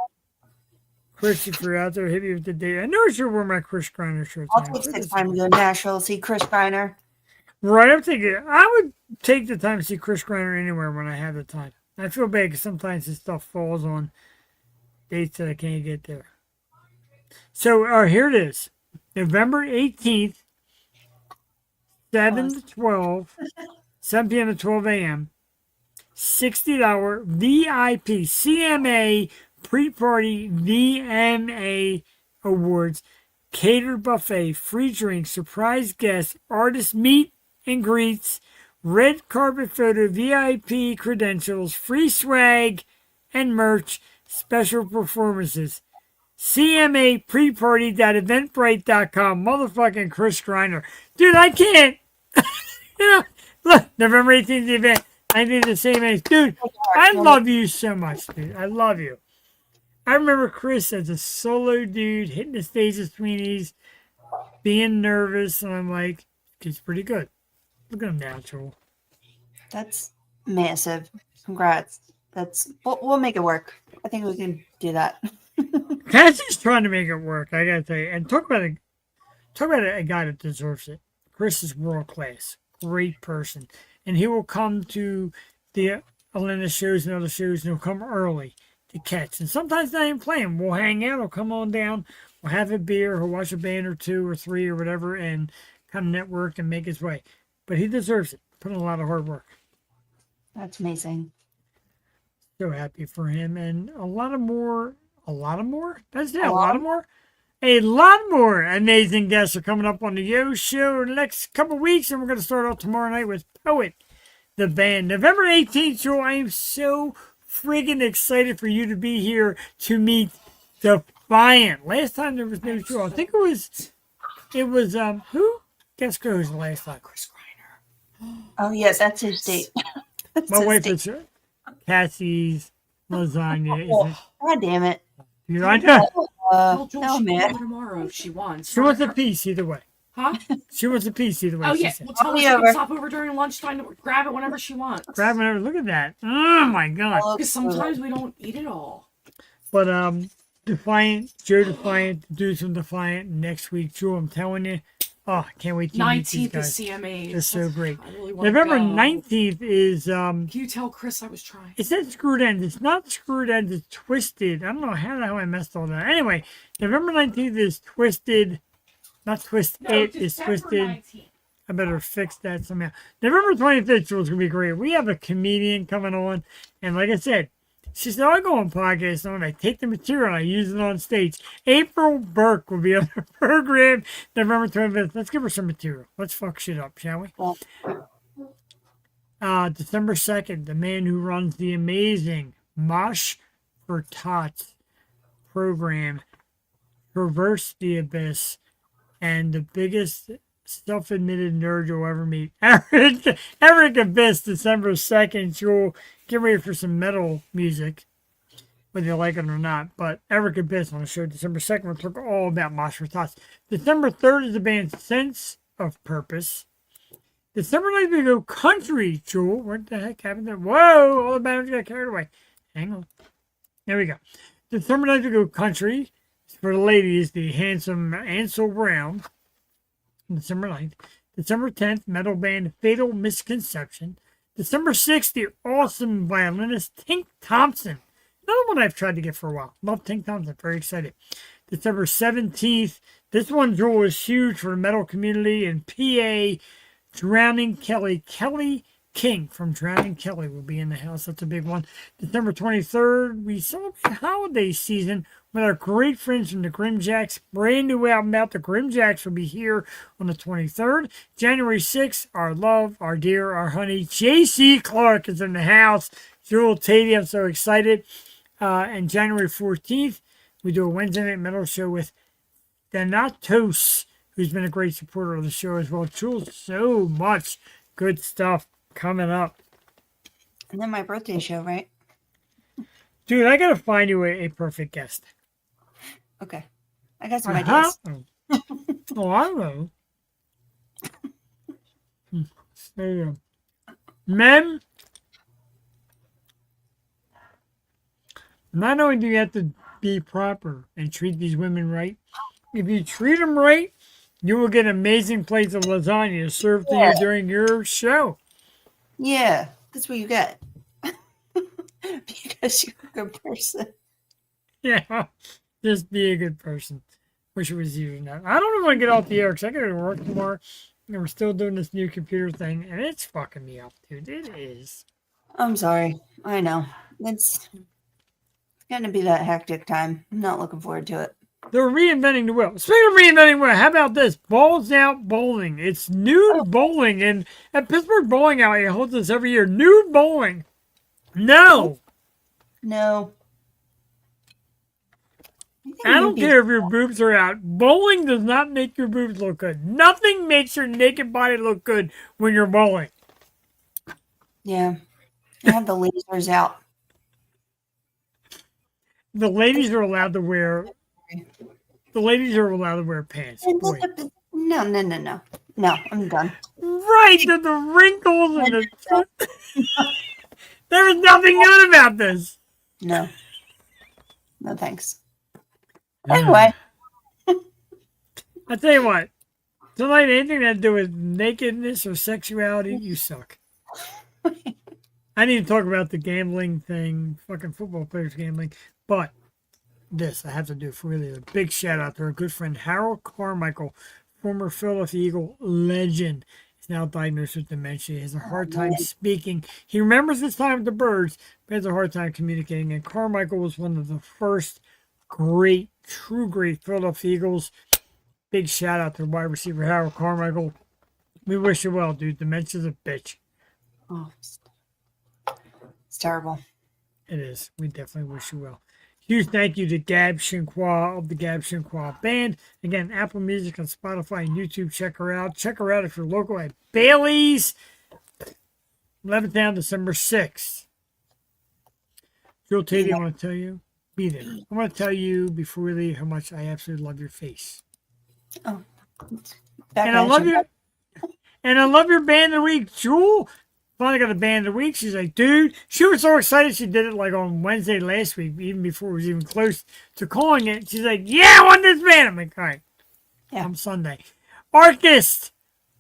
Chris, if you're out there, hit me with the date. I know I should wear my Chris Griner shirt. I'll take 6 time to go to Nashville, see Chris Griner. Right, I'm thinking I would take the time to see Chris Griner anywhere when I have the time. I feel bad because sometimes this stuff falls on dates that I can't get there. So here it is. November 18th, 7 to 12, 7 p.m. to 12 a.m. $60 VIP CMA pre-party VMA Awards, catered buffet, free drinks, surprise guests, artist meet and greets, red carpet photo, VIP credentials, free swag and merch, special performances. CMA pre-party.eventbrite.com. Motherfucking Chris Griner. Dude, I can't. Look, November 18th, the event. I need the same age. Dude, I love you so much, dude. I love you. I remember Chris as a solo dude hitting the stage of Sweeney's, being nervous, and I'm like, he's pretty good. Look at him now, Joel. That's massive. Congrats. We'll make it work. I think we can do that. Cassie's trying to make it work, I gotta tell you. And talk about a guy that deserves it. Chris is world class. Great person. And he will come to the Atlanta shows and other shows, and he'll come early to catch. And sometimes not even playing. We'll hang out. He'll come on down. We'll have a beer. He'll watch a band or two or three or whatever and kind of network and make his way. But he deserves it. Put in a lot of hard work. That's amazing. So happy for him. And a lot more. That's it. A lot more amazing guests are coming up on the Yo Show in the next couple weeks. And we're going to start off tomorrow night with Poet, the band. November 18th, Joe, I am so friggin' excited for you to be here to meet Defiant. Last time there was no show. I think it was who? Guess who was the last time? Chris Griner. Oh, yes, that's his date. My wife is Cassie's lasagna. God damn it. You know, I know. Well, Joel, no, she can man. go tomorrow if she wants. She wants a piece either way. Huh? She wants a piece either way. Oh, she yeah. said. Well, tell her she can stop over during lunchtime to grab it whenever she wants. Grab whenever. Look at that. Oh, my God. Because sometimes we don't eat it all. But, Defiant, Joe Defiant, dudes from Defiant next week. Joe, I'm telling you. Oh, I can't wait to meet these 19th guys. is CMA. They're so great. I really wanna November go. 19th is, Can you tell Chris I was trying? it says Screwed End. It's not Screwed End, it's Twisted. I don't know how the hell I messed all that. Anyway, November 19th is Twisted. Not Twisted, it is Twisted. 19th. I better fix that somehow. November 25th is going to be great. We have a comedian coming on. And like I said, she said, I go on podcasts and I take the material and I use it on stage. April Burke will be on the program November 25th. Let's give her some material. Let's fuck shit up, shall we? December 2nd, the man who runs the amazing Mosh for Tots program, Traverse the Abyss, and the biggest self-admitted nerd you'll ever meet, Eric Abyss, December 2nd. You'll get ready for some metal music, whether you like it or not. But Eric Abyss on the show December 2nd. We'll talk all about Mosh for Tots. December 3rd is the band's Sense of Purpose. December 9th we go country, Jewel. What the heck happened there? Whoa, all the bands got carried away. Hang on. There we go. December 9th we go country. For the ladies, the handsome Ansel Brown. December 9th. December 10th, metal band Fatal Misconception. December 6th, the awesome violinist Tink Thompson. Another one I've tried to get for a while. Love Tink Thompson. Very excited. December 17th. This one, Jewel, is huge for the metal community in PA. Drowning Kelly. Kelly King from Drowning Kelly will be in the house. That's a big one. December 23rd, we celebrate holiday season with our great friends from the Grimjacks. Brand new album out. The Grimjacks will be here on the 23rd. January 6th, our love, our dear, our honey, J.C. Clark is in the house. Jewel Tavy, I'm so excited. And January 14th, we do a Wednesday night metal show with Thanatos, who's been a great supporter of the show as well. Jewel, so much good stuff coming up. And then my birthday show, right? Dude, I gotta find you a perfect guest. Okay. I got some ideas. Oh, I know. There you go. Men, not only do you have to be proper and treat these women right, if you treat them right, you will get amazing plates of lasagna served to you during your show. Yeah, that's what you get. Because you're a good person. Yeah, just be a good person. Wish it was you. Now, I don't want to get off the air because I got to work tomorrow. And we're still doing this new computer thing, and it's fucking me up, dude. It is. I'm sorry. I know. It's going to be that hectic time. I'm not looking forward to it. They're reinventing the wheel. Speaking of reinventing the wheel, how about this? Balls Out Bowling. It's nude bowling, and at Pittsburgh Bowling Alley, it holds this every year. Nude bowling. No. No. I don't care if your boobs are out. Bowling does not make your boobs look good. Nothing makes your naked body look good when you're bowling. Yeah. I have the lasers out. The ladies are allowed to wear. The ladies are allowed to wear pants. Boy. No. No, I'm done. Right, the wrinkles and the. There is nothing good about this. No. No, thanks. Anyway. I tell you what. Tonight, anything that to do with nakedness or sexuality, you suck. I need to talk about the gambling thing, fucking football players gambling, but this I have to do for really a big shout out to our good friend Harold Carmichael, former Philadelphia Eagle legend. He's now diagnosed with dementia. He has a hard time speaking. He remembers his time with the Birds, but has a hard time communicating. And Carmichael was one of the first great, true great Philadelphia Eagles. Big shout out to wide receiver Harold Carmichael. We wish you well, dude. Dementia's a bitch. Oh, it's terrible. It is. We definitely wish you well. Huge thank you to Gab Cinque of the Gab Cinque Band. Again, Apple Music and Spotify and YouTube. Check her out. Check her out if you're local at Bailey's. 11th down, December 6th. Joel Tavy, I want to tell you, be there. I want to tell you before we leave how much I absolutely love your face. Oh. And I love your band of the week, Jewel. Finally got a band of the week. She's like, dude, she was so excited she did it like on Wednesday last week, even before it was even close to calling it. She's like, yeah, I want this band. I'm like, all right. Yeah. On Sunday. Arcist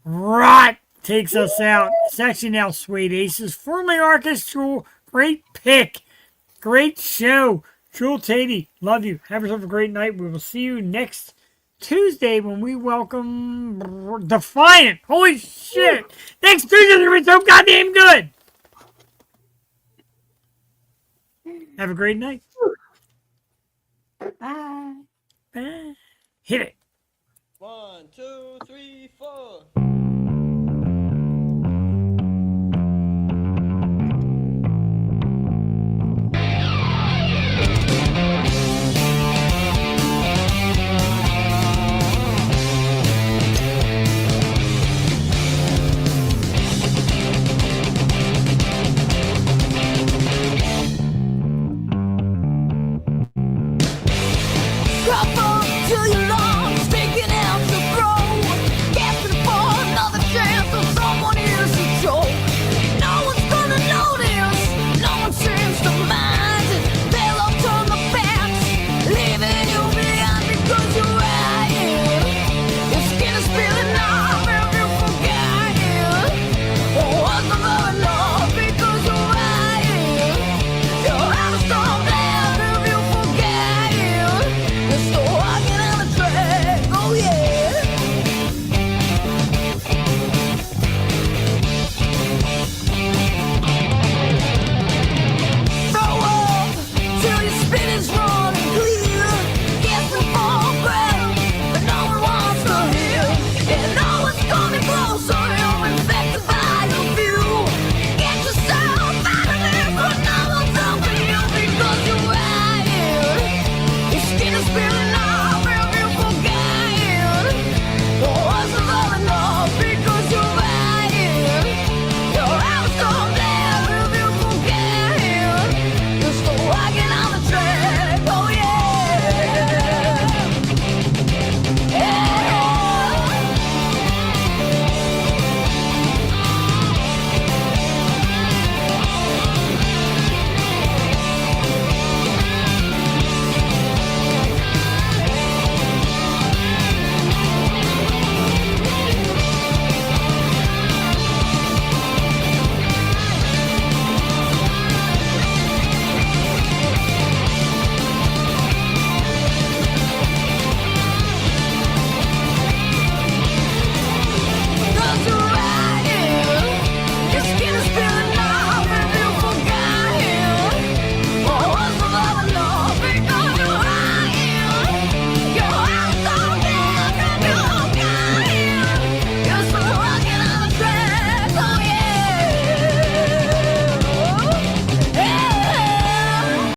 Rot takes us out. It's actually now Suede Aces. Formerly Arcist Jewel. Great pick. Great show. Jewel Tavy, love you. Have yourself a great night. We will see you next Tuesday when we welcome Defiant. Holy shit. Next Tuesday is going to be so goddamn good. Have a great night. Bye. Bye. Hit it. 1, 2, 3, 4. Drop off till you